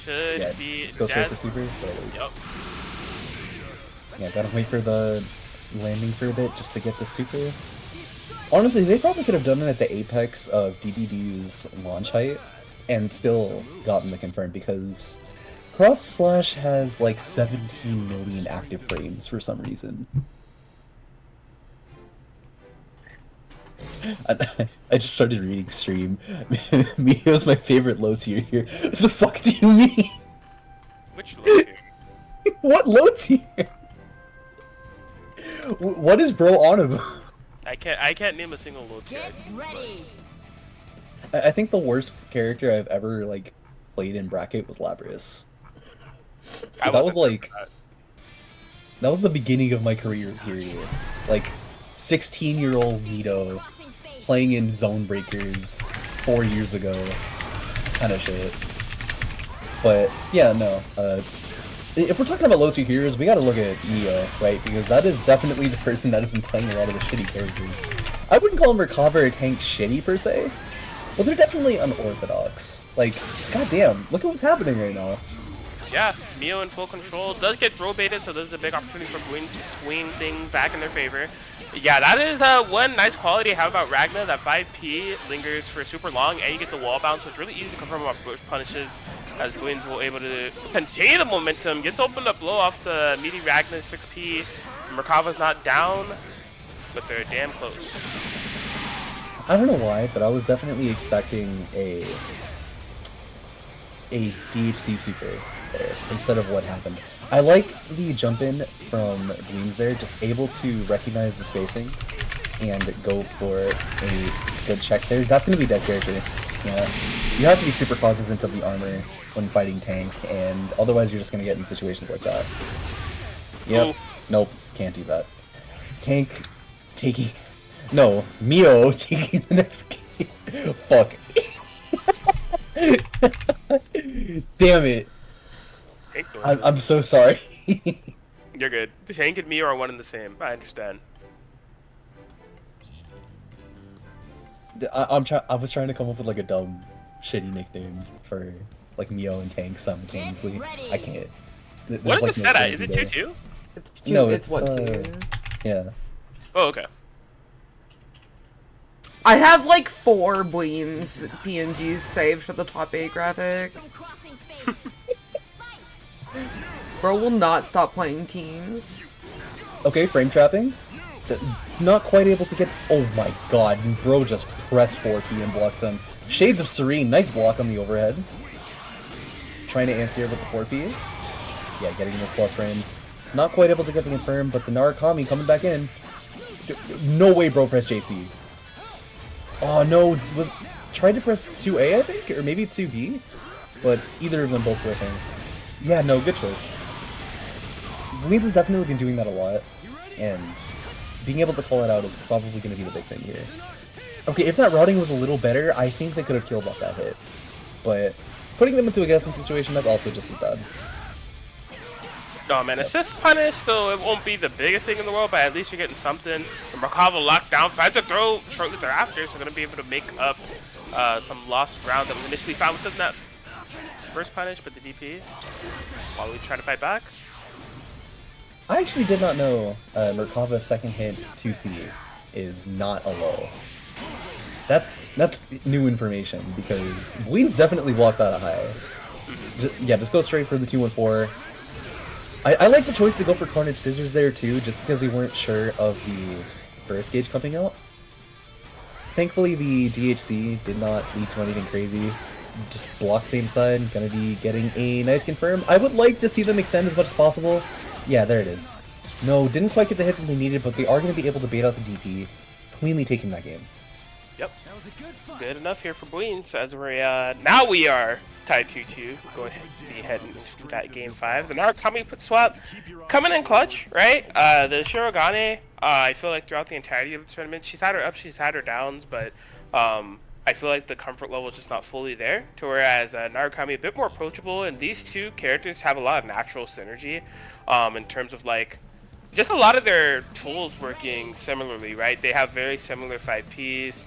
Should be just go straight for super. There it is. Yep. Yeah, gotta wait for the landing for a bit just to get the super. Honestly, they probably could have done it at the apex of DBD's launch height and still gotten the confirm because Cross Slash has like 17 million active frames for some reason. I just started reading stream. Mio's my favorite low tier here. What the fuck do you mean? Which low tier? What low tier? What is bro on about? I can't name a single low tier. I think the worst character I've ever like played in bracket was Labris. That was like that was the beginning of my career period. Like 16-year-old Nito playing in Zone Breakers 4 years ago, kind of shit. But yeah, no. If we're talking about low tier heroes, we gotta look at Neo, right? Because that is definitely the person that has been playing a lot of the shitty characters. I wouldn't call him Recover or Tank shitty per se, but they're definitely unorthodox. Like, goddamn, look at what's happening right now. Yeah, Mio in full control. Does get throw baited, so there's a big opportunity for Gwyn to swing things back in their favor. Yeah, that is one nice quality I have about Ragna. That 5P lingers for super long, and you get the wall bounce, so it's really easy to confirm about burst punishes, as Gwyn's will able to contain the momentum. Gets opened up low off the meaty Ragna 6P. Merkava's not down, but they're damn close. I don't know why, but I was definitely expecting a DHC super there instead of what happened. I like the jump in from Bleens there, just able to recognize the spacing and go for a good check there. That's going to be dead character. Yeah, you have to be super cognizant of the armor when fighting tank, and otherwise you're just going to get in situations like that. Yep. Nope, can't do that. Tank taking... No, Mio taking the next game. Fuck. Damn it. I'm so sorry. You're good. Tank and Mio are one and the same. I understand. I was trying to come up with like a dumb, shitty nickname for like Mio and Tank simultaneously. I can't. What is the set at? Is it 2-2? No, it's 1-2. Yeah. Oh, okay. I have like 4 Bleens PNGs saved for the top 8 graphic. Bro will not stop playing teams. Okay, frame trapping. Not quite able to get... Oh my god, bro just pressed 4P and blocks him. Shades of Serene, nice block on the overhead. Trying to answer with the 4P. Yeah, getting those plus frames. Not quite able to get the confirm, but the Narukami coming back in. No way bro pressed JC. Oh no, tried to press 2A I think? Or maybe 2B? But either of them both working. Yeah, no, good choice. Bleens has definitely been doing that a lot, and being able to call it out is probably going to be the big thing here. Okay, if that routing was a little better, I think they could have killed off that hit. But putting them into a guessing situation, that's also just as bad. No, man, assist punish, so it won't be the biggest thing in the world, but at least you're getting something. And Merkava locked down, finds to throw shortly thereafter, so they're going to be able to make up some lost ground that was initially found within that first punish, but the DP, while we try to fight back. I actually did not know Merkava's second hit 2C is not a low. That's new information, because Bleens definitely blocked that a high. Just go straight for the 214. I like the choice to go for Carnage Scissors there too, just because they weren't sure of the burst gauge coming out. Thankfully the DHC did not lead to anything crazy. Just block same side, gonna be getting a nice confirm. I would like to see them extend as much as possible. Yeah, there it is. No, didn't quite get the hit that they needed, but they are going to be able to bait out the DP, cleanly taking that game. Yep. Good enough here for Bleens, as we're, now we are tied 2-2. Go ahead and be heading into that game 5. The Narukami swap coming in clutch, right? The Shirogane, I feel like throughout the entirety of the tournament, she's had her ups, she's had her downs, but I feel like the comfort level is just not fully there. To whereas Narukami a bit more approachable, and these two characters have a lot of natural synergy, in terms of like just a lot of their tools working similarly, right? They have very similar 5Ps,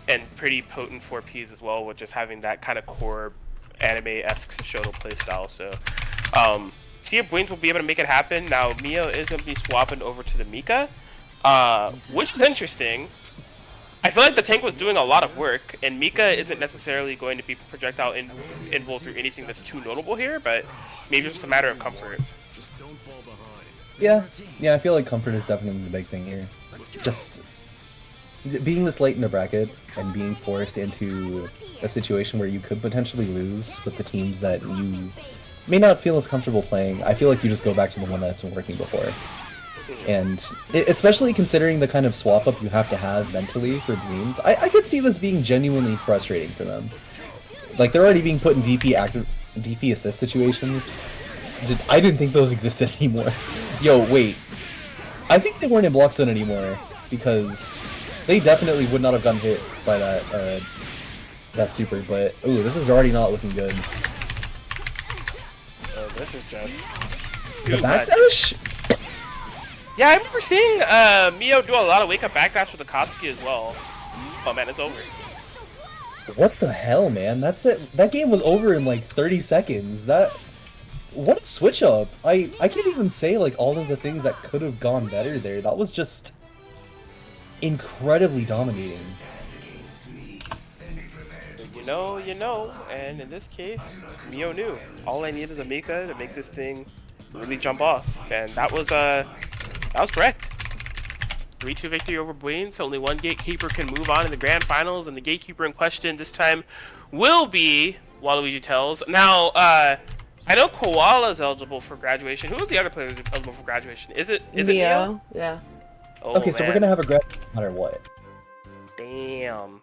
and pretty potent 4Ps as well, with just having that kind of core anime-esque Shoto playstyle. So, see if Wings will be able to make it happen. Now, Mio is going to be swapping over to the Mika, which is interesting. I feel like the tank was doing a lot of work, and Mika isn't necessarily going to be projectile invul through anything that's too notable here, but maybe it's just a matter of comfort. Just don't fall behind. Yeah, I feel like comfort is definitely the big thing here. Just being this late in the bracket and being forced into a situation where you could potentially lose with the teams that you may not feel as comfortable playing, I feel like you just go back to the one that's been working before. And especially considering the kind of swap up you have to have mentally for Bleams, I could see this being genuinely frustrating for them. Like, they're already being put in DP assist situations. I didn't think those existed anymore. Yo, wait. I think they weren't in block zone anymore, because they definitely would not have gotten hit by that super, but ooh, this is already not looking good. Oh, this is just The backdash? Yeah, I remember seeing Mio do a lot of wake-up backdash with Akatsuki as well. Oh man, it's over. What the hell, man? That's it. That game was over in like 30 seconds. What a switch up. I can't even say like all of the things that could have gone better there. That was just incredibly dominating. You know, and in this case, Mio knew. All I needed is a Mika to make this thing really jump off, and that was correct. 3-2 victory over Buins. Only one gatekeeper can move on in the grand finals, and the gatekeeper in question this time will be Waluigi Tells. Now, I know Koala's eligible for graduation. Who was the other player who's eligible for graduation? Is it Mio? Yeah. Oh, Okay, so we're gonna have a graduation no matter what. Damn.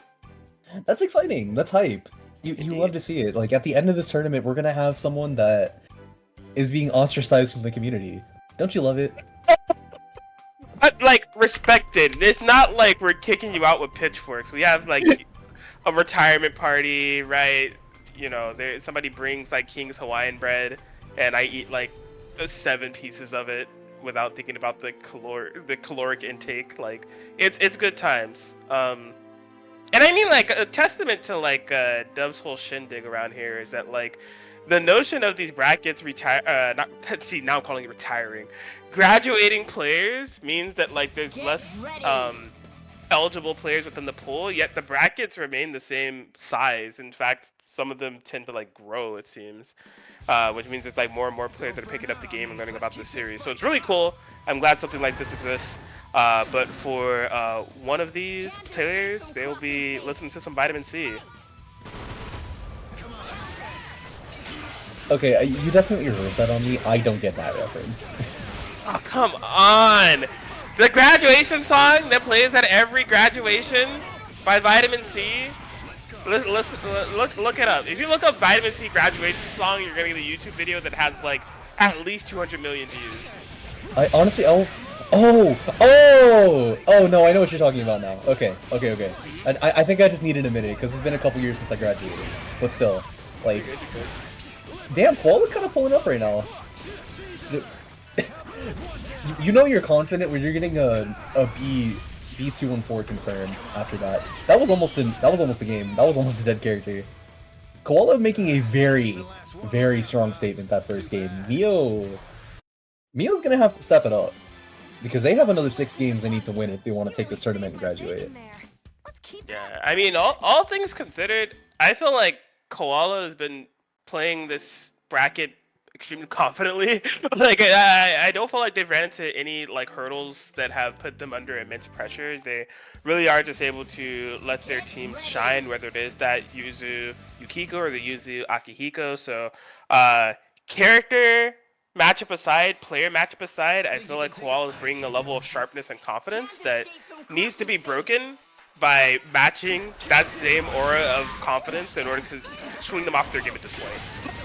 That's exciting. That's hype. You love to see it. Like, at the end of this tournament, we're gonna have someone that is being ostracized from the community. Don't you love it? Like, respected. It's not like we're kicking you out with pitchforks. We have like a retirement party, right? You know, somebody brings like King's Hawaiian bread, and I eat like 7 pieces of it without thinking about the caloric intake. Like, it's good times. And I mean, like, a testament to like Dub's whole shindig around here is that like the notion of these brackets now I'm calling it retiring. Graduating players means that like there's less eligible players within the pool, yet the brackets remain the same size. In fact, some of them tend to like grow, it seems, which means there's like more and more players that are picking up the game and learning about the series. So it's really cool. I'm glad something like this exists. But for one of these players, they will be listening to some Vitamin C. Okay, you definitely reversed that on me. I don't get that reference. Oh, come on! The graduation song that plays at every graduation by Vitamin C. Look it up. If you look up Vitamin C graduation song, you're gonna get a YouTube video that has like at least 200 million views. I honestly, oh no, I know what you're talking about now. Okay. I think I just needed a minute because it's been a couple years since I graduated. But still, like, damn, Koala kind of pulling up right now. You know you're confident when you're getting a B214 confirmed after that. That was almost the game. That was almost a dead character. Koala making a very, very strong statement that first game. Mio's gonna have to step it up because they have another 6 games they need to win if they want to take this tournament and graduate. Yeah, I mean, all things considered, I feel like Koala has been playing this bracket extremely confidently. Like, I don't feel like they've ran into any like hurdles that have put them under immense pressure. They really are just able to let their teams shine, whether it is that Yuzu Yukiko or the Yuzu Akihiko. So character matchup aside, player matchup aside, I feel like Koala is bringing a level of sharpness and confidence that needs to be broken by matching that same aura of confidence in order to swing them off their game at this point.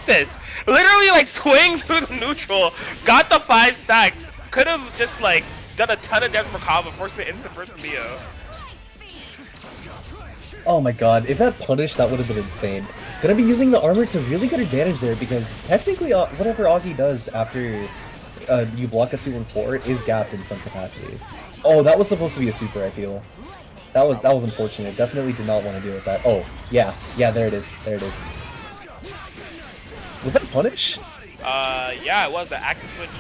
This literally like swing through the neutral, got the 5 stacks, could have just like done a ton of damage for Kava, forced me instant first from Mio. Oh my god, if that punished, that would have been insane. Gonna be using the armor to really good advantage there, because technically whatever Augie does after you block a 2-1-4 is gapped in some capacity. Oh, that was supposed to be a super, I feel. That was unfortunate. Definitely did not want to deal with that. Oh, yeah, there it is. There it is. Was that punish? Yeah, it was the active switch.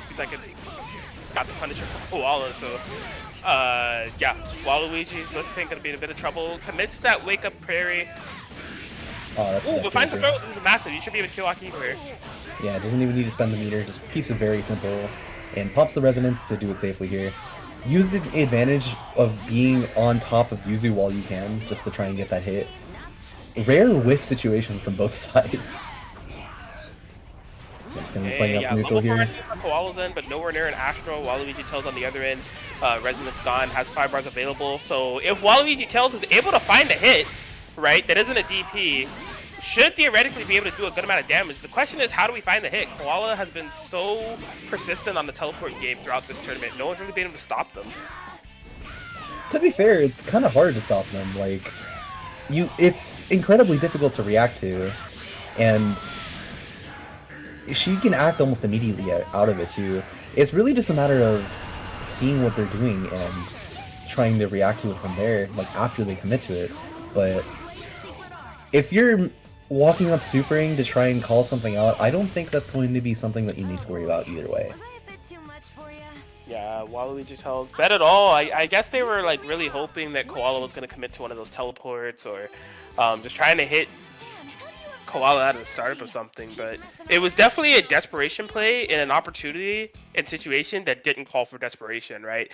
Seems like it got the punisher from Koala, so yeah, Waluigi's looks think gonna be in a bit of trouble. Commits that wake up prairie. Oh, that's but finds the throw. This is massive. You should be able to kill Aki here. Yeah, doesn't even need to spend the meter. Just keeps it very simple and pops the resonance to do it safely here. Use the advantage of being on top of Yuzu while you can, just to try and get that hit. Rare whiff situation from both sides. I'm just gonna be playing up neutral here. Koala's in, but nowhere near an Astro. Waluigi Tails on the other end. Resonance gone, has 5 bars available. So if Waluigi Tails is able to find a hit, right, that isn't a DP, should theoretically be able to do a good amount of damage. The question is, how do we find the hit? Koala has been so persistent on the teleport game throughout this tournament. No one's really been able to stop them. To be fair, it's kind of hard to stop them. Like, it's incredibly difficult to react to, and she can act almost immediately out of it too. It's really just a matter of seeing what they're doing and trying to react to it from there, like after they commit to it. But if you're walking up supering to try and call something out, I don't think that's going to be something that you need to worry about either way. Yeah, Waluigi Tails, bet at all. I guess they were like really hoping that Koala was going to commit to one of those teleports, or just trying to hit Koala out of the startup or something, but it was definitely a desperation play in an opportunity and situation that didn't call for desperation, right?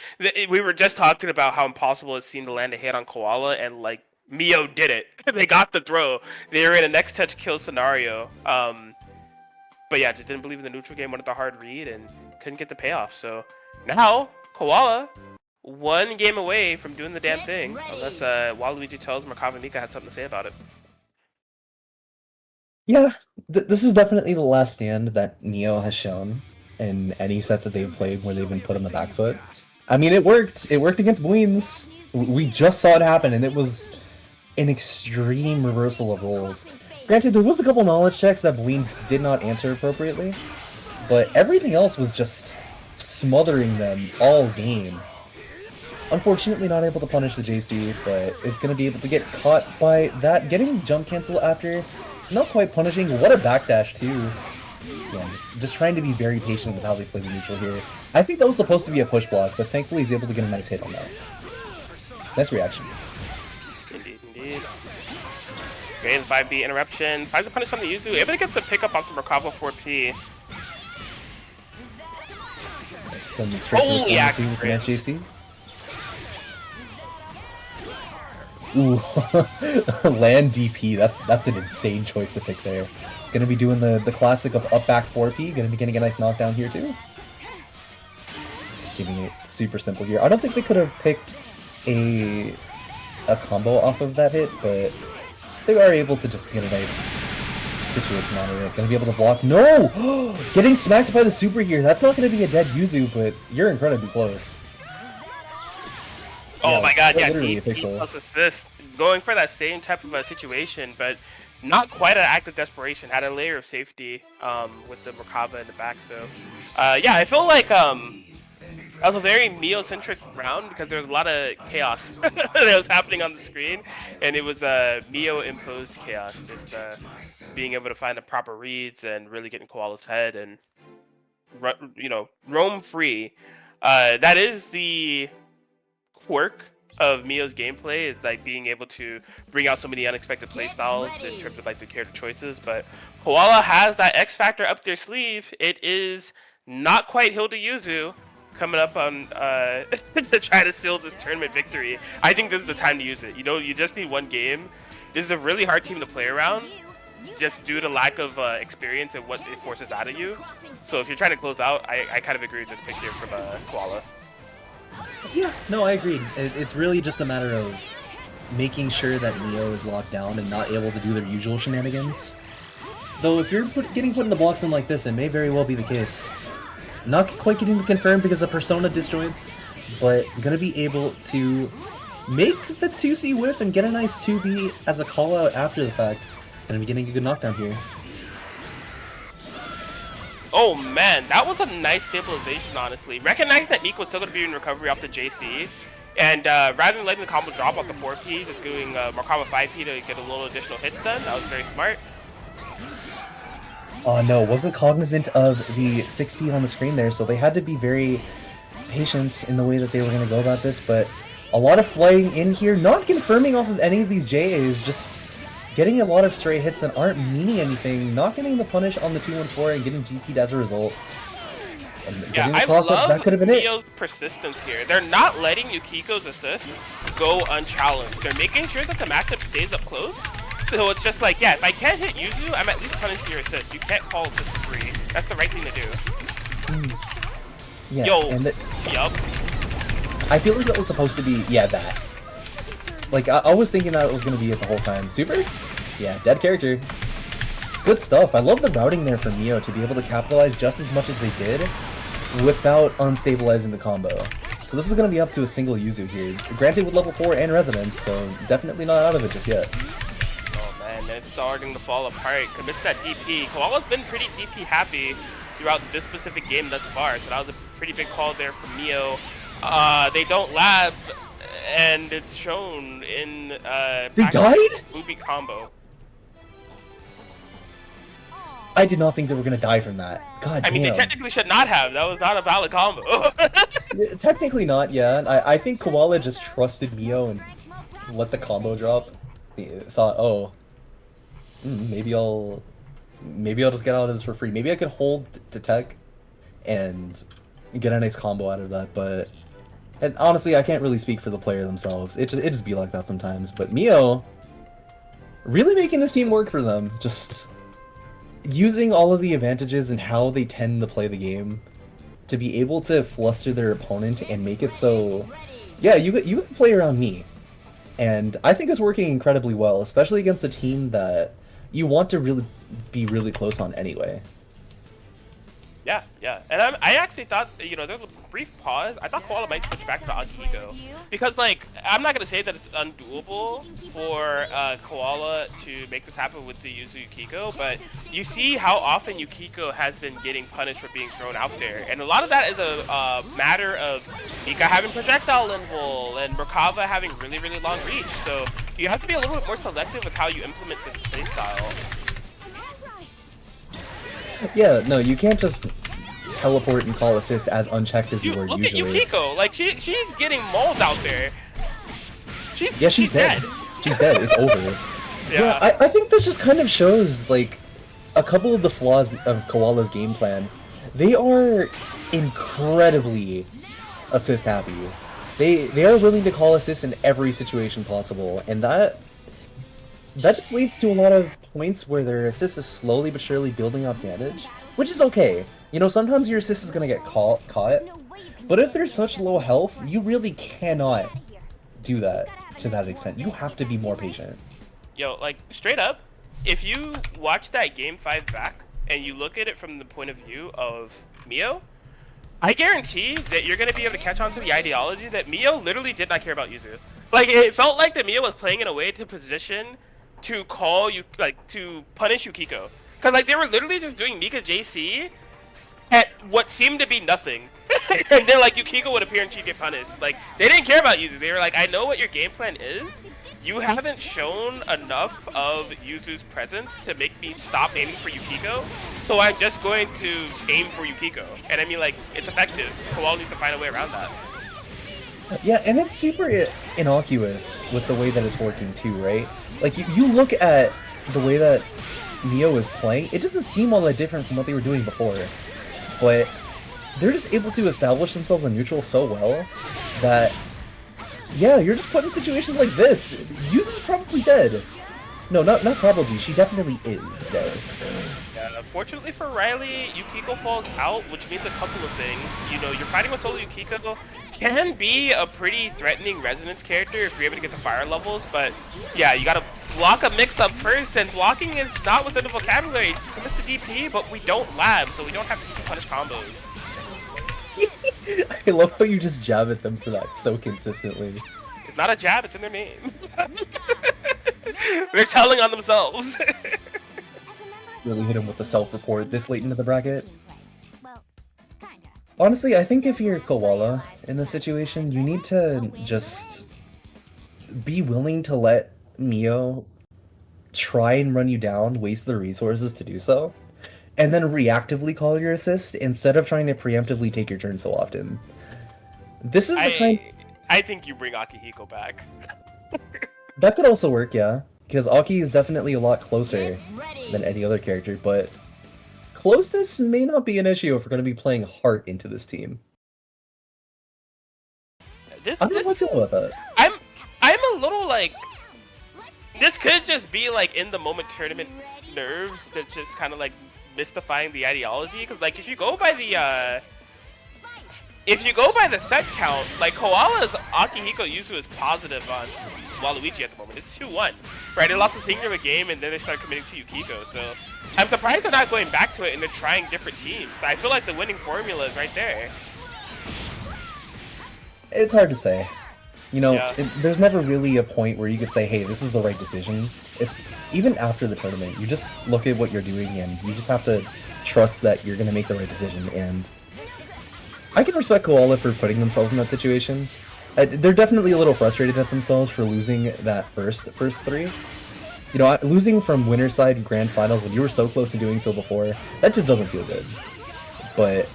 We were just talking about how impossible it seemed to land a hit on Koala, and like Mio did it. They got the throw. They were in a next touch kill scenario. But yeah, just didn't believe in the neutral game, wanted the hard read, and couldn't get the payoff. So now Koala, one game away from doing the damn thing, unless Waluigi Tails Merkava Mika had something to say about it. Yeah, this is definitely the last stand that Neo has shown in any set that they've played where they've been put on the back foot. I mean, it worked. It worked against Buins. We just saw it happen, and it was an extreme reversal of roles. Granted, there was a couple knowledge checks that Buins did not answer appropriately, but everything else was just smothering them all game. Unfortunately, not able to punish the JC, but is going to be able to get caught by that. Getting jump cancel after, not quite punishing. What a backdash too. Yeah, just trying to be very patient with how they play the neutral here. I think that was supposed to be a push block, but thankfully he's able to get a nice hit on that. Nice reaction. Indeed. Great 5B interruption. Finds the punish on the Yuzu. Able to get the pickup off the Merkava 4P. Send it straight to the corner too with the nice JC. Ooh, land DP. That's an insane choice to pick there. Gonna be doing the classic of up back 4P. Gonna be getting a nice knockdown here too. Just keeping it super simple here. I don't think they could have picked a combo off of that hit, but they are able to just get a nice situation out of it. Gonna be able to block. No! Getting smacked by the super here. That's not gonna be a dead Yuzu, but you're incredibly close. Oh yeah, my god, yeah, literally DP plus assist. Going for that same type of a situation, but not quite an act of desperation. Had a layer of safety with the Merkava in the back, so yeah, I feel like that was a very Mio-centric round because there was a lot of chaos that was happening on the screen, and it was Mio-imposed chaos, just being able to find the proper reads and really getting Koala's head and roam free. That is the quirk of Mio's gameplay, is like being able to bring out so many unexpected playstyles in terms of like the character choices. But Koala has that X factor up their sleeve. It is not quite Hilda Yuzu coming up on to try to seal this tournament victory. I think this is the time to use it. You just need one game. This is a really hard team to play around, just due to lack of experience and what it forces out of you. So if you're trying to close out, I kind of agree with this pick here from Koala. Yeah, no, I agree. It's really just a matter of making sure that Neo is locked down and not able to do their usual shenanigans. Though if you're getting put in the blocks in like this, it may very well be the case. Not quite getting the confirm because of Persona disjoints, but gonna be able to make the 2C whiff and get a nice 2B as a call out after the fact. Gonna be getting a good knockdown here. Oh man, that was a nice stabilization, honestly. Recognizing that Nico was still going to be in recovery off the JC, and rather than letting the combo drop off the 4P, just doing Merkaba 5P to get a little additional hits done, that was very smart. Oh no, wasn't cognizant of the 6P on the screen there, so they had to be very patient in the way that they were going to go about this, but a lot of flying in here, not confirming off of any of these JAs, just getting a lot of stray hits that aren't meaning anything, not getting the punish on the 2-1-4 and getting GP'd as a result. And Yeah, the I cross up, love that could have been it. Mio's persistence here. They're not letting Yukiko's assist go unchallenged. They're making sure that the matchup stays up close. So it's just like, yeah, if I can't hit Yuzu, I'm at least punished your assist. You can't call assist for free. That's the right thing to do. Yeah, Yo, and yup. I feel like that was supposed to be, yeah, that. Like, I was thinking that was going to be it the whole time. Super? Yeah, dead character. Good stuff. I love the routing there from Mio to be able to capitalize just as much as they did without unstabilizing the combo. So this is going to be up to a single Yuzu here. Granted with level 4 and Resonance, so definitely not out of it just yet. Oh man, it's starting to fall apart. Commits that DP. Koala's been pretty DP happy throughout this specific game thus far, so that was a pretty big call there from Mio. They don't lab, and it's shown in They died? Ubi combo. I did not think they were going to die from that. God I mean, damn. they technically should not have. That was not a valid combo. Technically not, yeah. I think Koala just trusted Mio and let the combo drop. He thought, oh, maybe I'll just get out of this for free. Maybe I can hold to tech and get a nice combo out of that, but... And honestly, I can't really speak for the player themselves. It just be like that sometimes. But Mio, really making this team work for them. Just using all of the advantages and how they tend to play the game to be able to fluster their opponent and make it so, yeah, you can play around me. And I think it's working incredibly well, especially against a team that you want to really be really close on anyway. Yeah, yeah. And I actually thought, you know, there's a brief pause. I thought Koala might switch back to Akihiko. Because, like, I'm not going to say that it's undoable for Koala to make this happen with the Yuzu Yukiko, but you see how often Yukiko has been getting punished for being thrown out there. And a lot of that is a matter of Mika having projectile level and Merkava having really, really long reach. So you have to be a little bit more selective with how you implement this playstyle. Yeah, no, you can't just teleport and call assist as unchecked as you were Look usually. at Yukiko, like she's getting mauled out there. She's dead. She's dead. It's over. Yeah. I think this just kind of shows like a couple of the flaws of Koala's game plan. They are incredibly assist happy. They are willing to call assist in every situation possible, and that just leads to a lot of points where their assist is slowly but surely building up damage, which is okay. You know, sometimes your assist is gonna get caught, but if there's such low health, you really cannot do that to that extent. You have to be more patient. Yo, like, straight up, if you watch that Game 5 back, and you look at it from the point of view of Mio, I guarantee that you're gonna be able to catch on to the ideology that Mio literally did not care about Yuzu. Like, it felt like that Mio was playing in a way to position to call you, like, to punish Yukiko. Cause like they were literally just doing Mika JC at what seemed to be nothing. And then like Yukiko would appear and she'd get punished. Like they didn't care about Yuzu. They were like, I know what your game plan is. You haven't shown enough of Yuzu's presence to make me stop aiming for Yukiko. So I'm just going to aim for Yukiko. And I mean like it's effective. Koala needs to find a way around that. Yeah, and it's super innocuous with the way that it's working too, right? Like, you look at the way that Mio is playing, it doesn't seem all that different from what they were doing before. But they're just able to establish themselves in neutral so well that, yeah, you're just put in situations like this. Yuzu's probably dead. No, not probably. She definitely is dead. Yeah, fortunately for Riley, Yukiko falls out, which means a couple of things. You know, you're fighting with solo Yukiko, can be a pretty threatening resonance character if you're able to get the fire levels, but yeah, you gotta block a mix-up first, and blocking is not within the vocabulary. It commits to DP, but we don't lab, so we don't have to punish combos. I love how you just jab at them for that so consistently. It's not a jab, it's in their name. They're telling on themselves. Really hit him with the self-report this late into the bracket. Well, kinda. Honestly, I think if you're Koala in this situation, you need to just be willing to let Mio try and run you down, waste the resources to do so, and then reactively call your assist instead of trying to preemptively take your turn so often. This is the kind... I think you bring Akihiko back. That could also work, yeah. Because Aki is definitely a lot closer than any other character, but closeness may not be an issue if we're going to be playing Heart into this team. I don't know how I feel about that. I'm a little like, this could just be like in the moment tournament nerves that's just kind of like mystifying the ideology. Because like if you go by the set count, like Koala's Akihiko Yuzu is positive on Waluigi at the moment. It's 2-1, right? They lost a singular game and then they start committing to Yukiko. So I'm surprised they're not going back to it and they're trying different teams. I feel like the winning formula is right there. It's hard to say. You know, Yeah. There's never really a point where you could say, hey, this is the right decision. It's, even after the tournament, you just look at what you're doing and you just have to trust that you're going to make the right decision. And I can respect Koala for putting themselves in that situation. They're definitely a little frustrated at themselves for losing that first three. You know, losing from winner's side grand finals when you were so close to doing so before, that just doesn't feel good. But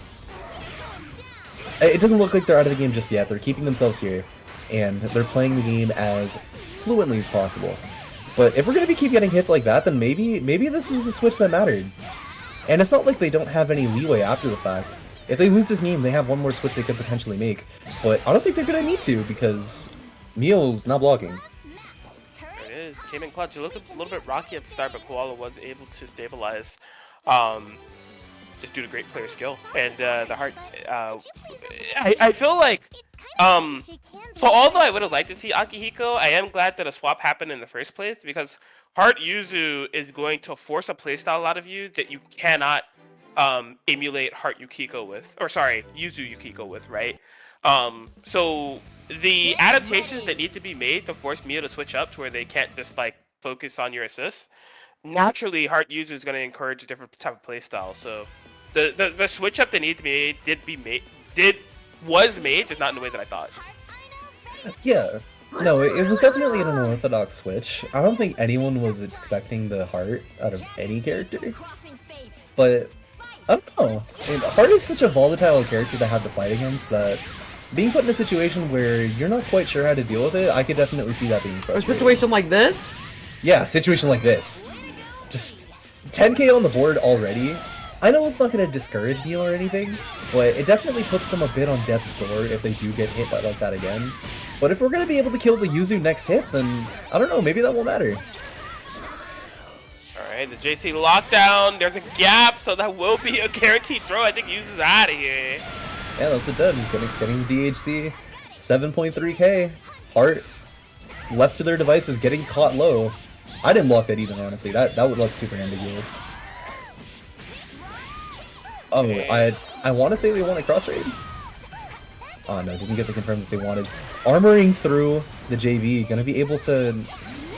it doesn't look like they're out of the game just yet. They're keeping themselves here, and they're playing the game as fluently as possible. But if we're going to keep getting hits like that, then maybe this was the switch that mattered. And it's not like they don't have any leeway after the fact. If they lose this game, they have one more switch they could potentially make. But I don't think they're going to need to, because Mio's not blocking. There it is. Came in clutch. It looked a little bit rocky at the start, but Koala was able to stabilize. Just due to great player skill. And the Heart... I feel like... So although I would have liked to see Akihiko, I am glad that a swap happened in the first place, because Heart Yuzu is going to force a playstyle out of you that you cannot emulate Heart Yukiko with, or sorry, Yuzu Yukiko with, right? So the adaptations that need to be made to force Mio to switch up to where they can't just like focus on your assists, naturally Heart Yuzu is going to encourage a different type of playstyle. So the switch up that needed to be made was made, just not in the way that I thought. Yeah. No, it was definitely an unorthodox switch. I don't think anyone was expecting the Heart out of any character. But I don't know. I mean, Heart is such a volatile character to have to fight against that being put in a situation where you're not quite sure how to deal with it, I could definitely see that being frustrating. A situation like this? Yeah, a situation like this. Just 10k on the board already. I know it's not going to discourage Neil or anything, but it definitely puts them a bit on death's door if they do get hit by like that again. But if we're going to be able to kill the Yuzu next hit, then I don't know, maybe that won't matter. Alright, the JC lockdown, there's a gap, so that will be a guaranteed throw. I think Yuzu's out of here. Yeah, that's it done. Getting the DHC, 7.3k. Heart, left to their devices, getting caught low. I didn't block that either, honestly. That would look super ambiguous. Oh, I want to say they want a cross raid. Oh no, didn't get the confirm that they wanted. Armoring through the JV, gonna be able to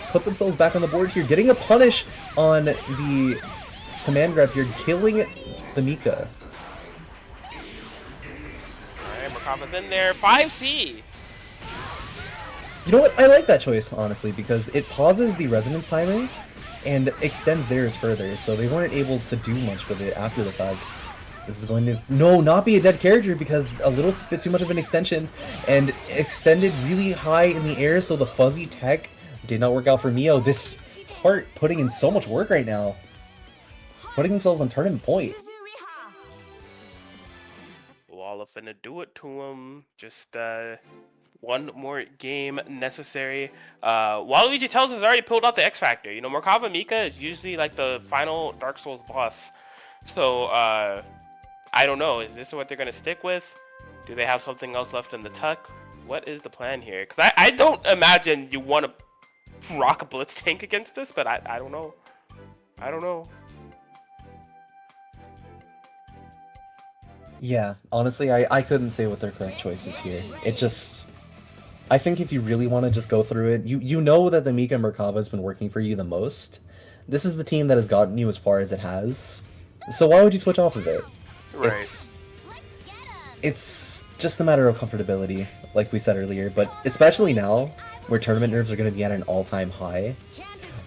put themselves back on the board here, getting a punish on the command grab here, killing the Mika. Alright, Merkava's in there. 5C! You know what? I like that choice, honestly, because it pauses the resonance timer and extends theirs further, so they weren't able to do much with it after the fact. This is going to, not be a dead character because a little bit too much of an extension and extended really high in the air, so the fuzzy tech did not work out for Mio. This Heart putting in so much work right now, putting themselves on tournament point. Walla finna do it to him. Just one more game necessary. Waluigi tells us already pulled out the X Factor. You know, Merkava Mika is usually like the final Dark Souls boss. So, I don't know. Is this what they're going to stick with? Do they have something else left in the tuck? What is the plan here? Because I don't imagine you want to rock a Blitz tank against this, but I don't know. I don't know. Yeah, honestly, I couldn't say what their correct choice is here. I think if you really want to just go through it, you know that the Mika Merkava has been working for you the most. This is the team that has gotten you as far as it has. So why would you switch off of it? Right. It's just a matter of comfortability, like we said earlier, but especially now, where tournament nerves are going to be at an all-time high,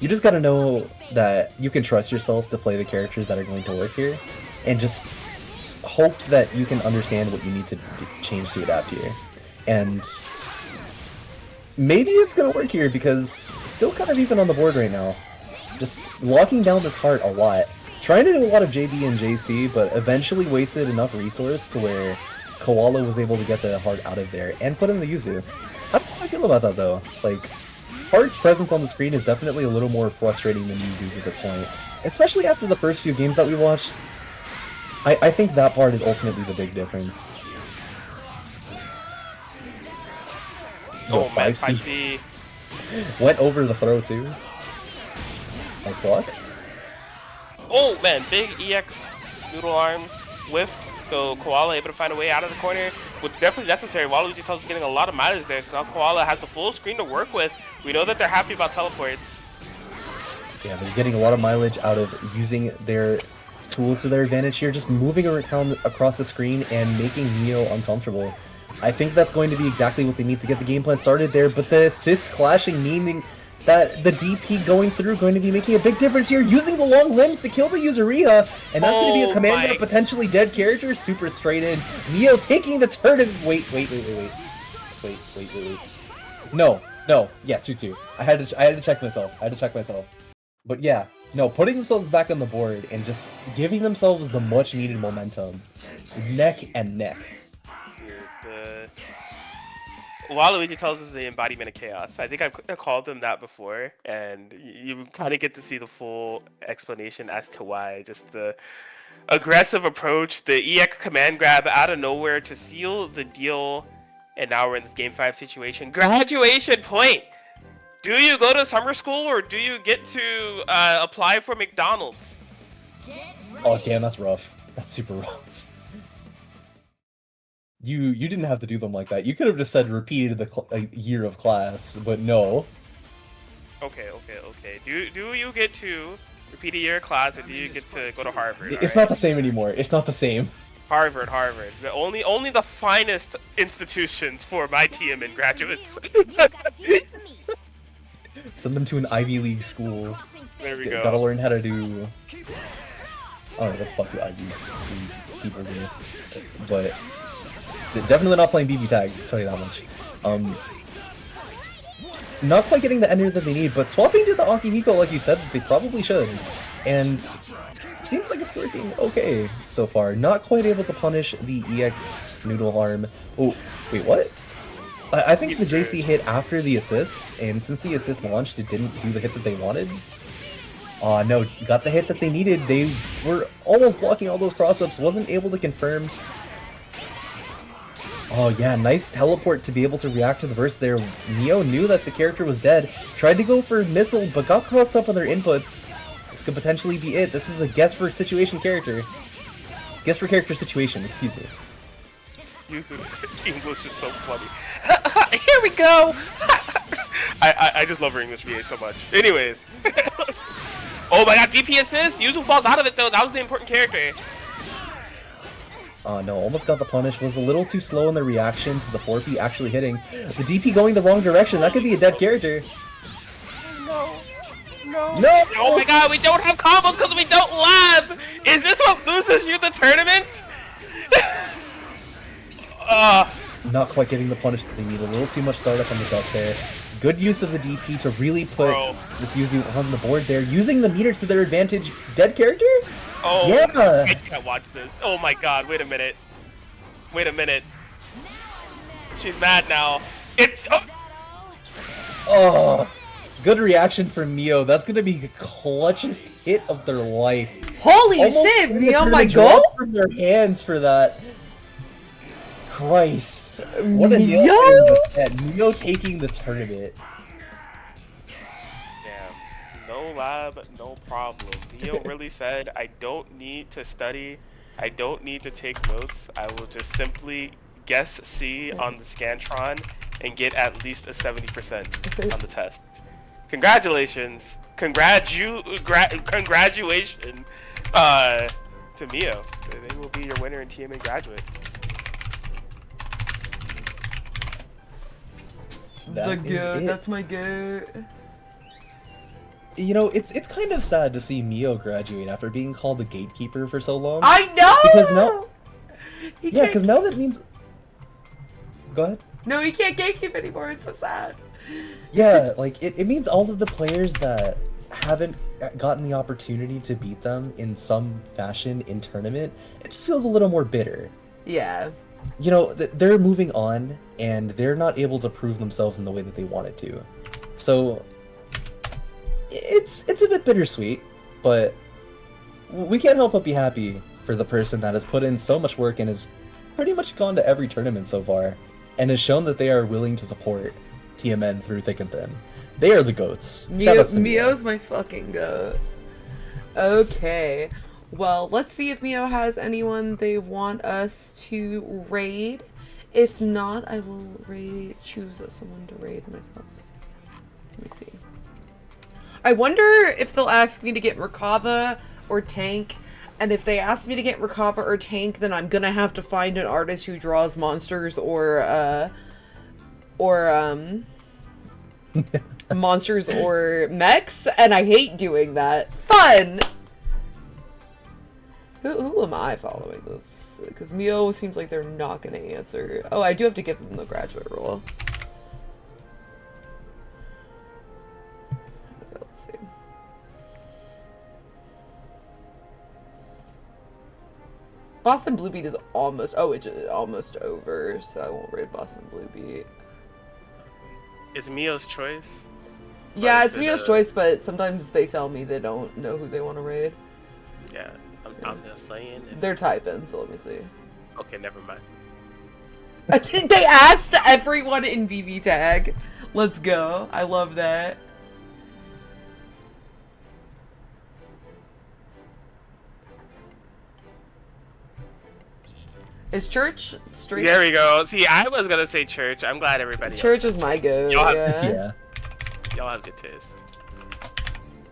you just gotta know that you can trust yourself to play the characters that are going to work here, and just hope that you can understand what you need to change to adapt here. And maybe it's gonna work here, because still kind of even on the board right now. Just locking down this heart a lot. Trying to do a lot of JB and JC, but eventually wasted enough resource to where Koala was able to get the heart out of there and put in the Yuzu. I don't know how I feel about that though. Like, Heart's presence on the screen is definitely a little more frustrating than Yuzu's at this point. Especially after the first few games that we watched. I think that part is ultimately the big difference. Oh man, 5C. Went over the throw too. Nice block. Oh man, big EX noodle arms whiff. So Koala able to find a way out of the corner, which definitely necessary. Waluigi tells us getting a lot of mileage there, so now Koala has the full screen to work with. We know that they're happy about teleports. Yeah, they're getting a lot of mileage out of using their tools to their advantage here, just moving around across the screen and making Neo uncomfortable. I think that's going to be exactly what they need to get the game plan started there, but the assists clashing, meaning that the DP going through going to be making a big difference here, using the long limbs to kill the Yuzuriha, and that's going to be a command of a potentially dead character, super straight in. Neo taking the turn and wait. No, yeah, 2-2. I had to check myself. But yeah, no, putting themselves back on the board and just giving themselves the much needed momentum, neck and neck. Waluigi tells us the embodiment of chaos. I think I've called them that before, and you kind of get to see the full explanation as to why. Just the aggressive approach, the EX command grab out of nowhere to seal the deal, and now we're in this Game 5 situation. Graduation point! Do you go to summer school, or do you get to apply for McDonald's? Oh damn, that's rough. That's super rough. You didn't have to do them like that. You could have just said repeated the year of class, but no. Okay. Do you get to repeat a year of class, or do you get to go to Harvard? It's not the same anymore. It's not the same. Harvard. Only the finest institutions for my TMN graduates. Send them to an Ivy League school. There we go. Gotta learn how to do... I don't know what the fuck the Ivy League people do. But... definitely not playing BBTag, I'll tell you that much. Not quite getting the ender that they need, but swapping to the Akihiko like you said, they probably should. And seems like it's working okay so far. Not quite able to punish the EX noodle arm. Oh, wait, what? I think the JC hit after the assist, and since the assist launched, it didn't do the hit that they wanted. Aw, no, got the hit that they needed. They were almost blocking all those cross-ups, wasn't able to confirm. Oh yeah, nice teleport to be able to react to the burst there. Neo knew that the character was dead, tried to go for missile, but got crossed up on their inputs. This could potentially be it. This is a guess for situation character. Guess for character situation, excuse me. Using English is so funny. Here we go! I just love her English VA so much. Anyways. Oh my god, DP assist! Yuzu falls out of it though, that was the important character. Oh no, almost got the punish. Was a little too slow in the reaction to the 4P actually hitting. The DP going the wrong direction. That could be a dead character. No. Oh my god, we don't have combos because we don't lab! Is this what loses you the tournament? Not quite getting the punish that they need. A little too much startup on the duck there. Good use of the DP to really put this Yuzu on the board there. Using the meter to their advantage. Dead character? Oh, yeah! I can't watch this. Oh my god, wait a minute. She's mad now. It's... Oh, good reaction from Mio. That's gonna be the clutchest hit of their life. Holy shit, Mio, my goal? From their hands for that. Christ. What a Mio? Mio taking the tournament. No lab, no problem. Neo really said, I don't need to study, I don't need to take notes, I will just simply guess C on the Scantron and get at least a 70% on the test. Congratulations. Congratulations to Mio. They will be your winner in TMN graduate. The goat. That's my goat. You know, it's kind of sad to see Mio graduate after being called the gatekeeper for so long. I know! Because now... Yeah, because now that means... Go ahead. No, he can't gatekeep anymore. It's so sad. Yeah, like, it means all of the players that haven't gotten the opportunity to beat them in some fashion in tournament, it feels a little more bitter. Yeah. You know, they're moving on, and they're not able to prove themselves in the way that they wanted to. So, it's a bit bittersweet, but we can't help but be happy for the person that has put in so much work and has pretty much gone to every tournament so far, and has shown that they are willing to support TMN through thick and thin. They are the GOATs. Mio's my fucking goat. Okay. Well, let's see if Mio has anyone they want us to raid. If not, I will choose someone to raid myself. Let me see. I wonder if they'll ask me to get Merkava or Tank. And if they ask me to get Merkava or Tank, then I'm gonna have to find an artist who draws monsters or monsters or mechs, and I hate doing that. Fun! Who am I following this? Because Mio seems like they're not gonna answer. Oh, I do have to give them the graduate rule. Okay, let's see. Boston Blue Beat is almost, it's almost over, so I won't raid Boston Blue Beat. It's Mio's choice. Yeah, it's Mio's choice, but sometimes they tell me they don't know who they want to raid. Yeah, I'm just saying. They're typing, so let me see. Okay, never mind. I think they asked everyone in BBTag. Let's go. I love that. Is Church straight? There we go. See, I was gonna say Church. I'm glad everybody. Church is my go. Yeah. Y'all have good taste.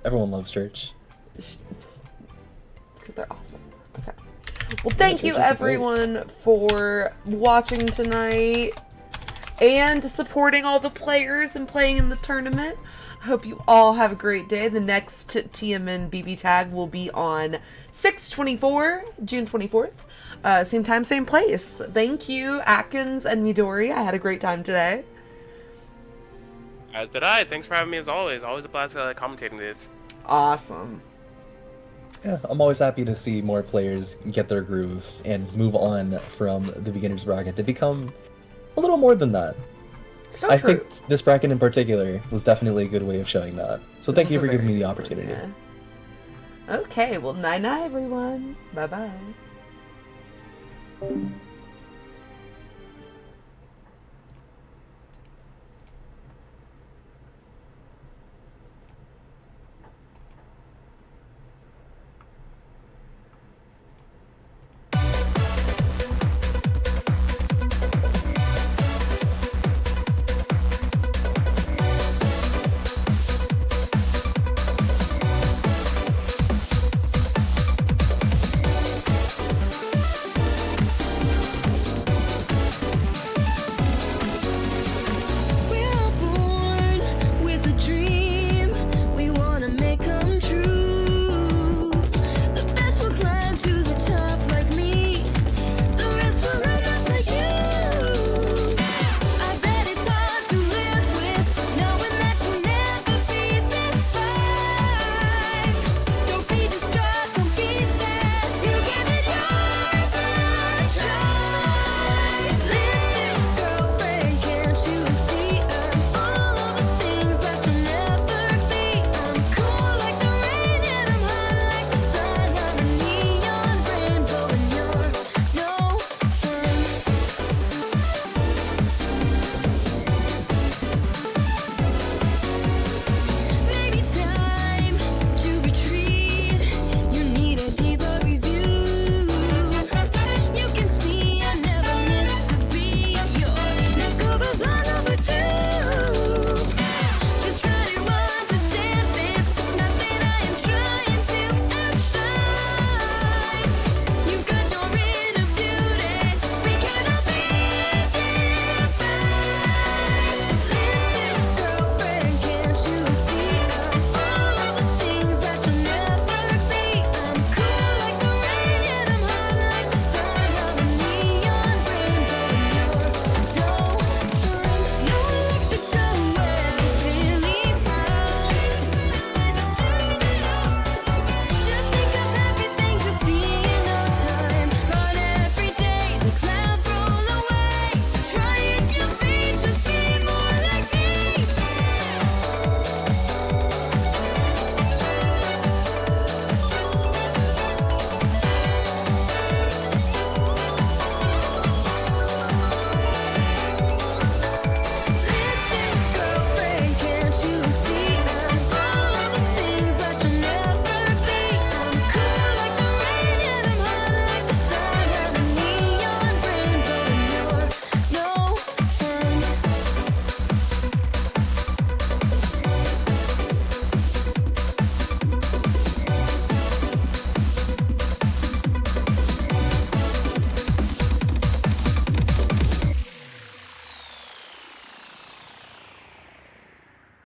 Everyone loves Church. It's because they're awesome. Okay. Well, thank you everyone for watching tonight and supporting all the players and playing in the tournament. I hope you all have a great day. The next TMN BBTag will be on 6/24, June 24th. Same time, same place. Thank you, Atkins and Midori. I had a great time today. As did I. Thanks for having me as always. Always a blast commentating this. Awesome. Yeah, I'm always happy to see more players get their groove and move on from the beginner's bracket to become a little more than that. So I true. think this bracket in particular was definitely a good way of showing that. So thank you for giving me the opportunity. Yeah. Okay, well, night-night, everyone. Bye-bye.